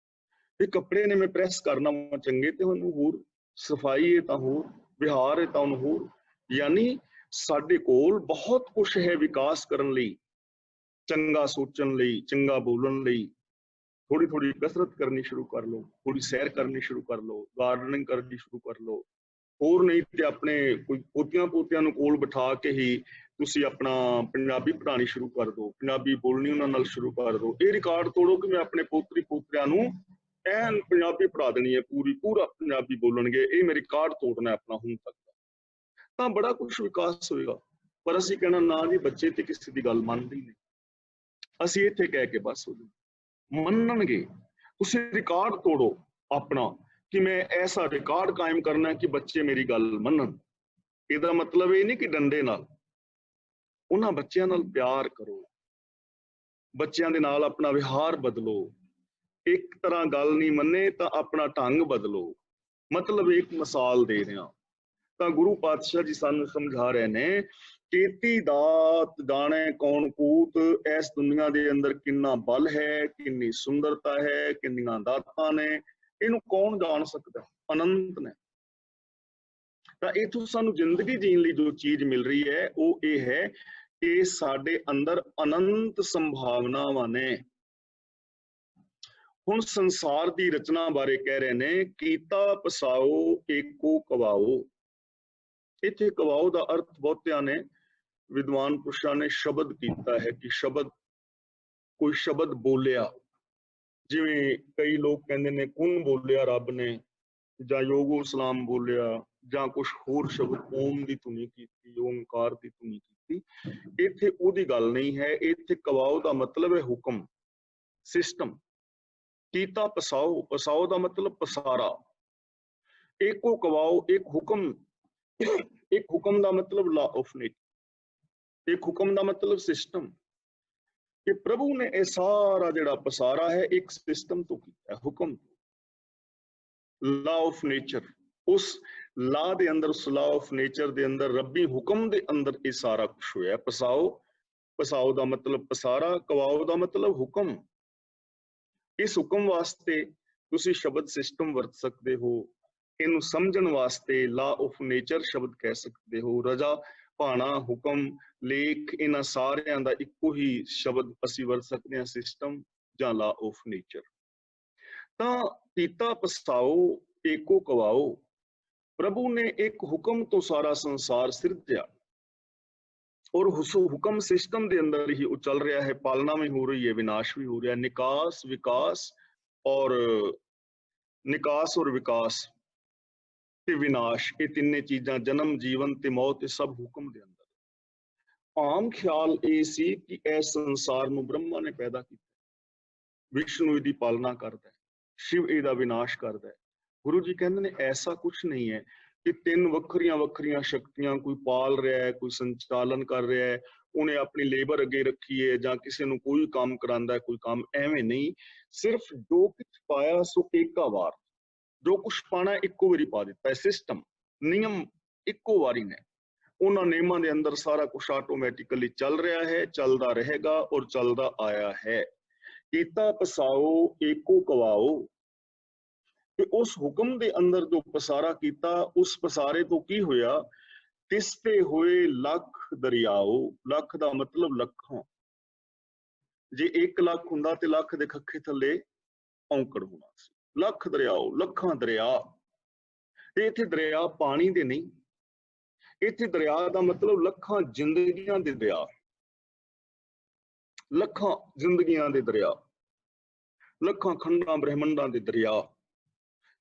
ਤੇ ਕੱਪੜੇ ਨੇ ਮੈਂ ਪ੍ਰੈਸ ਕਰਨਾ ਚੰਗੇ ਤੇ ਉਹਨੂੰ ਹੋਰ, ਸਫਾਈ ਹੈ ਤਾਂ ਹੋਰ, ਵਿਹਾਰ ਹੈ ਤਾਂ ਉਹਨੂੰ ਹੋਰ। ਯਾਨੀ ਸਾਡੇ ਕੋਲ ਬਹੁਤ ਕੁਛ ਹੈ ਵਿਕਾਸ ਕਰਨ ਲਈ, ਚੰਗਾ ਸੋਚਣ ਲਈ, ਚੰਗਾ ਬੋਲਣ ਲਈ। ਥੋੜੀ ਥੋੜੀ ਕਸਰਤ ਕਰਨੀ ਸ਼ੁਰੂ ਕਰ ਲਓ, ਥੋੜੀ ਸੈਰ ਕਰਨੀ ਸ਼ੁਰੂ ਕਰ ਲਓ, ਗਾਰਡਨਿੰਗ ਕਰਨੀ ਸ਼ੁਰੂ ਕਰ ਲਓ। ਹੋਰ ਨਹੀਂ ਤੇ ਆਪਣੇ ਕੋਈ ਪੋਤੀਆਂ ਪੋਤਿਆਂ ਨੂੰ ਕੋਲ ਬਿਠਾ ਕੇ ਹੀ ਤੁਸੀਂ ਆਪਣਾ ਪੰਜਾਬੀ ਪੜ੍ਹਾਉਣੀ ਸ਼ੁਰੂ ਕਰ ਦਿਓ, ਪੰਜਾਬੀ ਬੋਲਣੀ ਉਹਨਾਂ ਨਾਲ ਸ਼ੁਰੂ ਕਰ ਦਿਓ। ਇਹ ਰਿਕਾਰਡ ਤੋੜੋ ਕਿ ਮੈਂ ਆਪਣੇ ਪੋਤਰੀ ਪੋਤਰਿਆਂ ਨੂੰ ਐਨ ਪੰਜਾਬੀ ਪੜ੍ਹਾ ਦੇਣੀ ਹੈ, ਪੂਰਾ ਪੰਜਾਬੀ ਬੋਲਣਗੇ, ਇਹ ਮੈਂ ਰਿਕਾਰਡ ਤੋੜਨਾ ਆਪਣਾ ਹੁਣ ਤੱਕ ਦਾ, ਤਾਂ ਬੜਾ ਕੁਛ ਵਿਕਾਸ ਹੋਏਗਾ। ਪਰ ਅਸੀਂ ਕਹਿਣਾ ਨਾ ਜੀ, ਬੱਚੇ ਤੇ ਕਿਸੇ ਦੀ ਗੱਲ ਮੰਨਦੇ ਹੀ ਨਹੀਂ, ਅਸੀਂ ਇੱਥੇ ਕਹਿ ਕੇ ਬਸ ਹੋ ਜਾਓ। ਮੰਨਣਗੇ, ਤੁਸੀਂ ਰਿਕਾਰਡ ਤੋੜੋ ਆਪਣਾ ਕਿ ਮੈਂ ਐਸਾ ਰਿਕਾਰਡ ਕਾਇਮ ਕਰਨਾ ਕਿ ਬੱਚੇ ਮੇਰੀ ਗੱਲ ਮੰਨਣ। ਇਹਦਾ ਮਤਲਬ ਇਹ ਨਹੀਂ ਕਿ ਡੰਡੇ ਨਾਲ, ਉਹਨਾਂ ਬੱਚਿਆਂ ਨਾਲ ਪਿਆਰ ਕਰੋ, ਬੱਚਿਆਂ ਦੇ ਨਾਲ ਆਪਣਾ ਵਿਹਾਰ ਬਦਲੋ। ਇੱਕ ਤਰ੍ਹਾਂ ਗੱਲ ਨਹੀਂ ਮੰਨੇ ਤਾਂ ਆਪਣਾ ਢੰਗ ਬਦਲੋ। ਮਤਲਬ ਇੱਕ ਮਿਸਾਲ ਦੇ ਰਿਹਾ ਤਾਂ ਗੁਰੂ ਪਾਤਸ਼ਾਹ ਜੀ ਸਾਨੂੰ ਸਮਝਾ ਰਹੇ ਨੇ, ਕੀਤੀ ਦਾਤ ਜਾਣੇ ਕੌਣ ਕੂਤ, ਇਸ ਦੁਨੀਆ ਦੇ ਅੰਦਰ ਕਿੰਨਾ ਬਲ ਹੈ, ਕਿੰਨੀ ਸੁੰਦਰਤਾ ਹੈ, ਕਿੰਨੀਆਂ ਦਾਤਾਂ ਨੇ, ਇਹਨੂੰ ਕੌਣ ਜਾਣ ਸਕਦਾ, ਅਨੰਤ ਨੇ। ਤਾਂ ਇਥੋਂ ਸਾਨੂੰ ਜ਼ਿੰਦਗੀ ਜੀਣ ਲਈ ਜੋ ਚੀਜ਼ ਮਿਲ ਰਹੀ ਹੈ ਉਹ ਇਹ ਹੈ ਕਿ ਸਾਡੇ ਅੰਦਰ ਅਨੰਤ ਸੰਭਾਵਨਾਵਾਂ ਨੇ। ਹੁਣ ਸੰਸਾਰ ਦੀ ਰਚਨਾ ਬਾਰੇ ਕਹਿ ਰਹੇ ਨੇ, ਕੀਤਾ ਪਸਾਓ ਏਕੋ ਕਵਾਓ। ਇੱਥੇ ਕਵਾਓ ਦਾ ਅਰਥ ਬਹੁਤਿਆਂ ਨੇ, ਵਿਦਵਾਨ ਪੁਰਸ਼ਾਂ ਨੇ ਸ਼ਬਦ ਕੀਤਾ ਹੈ ਕਿ ਸ਼ਬਦ, ਕੋਈ ਸ਼ਬਦ ਬੋਲਿਆ, ਜਿਵੇਂ ਕਈ ਲੋਕ ਕਹਿੰਦੇ ਨੇ ਕੁਨ ਬੋਲਿਆ ਰੱਬ ਨੇ, ਜਾਂ ਯੋਗੋ ਸਲਾਮ ਬੋਲਿਆ, ਜਾਂ ਕੁਛ ਹੋਰ ਸ਼ਬਦ, ਓਮ ਦੀ ਧੁਨੀ ਕੀਤੀ, ਓਮਕਾਰ ਦੀ ਧੁਨੀ ਕੀਤੀ। ਇੱਥੇ ਉਹਦੀ ਗੱਲ ਨਹੀਂ ਹੈ, ਇੱਥੇ ਕਵਾਓ ਦਾ ਮਤਲਬ ਹੈ ਹੁਕਮ, ਸਿਸਟਮ। ਕੀਤਾ ਪਸਾਓ, ਪਸਾਓ ਦਾ ਮਤਲਬ ਪਸਾਰਾ। ਏਕੋ ਕਵਾਓ, ਇੱਕ ਹੁਕਮ, ਇੱਕ ਹੁਕਮ ਦਾ ਮਤਲਬ ਲਾ ਆਫ ਨੇਚਰ, ਇੱਕ ਹੁਕਮ ਦਾ ਮਤਲਬ ਸਿਸਟਮ। ਕਿ ਪ੍ਰਭੂ ਨੇ ਇਹ ਸਾਰਾ ਜਿਹੜਾ ਪਸਾਰਾ ਹੈ ਇੱਕ ਸਿਸਟਮ ਤੋਂ ਕੀਤਾ, ਹੁਕਮ। ਲਾ ਆਫ ਨੇਚਰ, ਉਸ ਲਾ ਦੇ ਅੰਦਰ, ਉਸ ਲਾ ਆਫ ਨੇਚਰ ਦੇ ਅੰਦਰ, ਰੱਬੀ ਹੁਕਮ ਦੇ ਅੰਦਰ ਇਹ ਸਾਰਾ ਕੁਛ ਹੋਇਆ। ਪਸਾਓ, ਪਸਾਓ ਦਾ ਮਤਲਬ ਪਸਾਰਾ, ਕਵਾਓ ਦਾ ਮਤਲਬ ਹੁਕਮ। ਇਸ ਹੁਕਮ ਵਾਸਤੇ ਤੁਸੀਂ ਸ਼ਬਦ ਸਿਸਟਮ ਵਰਤ ਸਕਦੇ ਹੋ, ਇਹਨੂੰ ਸਮਝਣ ਵਾਸਤੇ ਲਾ ਆਫ ਨੇਚਰ ਸ਼ਬਦ ਕਹਿ ਸਕਦੇ ਹੋ। ਰਜਾ, ਭਾਣਾ, ਹੁਕਮ, ਲੇਖ, ਇਹਨਾਂ ਸਾਰਿਆਂ ਦਾ ਇੱਕੋ ਹੀ ਸ਼ਬਦ ਅਸੀਂ ਵਰਤ ਸਕਦੇ ਹਾਂ, ਸਿਸਟਮ ਜਾਂ ਲਾ ਆਫ ਨੇਚਰ। ਤਾਂ ਕੀਤਾ ਪਸਾਓ ਏਕੋ ਕਵਾਓ, ਪ੍ਰਭੂ ਨੇ ਇੱਕ ਹੁਕਮ ਤੋਂ ਸਾਰਾ ਸੰਸਾਰ ਸਿਰਜਿਆ, ਔਰ ਉਸ ਹੁਕਮ ਸਿਸਟਮ ਦੇ ਅੰਦਰ ਹੀ ਉਹ ਚੱਲ ਰਿਹਾ ਹੈ, ਪਾਲਣਾ ਵੀ ਹੋ ਰਹੀ ਹੈ, ਵਿਨਾਸ਼ ਵੀ ਹੋ ਰਿਹਾ। ਨਿਕਾਸ, ਵਿਕਾਸ ਔਰ ਨਿਕਾਸ ਔਰ ਵਿਕਾਸ ਤੇ ਵਿਨਾਸ਼, ਇਹ ਤਿੰਨੇ ਚੀਜ਼ਾਂ, ਜਨਮ, ਜੀਵਨ ਤੇ ਮੌਤ, ਇਹ ਸਭ ਹੁਕਮ ਦੇ ਅੰਦਰ। ਆਮ ਖਿਆਲ ਇਹ ਸੀ ਕਿ ਇਸ ਸੰਸਾਰ ਨੂੰ ਬ੍ਰਹਮਾ ਨੇ ਪੈਦਾ ਕੀਤਾ, ਵਿਸ਼ਨੂੰ ਇਹਦੀ ਪਾਲਣਾ ਕਰਦਾ, ਸ਼ਿਵ ਇਹਦਾ ਵਿਨਾਸ਼ ਕਰਦਾ। ਗੁਰੂ ਜੀ ਕਹਿੰਦੇ ਨੇ ਐਸਾ ਕੁਛ ਨਹੀਂ ਹੈ ਕਿ ਤਿੰਨ ਵੱਖਰੀਆਂ ਵੱਖਰੀਆਂ ਸ਼ਕਤੀਆਂ, ਕੋਈ ਪਾਲ ਰਿਹਾ ਹੈ, ਕੋਈ ਸੰਚਾਲਨ ਕਰ ਰਿਹਾ ਹੈ, ਉਹਨੇ ਆਪਣੀ ਲੇਬਰ ਅੱਗੇ ਰੱਖੀ ਹੈ ਜਾਂ ਕਿਸੇ ਨੂੰ ਕੋਈ ਕੰਮ ਕਰਾਂਦਾ ਕੋਈ ਕੰਮ, ਐਵੇਂ ਨਹੀਂ। ਸਿਰਫ ਜੋ ਕੁਛ ਪਾਇਆ ਸੋ ਏਕਾ ਵਾਰ, ਜੋ ਕੁਛ ਪਾਣਾ ਇੱਕੋ ਵਾਰੀ ਪਾ ਦਿੱਤਾ ਹੈ। ਸਿਸਟਮ, ਨਿਯਮ ਇੱਕੋ ਵਾਰੀ ਨੇ। ਉਹਨਾਂ ਨਿਯਮਾਂ ਦੇ ਅੰਦਰ ਸਾਰਾ ਕੁਛ ਆਟੋਮੈਟਿਕਲੀ ਚੱਲ ਰਿਹਾ ਹੈ, ਚੱਲਦਾ ਰਹੇਗਾ ਔਰ ਚੱਲਦਾ ਆਇਆ ਹੈ। ਕੀਤਾ ਪਸਾਓ ਏਕੋ ਕਵਾਓ, ਤੇ ਉਸ ਹੁਕਮ ਦੇ ਅੰਦਰ ਜੋ ਪਸਾਰਾ ਕੀਤਾ, ਉਸ ਪਸਾਰੇ ਤੋਂ ਕੀ ਹੋਇਆ? ਤਿਸਤੇ ਹੋਏ ਲੱਖ ਦਰਿਆਓ। ਲੱਖ ਦਾ ਮਤਲਬ ਲੱਖਾਂ। ਜੇ 1 ਲੱਖ ਹੁੰਦਾ ਤੇ ਲੱਖ ਦੇ ਖੱਖੇ ਥੱਲੇ ਔਂਕੜ ਹੋਣਾ ਸੀ। ਲੱਖ ਦਰਿਆਓ, ਲੱਖਾਂ ਦਰਿਆ। ਤੇ ਇੱਥੇ ਦਰਿਆ ਪਾਣੀ ਦੇ ਨਹੀਂ, ਇੱਥੇ ਦਰਿਆ ਦਾ ਮਤਲਬ ਲੱਖਾਂ ਜ਼ਿੰਦਗੀਆਂ ਦੇ ਦਰਿਆ, ਲੱਖਾਂ ਜ਼ਿੰਦਗੀਆਂ ਦੇ ਦਰਿਆ, ਲੱਖਾਂ ਖੰਡਾਂ ਬ੍ਰਹਿਮੰਡਾਂ ਦੇ ਦਰਿਆ।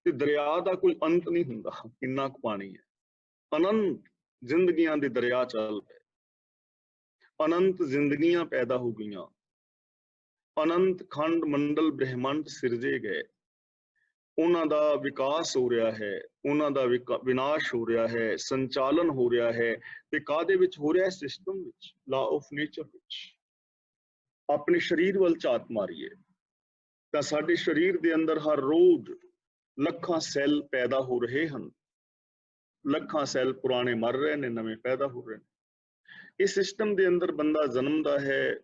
ਤੇ ਦਰਿਆ ਦਾ ਕੋਈ ਅੰਤ ਨਹੀਂ ਹੁੰਦਾ, ਕਿੰਨਾ ਕੁ ਪਾਣੀ ਹੈ। ਅਨੰਤ ਜ਼ਿੰਦਗੀਆਂ ਦੇ ਦਰਿਆ ਚੱਲ ਪਏ, ਅਨੰਤ ਜ਼ਿੰਦਗੀਆਂ ਪੈਦਾ ਹੋ ਗਈਆਂ, ਅਨੰਤ ਖੰਡ ਮੰਡਲ ਬ੍ਰਹਿਮੰਡ ਸਿਰਜੇ ਗਏ। ਉਹਨਾਂ ਦਾ ਵਿਕਾਸ ਹੋ ਰਿਹਾ ਹੈ, ਉਹਨਾਂ ਦਾ ਵਿਨਾਸ਼ ਹੋ ਰਿਹਾ ਹੈ, ਸੰਚਾਲਨ ਹੋ ਰਿਹਾ ਹੈ। ਤੇ ਕਾਹਦੇ ਵਿੱਚ ਹੋ ਰਿਹਾ? ਸਿਸਟਮ ਵਿੱਚ, ਲਾ ਆਫ ਨੇਚਰ ਵਿੱਚ। ਆਪਣੇ ਸਰੀਰ ਵੱਲ ਝਾਤ ਮਾਰੀਏ ਤਾਂ ਸਾਡੇ ਸਰੀਰ ਦੇ ਅੰਦਰ ਹਰ ਰੋਜ਼ ਲੱਖਾਂ ਸੈੱਲ ਪੈਦਾ ਹੋ ਰਹੇ ਹਨ। ਲੱਖਾਂ ਸੈੱਲ ਪੁਰਾਣੇ ਮਰ ਰਹੇ ਨੇ, ਨਵੇਂ ਪੈਦਾ ਹੋ ਰਹੇ ਨੇ। ਇਸ ਸਿਸਟਮ ਦੇ ਅੰਦਰ ਬੰਦਾ ਜਨਮਦਾ ਹੈ,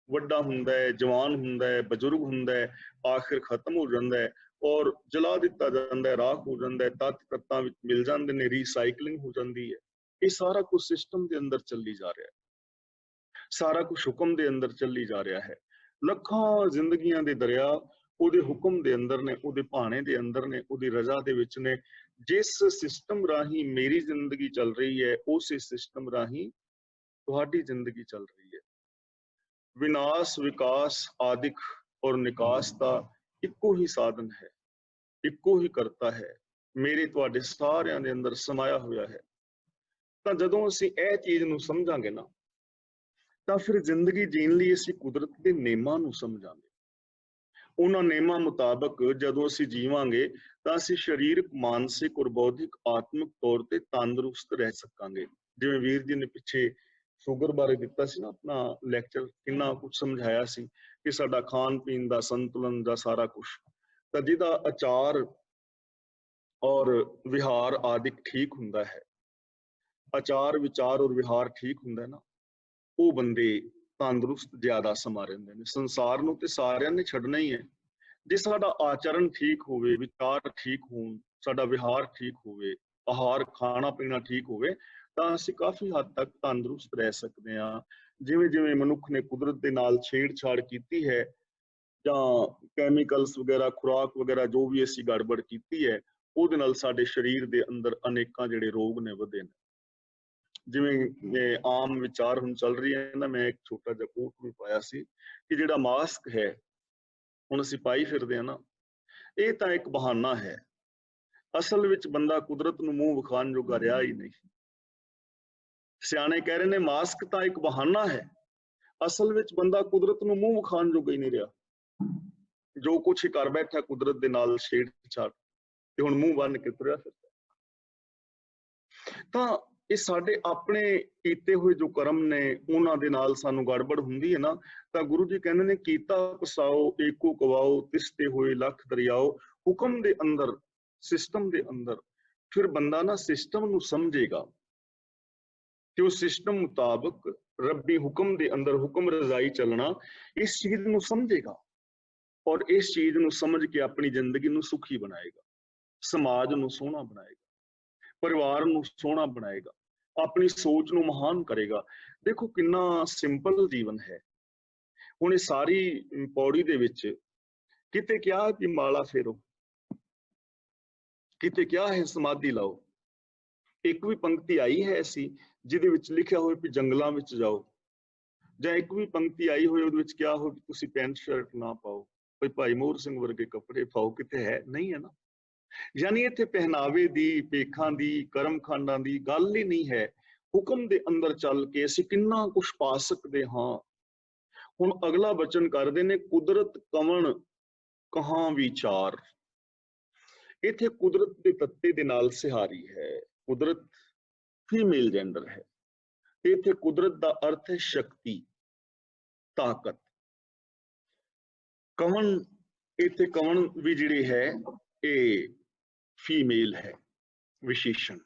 ਵੱਡਾ ਹੁੰਦਾ ਹੈ, ਜਵਾਨ ਹੁੰਦਾ ਹੈ, ਬਜ਼ੁਰਗ ਹੁੰਦਾ ਹੈ, ਆਖਿਰ ਖਤਮ ਹੋ ਜਾਂਦਾ ਹੈ ਔਰ ਜਲਾ ਦਿੱਤਾ ਜਾਂਦਾ ਹੈ, ਰਾਖ ਹੋ ਜਾਂਦਾ ਹੈ, ਤੱਤ ਤੱਤਾਂ ਵਿੱਚ ਮਿਲ ਜਾਂਦੇ ਨੇ, ਰੀਸਾਈਕਲਿੰਗ ਹੋ ਜਾਂਦੀ ਹੈ। ਇਹ ਸਾਰਾ ਕੁਝ ਸਿਸਟਮ ਦੇ ਅੰਦਰ ਚੱਲੀ ਜਾ ਰਿਹਾ ਹੈ, ਸਾਰਾ ਕੁਝ ਹੁਕਮ ਦੇ ਅੰਦਰ ਚੱਲੀ ਜਾ ਰਿਹਾ ਹੈ। ਲੱਖਾਂ ਜ਼ਿੰਦਗੀਆਂ ਦੇ ਦਰਿਆ ਉਹਦੇ ਹੁਕਮ ਦੇ ਅੰਦਰ ਨੇ, ਉਹਦੇ ਭਾਣੇ ਦੇ ਅੰਦਰ ਨੇ, ਉਹਦੀ ਰਜ਼ਾ ਦੇ ਵਿੱਚ ਨੇ। ਜਿਸ ਸਿਸਟਮ ਰਾਹੀਂ ਮੇਰੀ ਜ਼ਿੰਦਗੀ ਚੱਲ ਰਹੀ ਹੈ, ਉਸੇ ਸਿਸਟਮ ਰਾਹੀਂ ਤੁਹਾਡੀ ਜ਼ਿੰਦਗੀ ਚੱਲ ਰਹੀ ਹੈ। ਵਿਨਾਸ਼, ਵਿਕਾਸ, ਆਦਿਕ ਔਰ ਨਿਕਾਸ ਦਾ ਇੱਕੋ ਹੀ ਸਾਧਨ ਹੈ, ਇੱਕੋ ਹੀ ਕਰਤਾ ਹੈ, ਮੇਰੇ ਤੁਹਾਡੇ ਸਾਰਿਆਂ ਦੇ ਅੰਦਰ ਸਮਾਇਆ ਹੋਇਆ ਹੈ। ਤਾਂ ਜਦੋਂ ਅਸੀਂ ਇਹ ਚੀਜ਼ ਨੂੰ ਸਮਝਾਂਗੇ ਨਾ, ਤਾਂ ਫਿਰ ਜ਼ਿੰਦਗੀ ਜੀਣ ਲਈ ਅਸੀਂ ਕੁਦਰਤ ਦੇ ਨਿਯਮਾਂ ਨੂੰ ਸਮਝਾਂਗੇ। ਉਹਨਾਂ ਨਿਯਮਾਂ ਮੁਤਾਬਕ ਜਦੋਂ ਅਸੀਂ ਜੀਵਾਂਗੇ ਤਾਂ ਅਸੀਂ ਸਰੀਰਕ, ਮਾਨਸਿਕ ਔਰ ਬੌਧਿਕ, ਆਤਮਿਕ ਤੌਰ ਤੇ ਤੰਦਰੁਸਤ ਰਹਿ ਸਕਾਂਗੇ। ਜਿਵੇਂ ਵੀਰ ਜੀ ਨੇ ਪਿੱਛੇ ਸ਼ੂਗਰ ਬਾਰੇ ਦਿੱਤਾ ਸੀ ਨਾ ਆਪਣਾ ਲੈਕਚਰ, ਕਿੰਨਾ ਕੁਝ ਸਮਝਾਇਆ ਸੀ ਕਿ ਸਾਡਾ ਖਾਣ ਪੀਣ ਦਾ ਸੰਤੁਲਨ ਦਾ ਸਾਰਾ ਕੁਝ, ਤਾਂ ਜਿਹਦਾ ਆਚਾਰ ਔਰ ਵਿਹਾਰ ਆਦਿਕ ਠੀਕ ਹੁੰਦਾ ਹੈ, ਆਚਾਰ ਵਿਚਾਰ ਔਰ ਵਿਹਾਰ ਠੀਕ ਹੁੰਦਾ ਨਾ, ਉਹ ਬੰਦੇ ਤੰਦਰੁਸਤ ਜ਼ਿਆਦਾ ਸਮਾਂ ਰਹਿੰਦੇ ਨੇ। ਸੰਸਾਰ ਨੂੰ ਤੇ ਸਾਰਿਆਂ ਨੇ ਛੱਡਣਾ ਹੀ ਹੈ। ਜੇ ਸਾਡਾ ਆਚਰਣ ਠੀਕ ਹੋਵੇ, ਵਿਚਾਰ ਠੀਕ ਹੋਣ, ਸਾਡਾ ਵਿਹਾਰ ਠੀਕ ਹੋਵੇ, ਆਹਾਰ ਖਾਣਾ ਪੀਣਾ ਠੀਕ ਹੋਵੇ, ਤਾਂ ਅਸੀਂ ਕਾਫੀ ਹੱਦ ਤੱਕ ਤੰਦਰੁਸਤ ਰਹਿ ਸਕਦੇ ਹਾਂ। ਜਿਵੇਂ ਜਿਵੇਂ ਮਨੁੱਖ ਨੇ ਕੁਦਰਤ ਦੇ ਨਾਲ ਛੇੜਛਾੜ ਕੀਤੀ ਹੈ ਜਾਂ ਕੈਮੀਕਲਸ ਵਗੈਰਾ, ਖੁਰਾਕ ਵਗੈਰਾ ਜੋ ਵੀ ਅਸੀਂ ਗੜਬੜ ਕੀਤੀ ਹੈ, ਉਹਦੇ ਨਾਲ ਸਾਡੇ ਸਰੀਰ ਦੇ ਅੰਦਰ ਅਨੇਕਾਂ ਜਿਹੜੇ ਰੋਗ ਨੇ ਵਧੇ ਨੇ। ਜਿਵੇਂ ਆਮ ਵਿਚਾਰ ਹੁਣ ਚੱਲ ਰਹੀ ਹੈ ਨਾ, ਮੈਂ ਇੱਕ ਛੋਟਾ ਜਿਹਾ ਕੋਟ ਵੀ ਪਾਇਆ ਸੀ ਕਿ ਜਿਹੜਾ ਮਾਸਕ ਹੈ ਹੁਣ ਅਸੀਂ ਪਾਈ ਫਿਰਦੇ ਹਾਂ ਨਾ, ਇਹ ਤਾਂ ਇੱਕ ਬਹਾਨਾ ਹੈ। ਅਸਲ ਵਿੱਚ ਬੰਦਾ ਕੁਦਰਤ ਨੂੰ ਮੂੰਹ ਵਿਖਾਉਣ ਜੋਗਾ ਰਿਹਾ ਹੀ ਨਹੀਂ। ਸਿਆਣੇ ਕਹਿ ਰਹੇ ਨੇ ਮਾਸਕ ਤਾਂ ਇੱਕ ਬਹਾਨਾ ਹੈ, ਅਸਲ ਵਿੱਚ ਬੰਦਾ ਕੁਦਰਤ ਨੂੰ ਮੂੰਹ ਵਿਖਾਉਣ ਜੋਗਾ ਹੀ ਨਹੀਂ ਰਿਹਾ। ਜੋ ਕੁਛ ਹੀ ਕਰ ਬੈਠਾ ਕੁਦਰਤ ਦੇ ਨਾਲ ਛੇੜਛਾੜ, ਤੇ ਹੁਣ ਮੂੰਹ ਬੰਨ ਕੇ ਤੁਰਿਆ ਫਿਰਦਾ। ਤਾਂ ਇਹ ਸਾਡੇ ਆਪਣੇ ਕੀਤੇ ਹੋਏ ਜੋ ਕਰਮ ਨੇ, ਉਹਨਾਂ ਦੇ ਨਾਲ ਸਾਨੂੰ ਗੜਬੜ ਹੁੰਦੀ ਹੈ ਨਾ। ਤਾਂ ਗੁਰੂ ਜੀ ਕਹਿੰਦੇ ਨੇ ਕੀਤਾ ਪਸਾਓ ਏਕੋ ਕਵਾਓ, ਤਿਸਤੇ ਹੋਏ ਲੱਖ ਦਰਿਆਓ। ਹੁਕਮ ਦੇ ਅੰਦਰ, ਸਿਸਟਮ ਦੇ ਅੰਦਰ, ਫਿਰ ਬੰਦਾ ਨਾ ਸਿਸਟਮ ਨੂੰ ਸਮਝੇਗਾ ਕਿ ਉਹ ਸਿਸਟਮ ਮੁਤਾਬਕ ਰੱਬੀ ਹੁਕਮ ਦੇ ਅੰਦਰ ਹੁਕਮ ਰਜ਼ਾਈ ਚੱਲਣਾ, ਇਸ ਚੀਜ਼ ਨੂੰ ਸਮਝੇਗਾ ਔਰ ਇਸ ਚੀਜ਼ ਨੂੰ ਸਮਝ ਕੇ ਆਪਣੀ ਜ਼ਿੰਦਗੀ ਨੂੰ ਸੁਖੀ ਬਣਾਏਗਾ, ਸਮਾਜ ਨੂੰ ਸੋਹਣਾ ਬਣਾਏਗਾ, ਪਰਿਵਾਰ ਨੂੰ ਸੋਹਣਾ ਬਣਾਏਗਾ, ਆਪਣੀ ਸੋਚ ਨੂੰ ਮਹਾਨ ਕਰੇਗਾ। ਦੇਖੋ ਕਿੰਨਾ ਸਿੰਪਲ ਜੀਵਨ ਹੈ। ਹੁਣ ਇਹ ਸਾਰੀ ਪੌੜੀ ਦੇ ਵਿੱਚ ਕਿਤੇ ਕਿਹਾ ਕਿ ਮਾਲਾ ਫੇਰੋ, ਕਿਤੇ ਕਿਹਾ ਹੈ ਸਮਾਧੀ ਲਾਓ। ਇੱਕ ਵੀ ਪੰਕਤੀ ਆਈ ਹੈ ਐਸੀ ਜਿਹਦੇ ਵਿੱਚ ਲਿਖਿਆ ਹੋਵੇ ਕਿ ਜੰਗਲਾਂ ਵਿੱਚ ਜਾਓ, ਜਾਂ ਇੱਕ ਵੀ ਪੰਕਤੀ ਆਈ ਹੋਵੇ ਉਹਦੇ ਵਿੱਚ ਕਿਹਾ ਹੋ ਕਿ ਤੁਸੀਂ ਪੈਂਟ ਸ਼ਰਟ ਨਾ ਪਾਓ, ਕੋਈ ਭਾਈ ਮੋਹਰ ਸਿੰਘ ਵਰਗੇ ਕੱਪੜੇ ਪਾਓ? ਕਿਤੇ ਹੈ? ਨਹੀਂ ਹੈ ਨਾ। ਯਾਨੀ ਇੱਥੇ ਪਹਿਨਾਵੇ ਦੀ, ਪੇਖਾਂ ਦੀ, ਕਰਮ ਕਾਂਡਾਂ ਦੀ ਗੱਲ ਹੀ ਨਹੀਂ ਹੈ। ਹੁਕਮ ਦੇ ਅੰਦਰ ਚੱਲ ਕੇ ਅਸੀਂ ਕਿੰਨਾ ਕੁਛ ਪਾ ਸਕਦੇ ਹਾਂ। ਹੁਣ ਅਗਲਾ ਬਚਨ ਕਰਦੇ ਨੇ ਕੁਦਰਤ ਕਵਣ ਕਹਾਂ ਵਿਚਾਰ। ਇੱਥੇ ਕੁਦਰਤ ਦੇ ਤੱਤੇ ਦੇ ਨਾਲ ਸਿਹਾਰੀ ਹੈ। ਕੁਦਰਤ ਫੀਮੇਲ ਜੈਂਡਰ ਹੈ, इत्थे कुदरत का अर्थ है शक्ति, ताकत। कवन, इत्थे कवन भी जिहड़ी है ये फीमेल है विशेषण।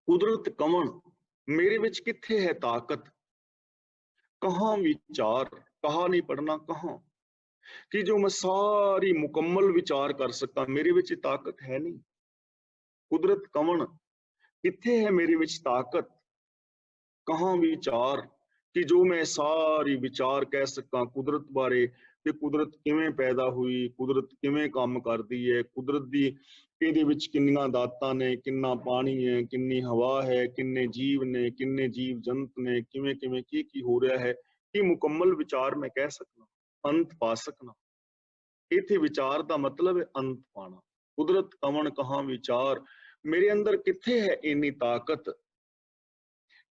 कुदरत कवन, मेरे विच कित्थे है ताकत, कहाँ विचार, कहा नहीं पढ़ना कहाँ, कि जो मैं सारी मुकम्मल विचार कर सका, मेरे विच ताकत है नहीं। कुदरत कवन, कित्थे है मेरे विच ताकत, कहाँ विचार, कि जो मैं सारी विचार कह सका कुदरत बारे, कि कुदरत किवें पैदा हुई, कुदरत किवें काम करदी है, कुदरत दी ਇਹਦੇ ਵਿੱਚ ਕਿੰਨੀਆਂ ਦਾਤਾਂ ਨੇ, ਕਿੰਨਾ ਪਾਣੀ ਹੈ, ਕਿੰਨੀ ਹਵਾ ਹੈ, ਕਿੰਨੇ ਜੀਵ ਨੇ, ਕਿੰਨੇ ਜੀਵ ਜੰਤ ਨੇ, ਕਿਵੇਂ ਕਿਵੇਂ ਕੀ ਹੋ ਰਿਹਾ ਹੈ, ਇਹ ਮੁਕੰਮਲ ਵਿਚਾਰ ਮੈਂ ਕਹਿ ਸਕਣਾ, ਅੰਤ ਪਾ ਸਕਣਾ। ਇੱਥੇ ਵਿਚਾਰ ਦਾ ਮਤਲਬ ਹੈ ਅੰਤ ਪਾਣਾ। ਕੁਦਰਤ ਕਵਣ ਕਹਾਂ ਵਿਚਾਰ, ਮੇਰੇ ਅੰਦਰ ਕਿੱਥੇ ਹੈ ਇੰਨੀ ਤਾਕਤ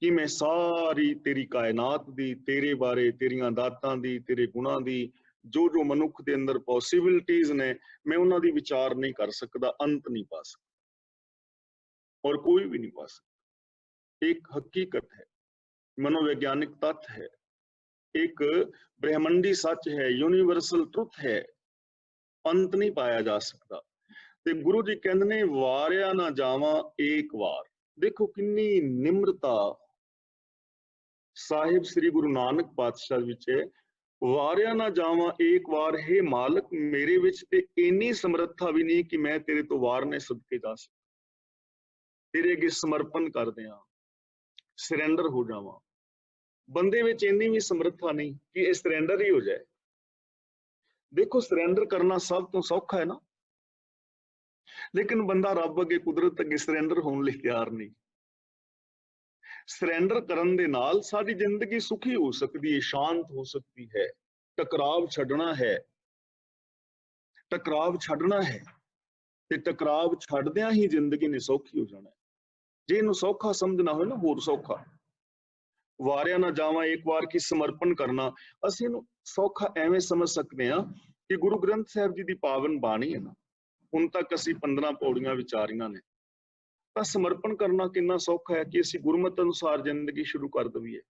कि मैं सारी तेरी कायनात दी, तेरे बारे, तेरियां दातां दी, तेरे गुणां दी, जो जो मनुख दे अंदर पॉसिबिलिटीज ने, मैं उन्हां दी विचार नहीं कर सकदा, अंत नहीं पा सकदा और कोई भी नहीं पा सकता। एक हकीकत है, मनोवैज्ञानिक तथ्य है, एक ब्रह्मंडी सच है, यूनिवर्सल ट्रुथ है, अंत नहीं पाया जा सकता। ते गुरु जी कहंदे ने वारिया ना जावां एक वार। देखो किन्नी निम्रता साहिब श्री गुरु नानक पातशाह विच है, वारिया ना जावां एक वार, हे मालक मेरे विच ते इन्नी समर्था भी नहीं कि मैं तेरे तो वारने सदके जा सकां, तेरे अगे समर्पण कर दियां, सरेंडर हो जावां। बंदे विच इन्नी भी समर्था नहीं कि सरेंडर ही हो जाए। देखो सरेंडर करना सब तो सौखा है ना, लेकिन बंदा रब अगे कुदरत अगे सरेंडर होने लई तैयार नहीं। ਸਰੈਂਡਰ ਕਰਨ ਦੇ ਨਾਲ ਸਾਡੀ ਜ਼ਿੰਦਗੀ ਸੁਖੀ ਹੋ ਸਕਦੀ ਹੈ, ਸ਼ਾਂਤ ਹੋ ਸਕਦੀ ਹੈ। ਟਕਰਾਵ ਛੱਡਣਾ ਹੈ, ਟਕਰਾਵ ਛੱਡਣਾ ਹੈ ਤੇ ਟਕਰਾਵ ਛੱਡਦਿਆਂ ਹੀ ਜ਼ਿੰਦਗੀ ਨੇ ਸੌਖੀ ਹੋ ਜਾਣਾ। ਜੇ ਇਹਨੂੰ ਸੌਖਾ ਸਮਝਣਾ ਹੋਵੇ ਨਾ, ਹੋਰ ਸੌਖਾ ਵਾਰਿਆ ਨਾ ਜਾਵਾਂ ਇੱਕ ਵਾਰ ਕੀ ਸਮਰਪਣ ਕਰਨਾ, ਅਸੀਂ ਇਹਨੂੰ ਸੌਖਾ ਐਵੇਂ ਸਮਝ ਸਕਦੇ ਹਾਂ ਕਿ ਗੁਰੂ ਗ੍ਰੰਥ ਸਾਹਿਬ ਜੀ ਦੀ ਪਾਵਨ ਬਾਣੀ ਹੈ ਨਾ, ਹੁਣ ਤੱਕ ਅਸੀਂ 15 ਪੌੜੀਆਂ ਵਿਚਾਰੀਆਂ ਨੇ, ਤਾਂ ਸਮਰਪਣ ਕਰਨਾ ਕਿੰਨਾ ਸੌਖਾ ਹੈ ਕਿ ਅਸੀਂ ਗੁਰਮਤਿ ਅਨੁਸਾਰ ਜ਼ਿੰਦਗੀ ਸ਼ੁਰੂ ਕਰ ਦਈਏ।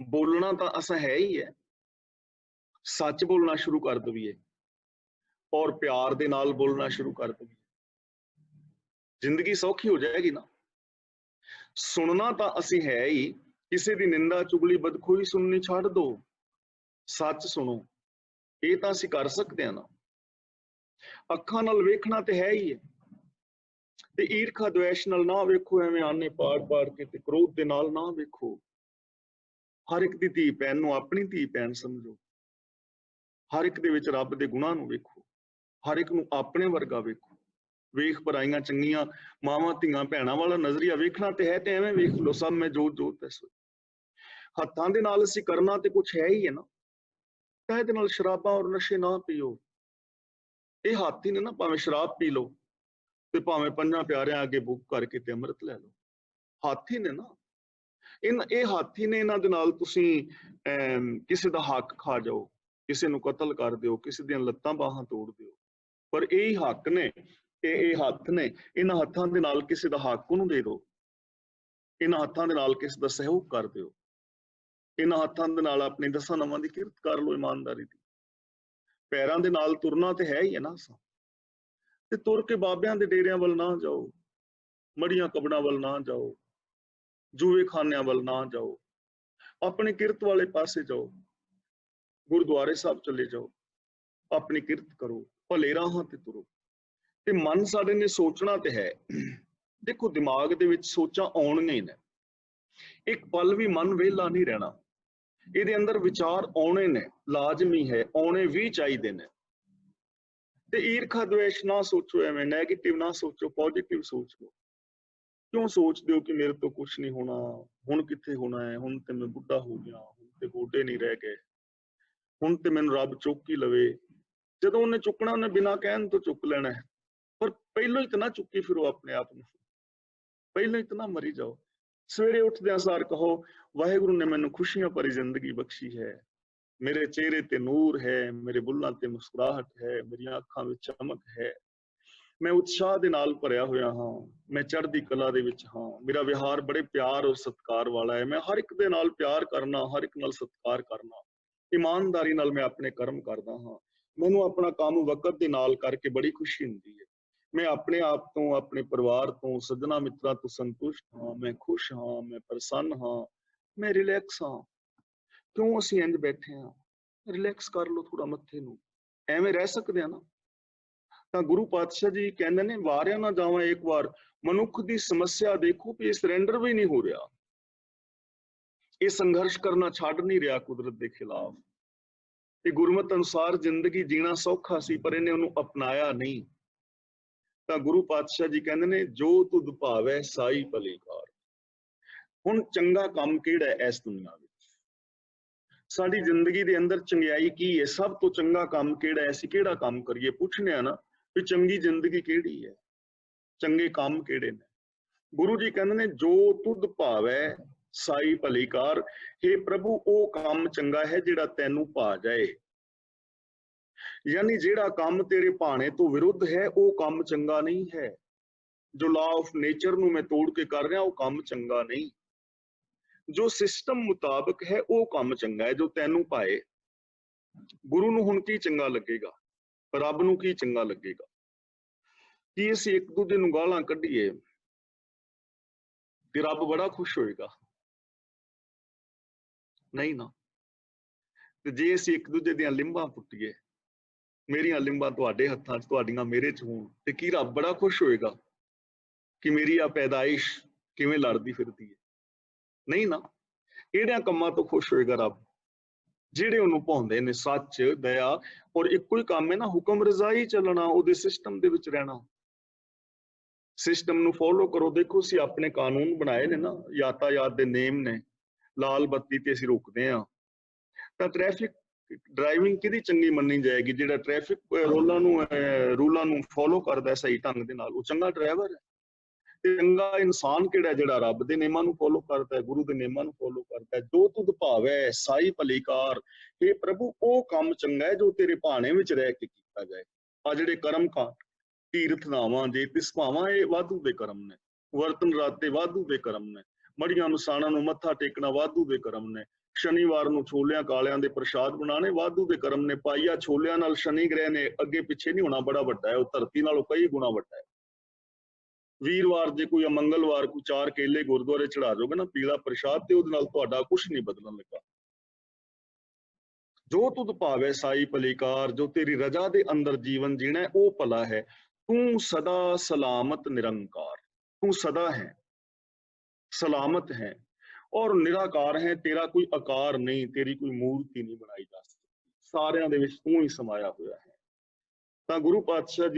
ਬੋਲਣਾ ਤਾਂ ਅਸਾਂ ਹੈ ਹੀ ਹੈ, ਸੱਚ ਬੋਲਣਾ ਸ਼ੁਰੂ ਕਰ ਦਈਏ ਔਰ ਪਿਆਰ ਦੇ ਨਾਲ ਬੋਲਣਾ ਸ਼ੁਰੂ ਕਰ ਦਈਏ, ਜ਼ਿੰਦਗੀ ਸੌਖੀ ਹੋ ਜਾਏਗੀ ਨਾ। ਸੁਣਨਾ ਤਾਂ ਅਸੀਂ ਹੈ ਹੀ, ਕਿਸੇ ਦੀ ਨਿੰਦਾ ਚੁਗਲੀ ਬਦਖੋਈ ਸੁਣਨੀ ਛੱਡ ਦੋ, ਸੱਚ ਸੁਣੋ, ਇਹ ਤਾਂ ਅਸੀਂ ਕਰ ਸਕਦੇ ਹਾਂ ਨਾ। ਅੱਖਾਂ ਨਾਲ ਵੇਖਣਾ ਤੇ ਹੈ ਹੀ ਹੈ, ਤੇ ਈਰਖਾ ਦੁਆਸ਼ ਨਾਲ ਨਾ ਵੇਖੋ, ਐਵੇਂ ਆਨੇ ਪਾੜ ਕੇ, ਤੇ ਕ੍ਰੋਧ ਦੇ ਨਾਲ ਨਾ ਵੇਖੋ। ਹਰ ਇੱਕ ਦੀ ਧੀ ਭੈਣ ਨੂੰ ਆਪਣੀ ਧੀ ਭੈਣ ਸਮਝੋ, ਹਰ ਇੱਕ ਦੇ ਵਿੱਚ ਰੱਬ ਦੇ ਗੁਣਾਂ ਨੂੰ ਵੇਖੋ, ਹਰ ਇੱਕ ਨੂੰ ਆਪਣੇ ਵਰਗਾ ਵੇਖੋ। ਵੇਖ ਪਰਾਈਆਂ ਚੰਗੀਆਂ ਮਾਵਾਂ ਧੀਆਂ ਭੈਣਾਂ ਵਾਲਾ ਨਜ਼ਰੀਆ ਵੇਖਣਾ ਤੇ ਹੈ, ਤੇ ਐਵੇਂ ਵੇਖ ਲਓ ਸਭ ਮੈਂ ਜੋਤ ਜੋਤ ਐ ਸੋਈ। ਹੱਥਾਂ ਦੇ ਨਾਲ ਅਸੀਂ ਕਰਨਾ ਤੇ ਕੁਛ ਹੈ ਹੀ ਹੈ ਨਾ, ਤਾਂ ਇਹਦੇ ਨਾਲ ਸ਼ਰਾਬਾਂ ਔਰ ਨਸ਼ੇ ਨਾ ਪੀਓ। ਇਹ ਹੱਥ ਹੀ ਨੇ ਨਾ, ਭਾਵੇਂ ਸ਼ਰਾਬ ਪੀ ਲਓ ਤੇ ਭਾਵੇਂ ਪੰਜਾਂ ਪਿਆਰਿਆਂ ਅੱਗੇ ਬੁੱਕ ਕਰਕੇ ਤੇ ਅੰਮ੍ਰਿਤ ਲੈ ਲਓ, ਹੱਥ ਹੀ ਨੇ ਨਾ। ਇਹ ਹੱਥ ਹੀ ਨੇ, ਇਹਨਾਂ ਦੇ ਨਾਲ ਤੁਸੀਂ ਕਿਸੇ ਦਾ ਹੱਕ ਖਾ ਜਾਓ, ਕਿਸੇ ਨੂੰ ਕਤਲ ਕਰ ਦਿਓ, ਕਿਸੇ ਦੀਆਂ ਲੱਤਾਂ ਬਾਹਾਂ ਤੋੜ ਦਿਓ, ਪਰ ਇਹ ਹੱਕ ਨੇ, ਇਹ ਹੱਥ ਨੇ, ਇਹਨਾਂ ਹੱਥਾਂ ਦੇ ਨਾਲ ਕਿਸੇ ਦਾ ਹੱਕ ਉਹਨੂੰ ਦੇ ਦਿਓ, ਇਹਨਾਂ ਹੱਥਾਂ ਦੇ ਨਾਲ ਕਿਸੇ ਦਾ ਸਹਿਯੋਗ ਕਰ ਦਿਓ, ਇਹਨਾਂ ਹੱਥਾਂ ਦੇ ਨਾਲ ਆਪਣੀ 10 ਨਵਾਂ ਦੀ ਕਿਰਤ ਕਰ ਲਓ ਇਮਾਨਦਾਰੀ ਦੀ। ਪੈਰਾਂ ਦੇ ਨਾਲ ਤੁਰਨਾ ਤੇ ਹੈ ਹੀ ਹੈ ਨਾ ਅਸਾਂ, ਤੇ ਤੁਰ ਕੇ ਬਾਬਿਆਂ ਦੇ ਡੇਰਿਆਂ ਵੱਲ ਨਾ ਜਾਓ, ਮੜੀਆਂ ਕਬਰਾਂ ਵੱਲ ਨਾ ਜਾਓ, ਜੂਏ ਖਾਨਿਆਂ ਵੱਲ ਨਾ ਜਾਓ, ਆਪਣੀ ਕਿਰਤ ਵਾਲੇ ਪਾਸੇ ਜਾਓ, ਗੁਰਦੁਆਰੇ ਸਾਹਿਬ ਚਲੇ ਜਾਓ, ਆਪਣੀ ਕਿਰਤ ਕਰੋ, ਭਲੇ ਰਾਹਾਂ ਤੇ ਤੁਰੋ। ਤੇ ਮਨ ਸਾਡੇ ਨੇ ਸੋਚਣਾ ਤੇ ਹੈ। ਦੇਖੋ ਦਿਮਾਗ ਦੇ ਵਿੱਚ ਸੋਚਾਂ ਆਉਣੀਆਂ ਹੀ ਨੇ, ਇੱਕ ਪਲ ਵੀ ਮਨ ਵਿਹਲਾ ਨਹੀਂ ਰਹਿਣਾ, ਇਹਦੇ ਅੰਦਰ ਵਿਚਾਰ ਆਉਣੇ ਨੇ, ਲਾਜ਼ਮੀ ਹੈ, ਆਉਣੇ ਵੀ ਚਾਹੀਦੇ ਨੇ। ਤੇ ਈਰਖਾ ਦੁਆਸ਼ ਨਾ ਸੋਚੋ, ਐਵੇਂ ਨੈਗੇਟਿਵ ਨਾ ਸੋਚੋ, ਪੋਜ਼ਿਟਿਵ ਸੋਚ ਲਓ। ਕਿਉਂ ਸੋਚਦੇ ਹੋ ਕਿ ਮੇਰੇ ਤੋਂ ਕੁਛ ਨਹੀਂ ਹੋਣਾ, ਹੁਣ ਕਿੱਥੇ ਹੋਣਾ ਹੈ, ਹੁਣ ਤੇ ਮੈਂ ਬੁੱਢਾ ਹੋ ਗਿਆ, ਹੁਣ ਤੇ ਗੋਡੇ ਨਹੀਂ ਰਹਿ ਗਏ, ਹੁਣ ਤੇ ਮੈਨੂੰ ਰੱਬ ਚੁੱਕ ਹੀ ਲਵੇ। ਜਦੋਂ ਉਹਨੇ ਚੁੱਕਣਾ ਉਹਨੇ ਬਿਨਾਂ ਕਹਿਣ ਤੋਂ ਚੁੱਕ ਲੈਣਾ ਹੈ, ਪਰ ਪਹਿਲੋਂ ਹੀ ਤਾਂ ਨਾ ਚੁੱਕੀ ਫਿਰੋ ਆਪਣੇ ਆਪ ਨੂੰ, ਪਹਿਲੋਂ ਹੀ ਤਾਂ ਨਾ ਮਰੀ ਜਾਓ। ਸਵੇਰੇ ਉੱਠਦਿਆਂ ਸਾਰ ਕਹੋ ਵਾਹਿਗੁਰੂ ਨੇ ਮੈਨੂੰ ਖੁਸ਼ੀਆਂ ਭਰੀ ਜ਼ਿੰਦਗੀ ਬਖਸ਼ੀ ਹੈ, ਮੇਰੇ ਚਿਹਰੇ ਤੇ ਨੂਰ ਹੈ, ਮੇਰੇ ਬੁੱਲਾਂ ਤੇ ਮੁਸਕਰਾਹਟ ਹੈ, ਮੇਰੀਆਂ ਅੱਖਾਂ ਵਿੱਚ ਚਮਕ ਹੈ, मैं उत्साह दे नाल भरिया होया हाँ, मैं चढ़दी कला दे विच हाँ, मेरा विहार बड़े प्यार और सत्कार वाला है, मैं हर एक दे नाल प्यार करना, हर एक नाल सत्कार करना, ईमानदारी नाल मैं अपने कर्म करदा हाँ, मैनूं अपना काम वकत दे नाल करके बड़ी खुशी हुंदी है। मैं अपने आप तो, अपने परिवार तो, सज्जना मित्रां तो संतुष्ट हाँ, मैं खुश हाँ, मैं प्रसन्न हाँ, मैं रिलैक्स हाँ। क्यों असीं इंज बैठे हाँ? रिलैक्स कर लो थोड़ा मत्थे नूं, ਐਵੇਂ ਰਹਿ ਸਕਦੇ ਆ ਨਾ। ਤਾਂ ਗੁਰੂ ਪਾਤਸ਼ਾਹ ਜੀ ਕਹਿੰਦੇ ਨੇ ਵਾਰਿਆ ਨਾ ਜਾਵਾਂ ਇੱਕ ਵਾਰ, ਮਨੁੱਖ ਦੀ ਸਮੱਸਿਆ ਦੇਖੋ ਵੀ ਇਹ ਸਰੈਂਡਰ ਵੀ ਨਹੀਂ ਹੋ ਰਿਹਾ, ਇਹ ਸੰਘਰਸ਼ ਕਰਨਾ ਛੱਡ ਨਹੀਂ ਰਿਹਾ ਕੁਦਰਤ ਦੇ ਖਿਲਾਫ। ਤੇ ਗੁਰਮਤ ਅਨੁਸਾਰ ਜ਼ਿੰਦਗੀ ਜੀਣਾ ਸੌਖਾ ਸੀ ਪਰ ਇਹਨੇ ਉਹਨੂੰ ਅਪਣਾਇਆ ਨਹੀਂ। ਤਾਂ ਗੁਰੂ ਪਾਤਸ਼ਾਹ ਜੀ ਕਹਿੰਦੇ ਨੇ ਜੋ ਤੁਧ ਭਾਵੈ ਸਾਈ ਭਲੀ ਕਾਰ। ਹੁਣ ਚੰਗਾ ਕੰਮ ਕਿਹੜਾ ਹੈ ਇਸ ਦੁਨੀਆ ਵਿੱਚ? ਸਾਡੀ ਜ਼ਿੰਦਗੀ ਦੇ ਅੰਦਰ ਚੰਗਿਆਈ ਕੀ ਹੈ? ਸਭ ਤੋਂ ਚੰਗਾ ਕੰਮ ਕਿਹੜਾ ਹੈ? ਅਸੀਂ ਕਿਹੜਾ ਕੰਮ ਕਰੀਏ? ਪੁੱਛਨੇ ਆ ਨਾ ਵੀ ਚੰਗੀ ਜ਼ਿੰਦਗੀ ਕਿਹੜੀ ਹੈ, ਚੰਗੇ ਕੰਮ ਕਿਹੜੇ ਨੇ? ਗੁਰੂ ਜੀ ਕਹਿੰਦੇ ਨੇ ਜੋ ਤੁਧ ਭਾਵੈ ਸਾਈ ਭਲੀ ਕਾਰ। हे ਪ੍ਰਭੂ ਉਹ ਕੰਮ ਚੰਗਾ ਹੈ ਜਿਹੜਾ ਤੈਨੂੰ ਭਾ ਜਾਏ, ਯਾਨੀ ਜਿਹੜਾ ਕੰਮ ਤੇਰੇ ਭਾਣੇ ਤੋਂ ਵਿਰੁੱਧ ਹੈ ਉਹ ਕੰਮ ਚੰਗਾ ਨਹੀਂ ਹੈ। ਜੋ ਲਾ ਆਫ ਨੇਚਰ ਨੂੰ ਮੈਂ ਤੋੜ ਕੇ ਕਰ ਰਿਹਾ ਉਹ ਕੰਮ ਚੰਗਾ ਨਹੀਂ। ਜੋ ਸਿਸਟਮ ਮੁਤਾਬਕ ਹੈ ਉਹ ਕੰਮ ਚੰਗਾ ਹੈ ਜੋ ਤੈਨੂੰ ਭਾਏ। ਗੁਰੂ ਨੂੰ ਹੁਣ ਕੀ ਚੰਗਾ ਲੱਗੇਗਾ, ਰੱਬ ਨੂੰ ਕੀ ਚੰਗਾ ਲੱਗੇਗਾ? ਕੀ ਅਸੀਂ ਇੱਕ ਦੂਜੇ ਨੂੰ ਗਾਲਾਂ ਕੱਢੀਏ ਤੇ ਰੱਬ ਬੜਾ ਖੁਸ਼ ਹੋਏਗਾ? ਨਹੀਂ ਨਾ। ਤੇ ਜੇ ਅਸੀਂ ਇੱਕ ਦੂਜੇ ਦੀਆਂ ਲਿੰਬਾਂ ਪੁੱਟੀਏ, ਮੇਰੀਆਂ ਲਿੰਬਾਂ ਤੁਹਾਡੇ ਹੱਥਾਂ 'ਚ, ਤੁਹਾਡੀਆਂ ਮੇਰੇ 'ਚ ਹੋਣ, ਤੇ ਕੀ ਰੱਬ ਬੜਾ ਖੁਸ਼ ਹੋਏਗਾ ਕਿ ਮੇਰੀ ਆ ਪੈਦਾਇਸ਼ ਕਿਵੇਂ ਲੜਦੀ ਫਿਰਦੀ ਹੈ? ਨਹੀਂ ਨਾ। ਕਿਹੜਿਆਂ ਕੰਮਾਂ ਤੋਂ ਖੁਸ਼ ਹੋਏਗਾ ਰੱਬ? ਜਿਹੜੇ ਉਹਨੂੰ ਭਾਉਂਦੇ ਨੇ, ਸੱਚ, ਦਇਆ, ਔਰ ਇੱਕੋ ਹੀ ਕੰਮ ਹੈ ਨਾ, ਹੁਕਮ ਰਜ਼ਾਈ ਚੱਲਣਾ, ਉਹਦੇ ਸਿਸਟਮ ਦੇ ਵਿੱਚ ਰਹਿਣਾ। ਸਿਸਟਮ ਨੂੰ ਫੋਲੋ ਕਰੋ। ਦੇਖੋ ਅਸੀਂ ਆਪਣੇ ਕਾਨੂੰਨ ਬਣਾਏ ਨੇ ਨਾ, ਯਾਤਾਯਾਤ ਦੇ ਨੇਮ ਨੇ, ਲਾਲ ਬੱਤੀ ਤੇ ਅਸੀਂ ਰੁਕਦੇ ਹਾਂ। ਤਾਂ ਟ੍ਰੈਫਿਕ ਡਰਾਈਵਿੰਗ ਕਿਹਦੀ ਚੰਗੀ ਮੰਨੀ ਜਾਏਗੀ? ਜਿਹੜਾ ਟ੍ਰੈਫਿਕ ਰੂਲਾਂ ਨੂੰ ਫੋਲੋ ਕਰਦਾ ਸਹੀ ਢੰਗ ਦੇ ਨਾਲ, ਉਹ ਚੰਗਾ ਡਰਾਈਵਰ ਹੈ। ਤੇ ਚੰਗਾ ਇਨਸਾਨ ਕਿਹੜਾ? ਜਿਹੜਾ ਰੱਬ ਦੇ ਨਿਯਮਾਂ ਨੂੰ ਫੋਲੋ ਕਰਦਾ ਹੈ, ਗੁਰੂ ਦੇ ਨਿਯਮਾਂ ਨੂੰ ਫੋਲੋ ਕਰਦਾ ਹੈ। ਜੋ ਤੁਧ ਭਾਵੈ ਸਾਈ ਭਲੀ ਕਾਰ। ਇਹ ਪ੍ਰਭੂ ਉਹ ਕੰਮ ਚੰਗਾ ਹੈ ਜੋ ਤੇਰੇ ਭਾਣੇ ਵਿੱਚ ਰਹਿ ਕੇ ਕੀਤਾ ਜਾਏ। ਆ ਜਿਹੜੇ ਕਰਮ ਤੀਰਥ ਨਾਵਾਂ ਜੇ ਤਿਸਭਾਵਾਂ, ਇਹ ਵਾਧੂ ਦੇ ਕਰਮ ਨੇ। ਵਰਤਨ ਰਾਤੇ ਵਾਧੂ ਦੇ ਕਰਮ ਨੇ। ਮੜੀਆਂ ਮਸਾਣਾਂ ਨੂੰ ਮੱਥਾ ਟੇਕਣਾ ਵਾਧੂ ਦੇ ਕਰਮ ਨੇ। ਸ਼ਨੀਵਾਰ ਨੂੰ ਛੋਲਿਆਂ ਕਾਲਿਆਂ ਦੇ ਪ੍ਰਸ਼ਾਦ ਬਣਾਉਣੇ ਵਾਧੂ ਦੇ ਕਰਮ ਨੇ। ਪਾਈਆ ਛੋਲਿਆਂ ਨਾਲ ਸ਼ਨੀ ਗ੍ਰਹਿ ਨੇ ਅੱਗੇ ਪਿੱਛੇ ਨਹੀਂ ਹੋਣਾ, ਬੜਾ ਵੱਡਾ ਹੈ, ਉਹ ਧਰਤੀ ਨਾਲੋਂ ਕਈ ਗੁਣਾ ਵੱਡਾ ਹੈ। ਵੀਰਵਾਰ ਜੇ ਕੋਈ ਮੰਗਲਵਾਰ ਕੋਈ 4 ਕੇਲੇ ਗੁਰਦੁਆਰੇ ਚੜਾ ਜਾਓਗੇ ਨਾ ਪੀਲਾ ਪ੍ਰਸ਼ਾਦ, ਤੇ ਉਹਦੇ ਨਾਲ ਤੁਹਾਡਾ ਕੁਛ ਨਹੀਂ ਬਦਲਣ ਲੱਗਾ। ਜੋ ਤੁਧ ਭਾਵੈ ਸਾਈ ਭਲੀ ਕਾਰ। ਜੋ ਤੇਰੀ ਰਜਾ ਦੇ ਅੰਦਰ ਜੀਵਨ ਜੀਣਾ ਉਹ ਭਲਾ ਹੈ। ਤੂੰ ਸਦਾ ਸਲਾਮਤ ਨਿਰੰਕਾਰ। ਤੂੰ ਸਦਾ ਹੈ, ਸਲਾਮਤ ਹੈ ਔਰ ਨਿਰਾਕਾਰ ਹੈ। ਤੇਰਾ ਕੋਈ ਆਕਾਰ ਨਹੀਂ, ਤੇਰੀ ਕੋਈ ਮੂਰਤੀ ਨਹੀਂ ਬਣਾਈ ਜਾ ਸਕਦੀ। ਸਾਰਿਆਂ ਦੇ ਵਿੱਚ ਤੂੰ ਹੀ ਸਮਾਇਆ ਹੋਇਆ ਹੈ। ਤਾਂ ਗੁਰੂ ਪਾਤਸ਼ਾਹ ਜੀ